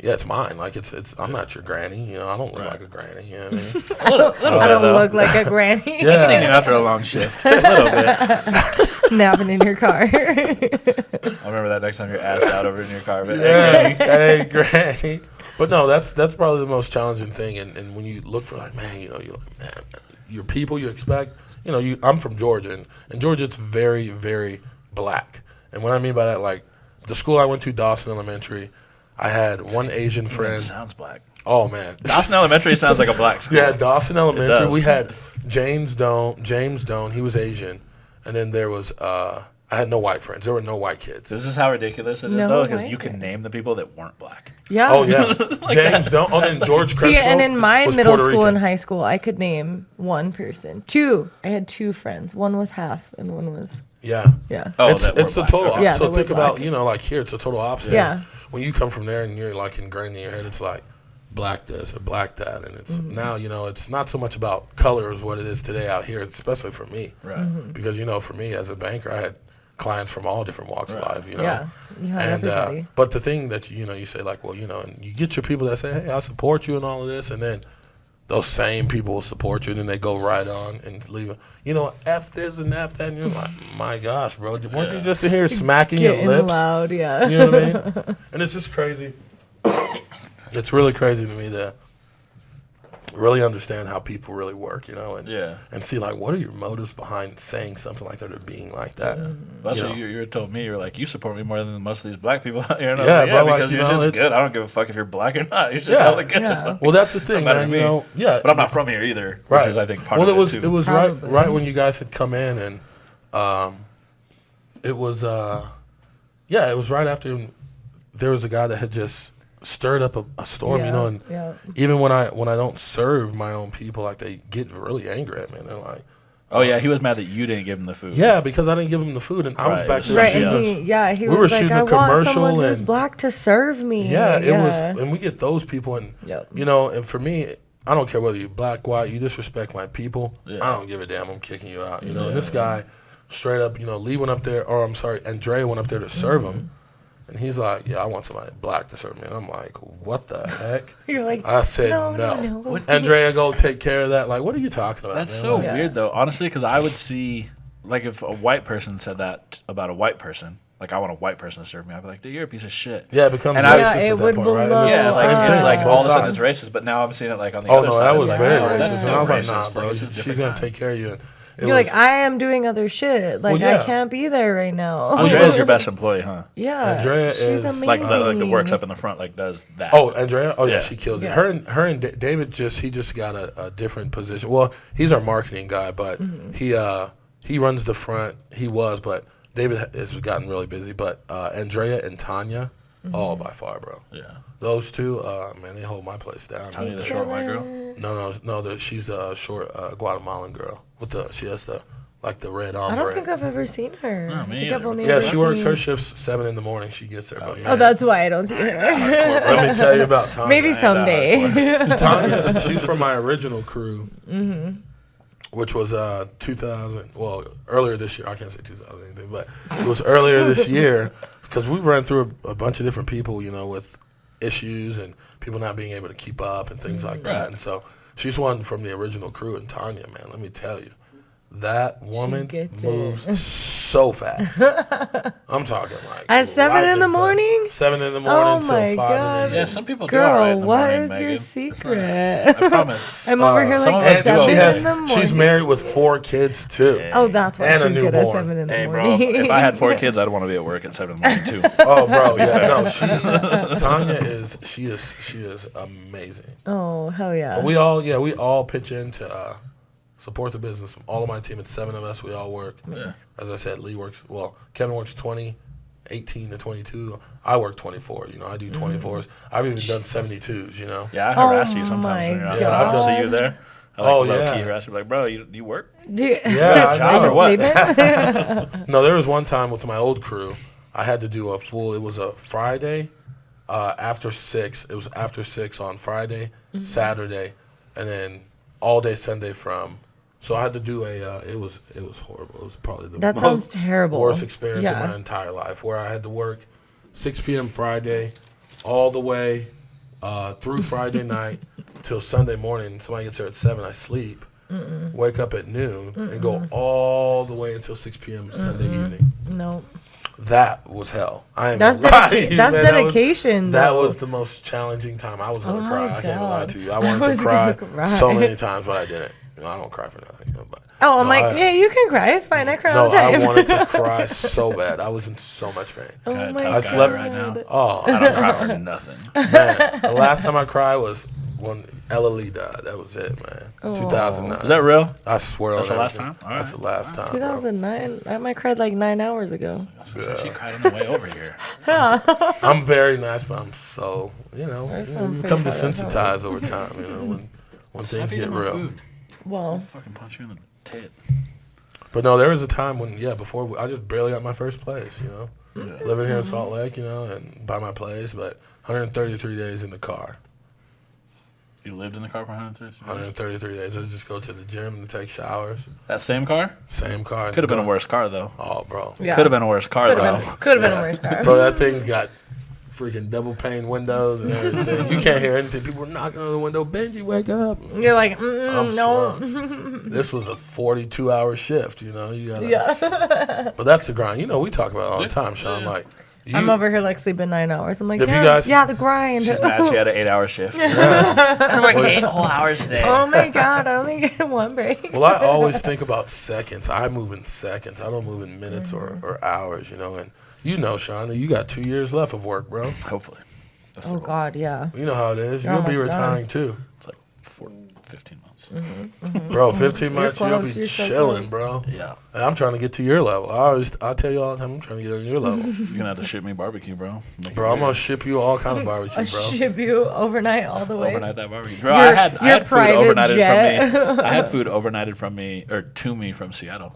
yeah, it's mine. Like, it's I'm not your granny. I don't look like a granny. You know what I mean? I don't look like a granny. Yeah. I've seen you after a long shift. A little bit. Napping in your car. I'll remember that next time you're assed out over in your car. But Yeah, hey, granny. But no, that's probably the most challenging thing. And when you look for like, man, you're like, man, your people you expect. I'm from Georgia, and in Georgia it's very, very black. And what I mean by that, like the school I went to, Dawson Elementary, I had one Asian friend. Sounds black. Oh man, Dawson Elementary sounds like a black school. Yeah, Dawson Elementary. does. We had James Doan. He was Asian, and then there was I had no white friends. There were no white kids. This is how ridiculous it is, No though, because way. you can name the people that weren't black. Yeah. Oh yeah, James Doan. Oh, then George Crespo. See, and in my was middle Puerto school and Rican. high school, I could name one person. 2. I had 2 friends. One was half, and one was Yeah. yeah. Oh, it's that were the black. total Okay. opposite. Yeah, So that were think about, black. like here, it's a total opposite. Yeah. When you come from there and you're like ingrained in your head, it's like black this or black that. And it's now, it's not so much about color as what it is today out here, especially for me. Right. Because, for me as a banker, I had clients from all different walks of life, Yeah. You had everybody. But the thing that, you say like, well, and you get your people that say, hey, I support you and all of this. And then those same people will support you, and then they go right on and leave. F this and F that, and you're like, my gosh, bro, weren't you just in here smacking your Getting lips? loud, yeah. You know what I mean? And it's just crazy. It's really crazy to me to really understand how people really work, and and see like what are your motives behind saying something like that or being like that. That's what you told me. You were like, you support me more than most of these black people out here. And I Yeah, was like, but, because like, you're just it's- good. I don't give a fuck if you're black or not. You should Yeah. tell the good. Yeah. Well, that's the thing, Matter man. to me. Yeah, But I'm not from here either, right. which is, I think, part well, of it was too. it was Probably. right when you guys had come in, and It was, it was right after there was a guy that had just stirred up a storm, you know, and even when I don't serve my own people, like they get really angry at me. And they're like, oh yeah, he was mad that you didn't give him the food. yeah, because I didn't give him the food, and I was back there. Right, shooting. and he We were was like, shooting I a want commercial someone who's and- black to serve me. Yeah, it was, and we get those people, and Yep. you know, and for me, I don't care whether you're black, white, you disrespect my people. Yeah. I don't give a damn. I'm kicking you out. You know, and this guy, straight up, you know, Lee went up there, or I'm sorry, Andrea went up there to serve him. And he's like, yeah, I want somebody black to serve me. And I'm like, what the heck? You're like, I said, no. Andrea, go take care of that. Like, what are you talking about? That's man? so Like, weird, though. Honestly, because I would see, like, if a white person said that about a white person, like, I want a white person to serve me, I'd be like, dude, you're a piece of shit. Yeah, it becomes And racist Yeah, it at that would point, right? blow Yeah, It's like, the same it's thing like on all both of a sudden sides. it's racist, but now I'm seeing it, like, on the Oh, other no, side. that It's was like, very oh, that's racist. so And I was like, racist. nah, Like, bro, it's a she's different going to kind. take care of you. And it You're was, like, I am doing other shit. Like, yeah. I can't be there right now. Andrea's your best employee, huh? Yeah. Andrea she's is amazing. Like the works up in the front, like, does that. Oh, Andrea? Oh, yeah, Yeah. she kills it. Yeah. Her and David just got a different position. Well, he's our marketing guy, but he runs the front. He was, but David has gotten really busy. But Andrea and Tanya, by far, bro. Yeah. Those two, man, they hold my place down. Tanya, the short white girl? No, she's a short Guatemalan girl. She has the red ombre. I don't think I've ever seen her. No, I me think I've either. only Yeah, ever she works seen- her shifts 7 in the morning. She gets there. But Oh, man, that's why I don't see her. let me tell you about Tanya. Maybe someday. Tanya, she's from my original crew, which was 2000. Well, earlier this year. I can't say 2000 anything, but it was earlier this year because we've run through a bunch of different people, you know, with issues and people not being able to keep up and things like that. And so she's one from the original crew. And Tanya, man, let me tell you, that woman gets moves it. so fast. I'm talking like At 7 in the lightning fast. morning? 7 in the morning till my 5 God. in the Yeah, evening. some people do all right Girl, in the what morning, is Megan. your It's secret? nice. I promise. I'm over here some like of us do all 7 right. in the morning. She's married with 4 kids too. Oh, that's why And a she's good at newborn. 7 in the Hey, bro, morning. if I had 4 kids, I'd want to be at work at 7 in the morning, too. Oh, bro, yeah, no, Tanya is amazing. Oh, hell yeah. We all pitch in to support the business. All of my team, it's 7 of us. We all work. Nice. As I said, Kevin works 18 to 22. I work 24. You know, I do 24s. I've even done 72s. You know. Yeah, I harass you Oh sometimes my when you're out. God. I'll see you there. I like Oh, low-key yeah. harass you. Like, bro, you work? Dude, Yeah, I job know. or what? sleeping? No, there was one time with my old crew, I had to do it was a Friday after 6. It was after 6 on Friday, Saturday, and then all day Sunday so I had to do it was horrible. It was probably the That sounds terrible. worst experience Yeah. of my entire life, where I had to work 6 p.m. Friday all the way through Friday night till Sunday morning. Somebody gets there at 7, I sleep. Wake up at noon and go all the way until 6 p.m. Sunday evening. No. That was hell. I ain't That's gonna lie to you, that's man. dedication, That though. was the most challenging time. I was gonna Oh cry. my I can't lie God. to you. I I wanted was to cry, gonna cry. so many times, but I didn't. You know, I don't cry for nothing. You know, but Oh, I'm no, like, yeah, you can cry. It's fine. I cry all no, the time. I wanted to cry so bad. I was in so much pain. Oh Kinda my tough I guy slept- right now. Oh, I don't cry for nothing. man. The last time I cried was when Ella Lee died. That was it, man. 2009. Is that real? I swear That's on the last everything. time? All That's right. the last time, bro. 2009. I might cried like 9 hours ago. She cried on the way over here. I'm very nice, but I'm so, you pretty become hard on desensitized over time, you know, when things Stop get eating my real. food. Well, I'll fucking punch you in the tit. But no, there was a time when, before I just barely got my first place, you know. Living here in Salt Lake, you know, and buy my place, but 133 days in the car. You lived in the car for 133 days? 133 days. I just go to the gym and take showers. That same car? Same car. Could have been a worse car, though. Oh, bro. yeah. Could have been a worse car, though. Could have been a worse car. Bro, that thing's got freaking double pane windows and everything. You can't hear anything. People are knocking on the window. Benji, wake up. You're like, I'm no. slumped. This was a 42-hour shift, you know. You gotta, Yeah. But that's the grind. You know, we talk about it all the time, Shawn. Like, I'm over here like sleeping 9 hours. I'm like, If you yeah, guys- yeah, the grind. She's mad she had an 8-hour shift. I'm like 8 whole hours today. Oh my God, I only get one break. well, I always think about seconds. I move in seconds. I don't move in minutes or hours, you know. And you know, Shawn, you got 2 years left of work, bro. Hopefully. That's Oh God, yeah. You know how it is. You're You'll be almost done. retiring too. It's like 15 months. Bro, 15 months, you'll close. be You're so chilling, close. bro. Yeah. And I'm trying to get to your level. I tell you all the time, I'm trying to get on your level. You're going to have to ship me barbecue, bro. Make it Bro, I'm weird. going to ship you all kind of barbecue, I bro. ship you overnight all the way. Overnight that barbecue. Bro, Your- I had your food private overnighted jet. from me. I had food overnighted from me, or to me from Seattle.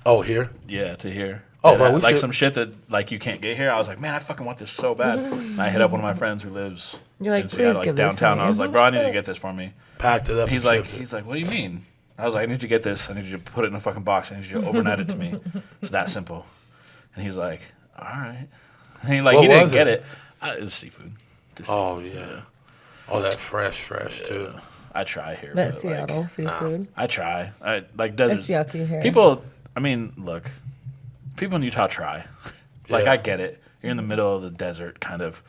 Oh, here? Yeah, to here. Oh, And bro, I- we like should- some shit that like you can't get here. I was like, man, I fucking want this so bad. And I hit up one of my friends who lives You're like, in "Please Seattle, like give this to downtown. me." I was like, bro, I need you to get this for me. Packed it up He's and like, shipped it. what do you mean? I was like, I need you to get this. I need you to put it in a fucking box. I need you to overnight it to me. It's that simple. And he's like, all right. And he What didn't was get it? it. It was seafood. Just Oh, seafood. yeah. Oh, that fresh, too. I try here. That but, Seattle like, seafood. I try. I like deserts. It's yucky here. People, I mean, look, people in Utah try. Like, Yeah. I get it. You're in the middle of the desert, kind of.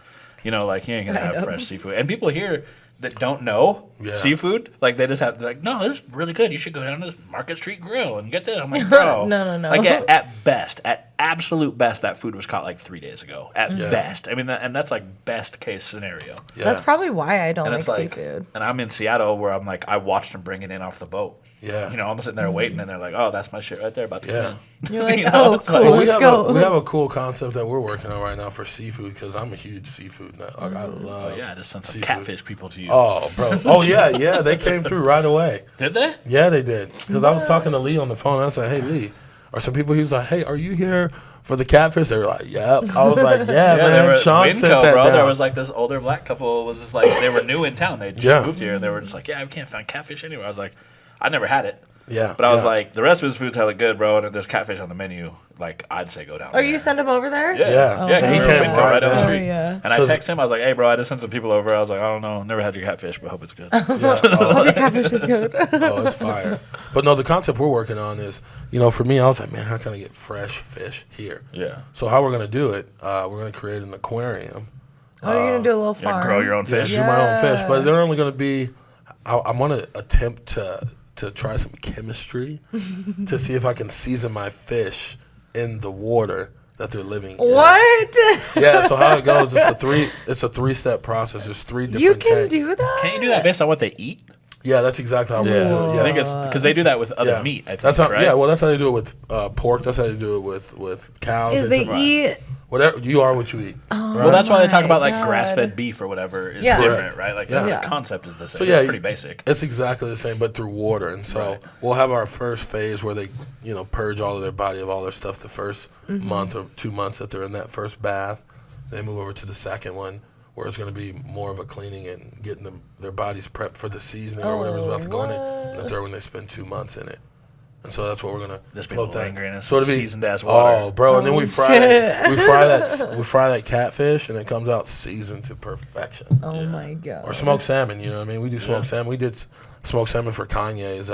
You know, like, you ain't going to have fresh seafood. And people here that don't know Yeah. seafood, like, they just have, like, no, this is really good. You should go down to this Market Street Grill and get this. I'm like, bro. No. Like, at best, at absolute best, that food was caught, like, 3 days ago. At Yeah. best. I mean, and that's, like, best case scenario. Yeah. That's probably why I don't And like it's like, seafood. and I'm in Seattle where I'm like, I watched them bring it in off the boat. Yeah. You know, I'm sitting there waiting, and they're like, "Oh, that's my shit right there, about to Yeah. come in." You're like, You know, oh, it's cool, like- Well, let's go. we have a cool concept that we're working on right now for seafood because I'm a huge seafood nut. Like, I love Oh yeah, I just sent some seafood. catfish people to you. Oh, bro. Oh, yeah. They came through right away. Did they? Yeah, they did. Because I was talking to Lee on the phone. And I said, hey, Lee. Or some people, he was like, hey, are you here for the catfish? They were like, yep. I was like, yeah, They man. were Sean Winco, sent that bro. down. There was like this older black couple was just like they were new in town. They just Yeah. moved here, and they were just like, "Yeah, we can't find catfish anywhere." I was like, "I never had it." Yeah. But I was yeah. like, the rest of his food's hella good, bro. And if there's catfish on the menu, like, I'd say go down Oh, there. you send him over there? Yeah, Yeah. yeah. 'cause He we were came Winco right down the down. street. Oh, yeah. And I 'Cause- texted him. I was like, "Hey, bro, I just sent some people over." I was like, "I don't know, never had your catfish, but hope it's good." Yeah. Oh, Hope your catfish is good. oh, it's fire. But no, the concept we're working on is, for me, I was like, man, how can I get fresh fish here? Yeah. So how we're going to do it, we're going to create an aquarium. Oh, you're going to do a little You're gonna farm. grow your own Yeah, fish. do my own fish. Yeah. But they're only going to be, I want to attempt to try some chemistry to see if I can season my fish in the water that they're living in. What? Yeah, so how it goes, it's a three-step process. There's 3 different You can tanks. do that? Can't you do that based on what they eat? Yeah, that's exactly how we're going to do it. Yeah. I think it's because they do that with other meat. I think, that's how, right? Yeah, well, that's how they do it with pork. That's how they do it with cows. Is they eat... Whatever, you are what you eat. Well, that's why they talk my about like God. grass-fed beef or whatever is Yeah. different, Correct. right? Like Yeah. the Yeah. concept is the same. So yeah, It's pretty basic. It's exactly the same, but through water. And so Right. we'll have our first phase where they, purge all of their body of all their stuff the first Mm-hmm. month or 2 months that they're in that first bath. They move over to the second one where it's going to be more of a cleaning and getting their bodies prepped for the seasoning or whatever's about to go in it. And the third one, they spend 2 months in it. And so that's what we're gonna This float people that. lingering in So it'll be seasoned ass water. Oh, bro! And then we fry shit. that. We fry that catfish, and it comes out seasoned to perfection. Oh, my God. Or smoked salmon. You know what I mean? We do smoked salmon. We did smoked salmon for Kanye's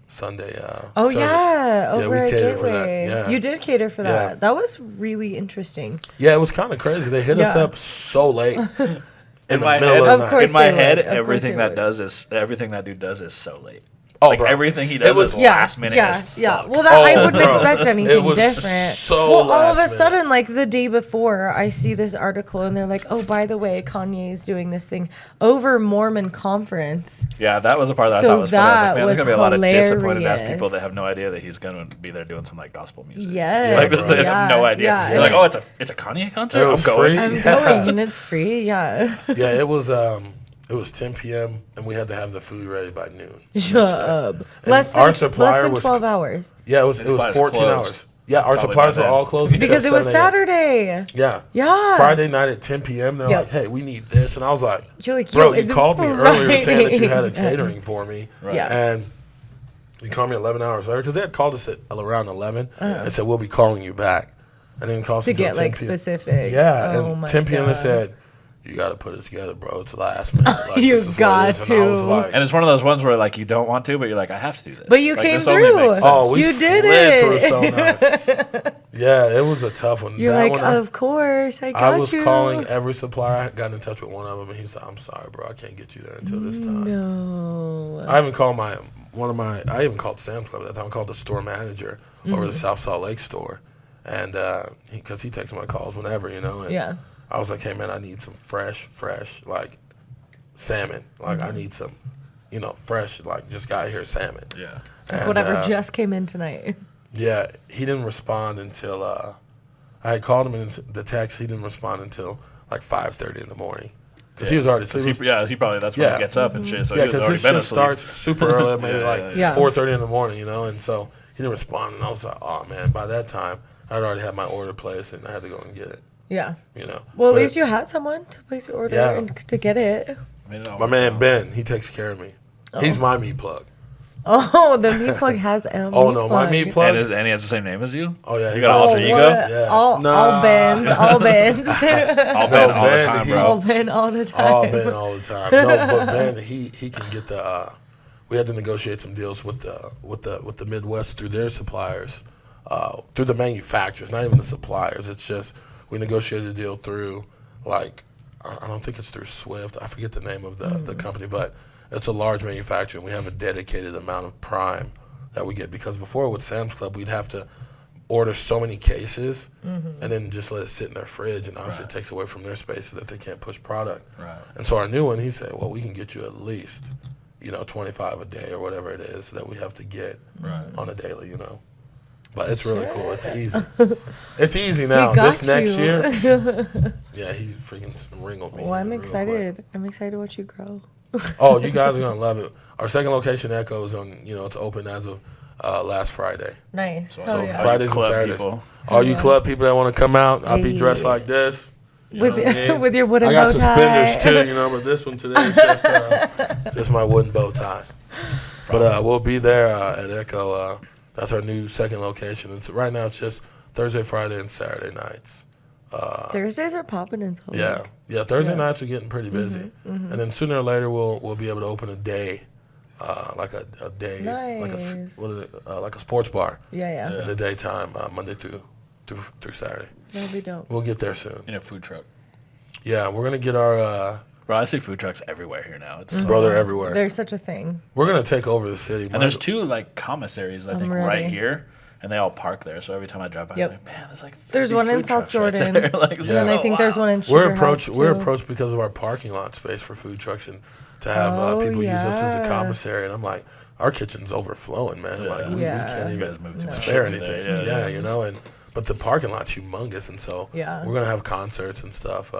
Sunday. Oh, service. yeah. Over we at catered for Gateway. that. Yeah. You did cater for that. Yeah. That was really interesting. Yeah, it was kind of crazy. They hit us Yeah. up so late. In the my middle head, of the Of night. course in my they head, would. Of course everything they that would. does is everything that dude does is so late. Oh, Like bro. everything he It does was- is last minute yeah, as yeah. fuck. Well, that I Oh, wouldn't bro. expect anything It was different. so well, all of last a minute. sudden, like the day before, I see this article and they're like, "Oh, by the way, Kanye is doing this thing over Mormon conference." Yeah, that was the part that So I thought was funny. I was like, man, that there's gonna be a lot of was disappointed ass hilarious. people that have no idea that he's gonna be there doing some like gospel music. Yes, like bro. they have no yeah, idea. yeah. They're like, oh, it's a Kanye concert. It I'm was going. free. I'm Yeah. going and it's free. Yeah. Yeah, it was 10 p.m. and we had to have the food ready by noon. Shut next day. up. And Less our than supplier 12 was hours. Yeah, it was suppliers 14 closed. hours. Yeah, our Probably suppliers by were then. all closed Because it was 7 a.m. Saturday. Yeah. Yeah. Friday night at 10 p.m. They're Yep. like, "Hey, we need this," and I was like, You're like, "Bro, yo, you it's called me earlier saying that you had a Friday." catering for me, Right. Yeah. and you called me 11 hours later because they had called us at around 11 and said we'll be calling you back, and then called us To until get 10 like p.m. specifics. Yeah, Oh and my 10 p.m. they God. said, "You got to put it together, bro. It's last minute. Like, You this is what it got is." And I was to. like, And it's one of those ones where like you don't want to, but you're like, I have to do this. But you Like, came this only through. makes sense. "Oh, we You did slid through it. so nice." Yeah, it was a tough one. You're That like, one, of course, I got I was you. calling every supplier. I got in touch with one of them, and he said, "I'm sorry, bro. I can't get you there until this time." No. I even called I even called Sam's Club at that time. I called the store manager over the South Salt Lake store, and because he takes my calls whenever, And Yeah. I was like, "Hey man, I need some fresh like salmon. Like I need some, fresh, like just got here salmon. Yeah. And, Whatever just came in tonight. Yeah, he didn't respond until I had called him in the text. He didn't respond until like 5:30 in the morning because he was already asleep. He probably that's when he gets up and shit. So he was already his been shift asleep. starts super early, maybe like Yeah. 4:30 in the morning, and so he didn't respond. And I was like, oh man, by that time I'd already had my order placed and I had to go and get it. Yeah. Well, Well, at least you had someone to place your order Yeah. and to get it. my man Ben, he takes care of me. He's my meat plug. Oh, the meat plug has a Oh meat no, plug. my meat plug. And he has the same name as you? Oh yeah, You got an alter ego? what? Yeah. All Nah. Ben's, all Ben's. All No, Ben all the Ben, time, he- all bro. Ben all the time. Oh, Ben all the time. No, but Ben, he can get the. We had to negotiate some deals with the Midwest through their suppliers, through the manufacturers, not even the suppliers. It's just we negotiated a deal through like I don't think it's through Swift. I forget the name of the company, but it's a large manufacturer. And we have a dedicated amount of Prime that we get because before with Sam's Club we'd have to order so many cases and then just let it sit in their fridge, and obviously it takes away from their space so that they can't push product. Right. And so our new one, he said, well, we can get you at least 25 a day or whatever it is that we have to get on a daily, But it's really cool. It's easy. It's easy now. We got This next you. year, yeah, he freaking wrinkled me. Well, I'm real quick. excited. I'm excited what you grow. Oh, you guys are gonna love it. Our second location, Echo, is on. It's open as of last Friday. Nice. So Hell yeah. Fridays and Club Saturdays. people. All you club people that want to come out, I'll be dressed Hey. like this. With, know what I mean? with your wooden I got bow tie. suspenders too, but this one today is just my wooden bow tie. But we'll be there at Echo. That's our new second location. Right now it's just Thursday, Friday, and Saturday nights. Thursdays are popping in Salt Lake. Yeah. Thursday nights are getting pretty busy, and then sooner or later we'll be able to open a day, like a day, Nice. like a sports bar. Yeah. In the daytime, Monday through Saturday. That'll be dope. We'll get there soon. In a food truck. Yeah, we're gonna get our Bro, I see food trucks everywhere here now. It's so brother everywhere. There's such a thing. We're gonna take over the city. And there's two like commissaries, I think, ready. right here, and they all park there. So every time I drive by, Yep. I'm like, man, there's like 30 There's one in food South trucks right Jordan. there. Like, And then I think there's one in We're Sugar approached. House, We're too. approached because of our parking lot space for food trucks and to have Oh, people use us as a yeah. commissary. And I'm like, our kitchen's overflowing, man. Like we Yeah. can't You even guys moved too much spare shit through anything. there. Yeah. But the parking lot's humongous, and so Yeah. we're gonna have concerts and stuff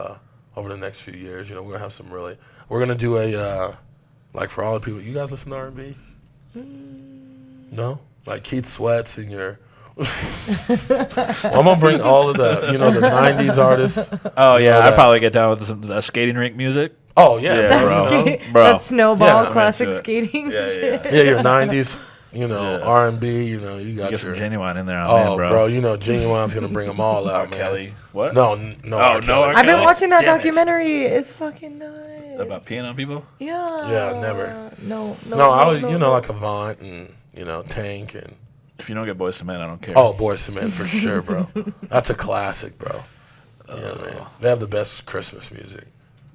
over the next few years. We're gonna have some really. We're gonna do a like for all the people. You guys listen to R&B? No, like Keith Sweats and your. Well, I'm gonna bring all of the the '90s artists. Oh yeah, that. I'd probably get down with some skating rink music. Oh yeah, Yeah, bro. bro. Skate- Bro. That snowball Yeah, I'm classic into it. skating Yeah, shit. Yeah, your '90s, R&B. You got Get your. some Genuine in there, Oh, man, bro, Genuine's gonna bring them all out, man. Kelly, what? No, Oh, R. no, Kelly. R. I've been Kelly. watching that Damn it. documentary. It's fucking nuts. About peeing on people? Yeah. Yeah, never. No, No, I was, like Avant and Tank and If you don't get Boys to Men, I don't care. Boys II Men for sure, bro. That's a classic, bro. Yeah, man. They have the best Christmas music.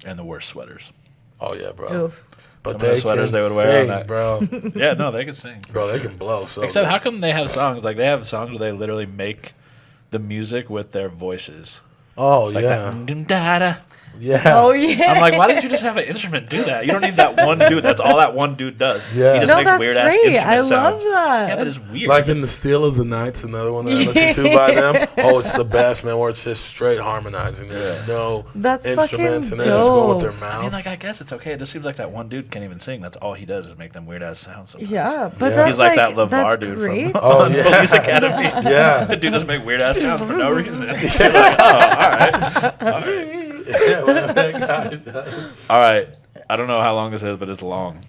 And the worst sweaters. Oh yeah, bro. Oof. But Some of the they sweaters can they would wear on sing, that. bro. Yeah, no, they can sing. for Bro, they sure. can blow. So Except, good. how come they have songs? Like, they have songs where they literally make the music with their voices. Oh Like yeah, that. Da-da. yeah. Oh yeah. I'm like, why didn't you just have an instrument do that? You don't need that one dude. That's all that one dude does. Yeah. He just No, makes that's weird ass great. instrument I love sounds. that. Yeah, but it's weird. Like in the Still of the Night's another one that I listen to by them. Oh, it's the best, man. Where it's just straight harmonizing. There's no That's instruments, fucking and they're just going with their dope. I mean, mouths. like, I guess it's okay. It just seems like that one dude can't even sing. That's all he does is make them weird ass sounds. Sometimes. Yeah, but Yeah. that's He's like that LeVar that's dude great. from Oh, yeah. Police Academy. Yeah. The dude just make weird ass sounds for no reason. You're like, oh, all right. Yeah, well, that guy does. All right. I don't know how long this is, but it's long.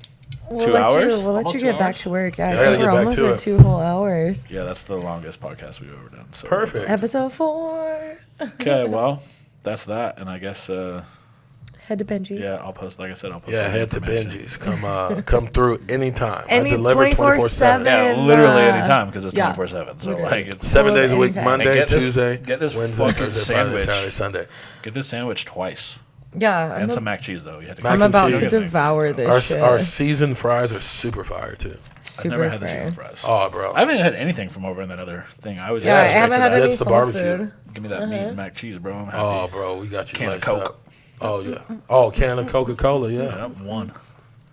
We'll 2 let hours? We'll let Almost you 2 get back hours? to work. Yeah, I I gotta think get we're back almost to at it. 2 whole hours. Yeah, that's the longest podcast we've ever done. So. Perfect. Episode 4. Okay, well, that's that. And I guess, Head to Benji's. yeah, I'll post, like I said, I'll post Yeah, some head to information. Benji's. Come through anytime. I Any deliver 24/7. 24/7. Yeah, literally And, anytime because it's yeah, 24/7. So, literally. like, it's 7 days a week, Anytime. Monday, And get this- Tuesday, get this Wednesday, fucking Thursday, Friday, sandwich. Saturday, Sunday. get this sandwich twice. Yeah, And some mac and cheese, though. You had to Mac I'm and about cheese. to devour this shit. Our seasoned fries are super fire too. I've never Super had the fire. seasoned fries. Oh, bro. I haven't had anything from over in that other thing. I was Yeah, I straight haven't to had that. any That's the soul barbecue. food. Give me that meat and mac and cheese, bro. I'm happy. Oh, bro, we got you Can of laced Coke. up. Oh yeah. Oh, can of Coca-Cola. Yeah. Yep, one.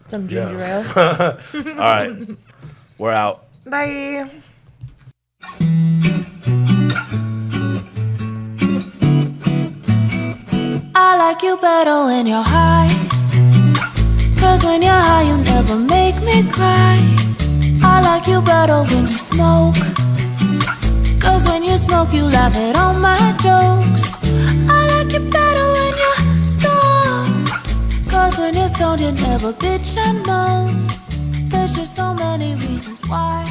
Some ginger ale. All right. We're out. Bye. I like you better when you're high. Cause when you're high, you never make me cry. I like you better when you smoke. Cause when you smoke, you laugh at all my jokes. I like you better when you're stoned. Cause when you're stoned, you never bitch and moan. There's just so many reasons why.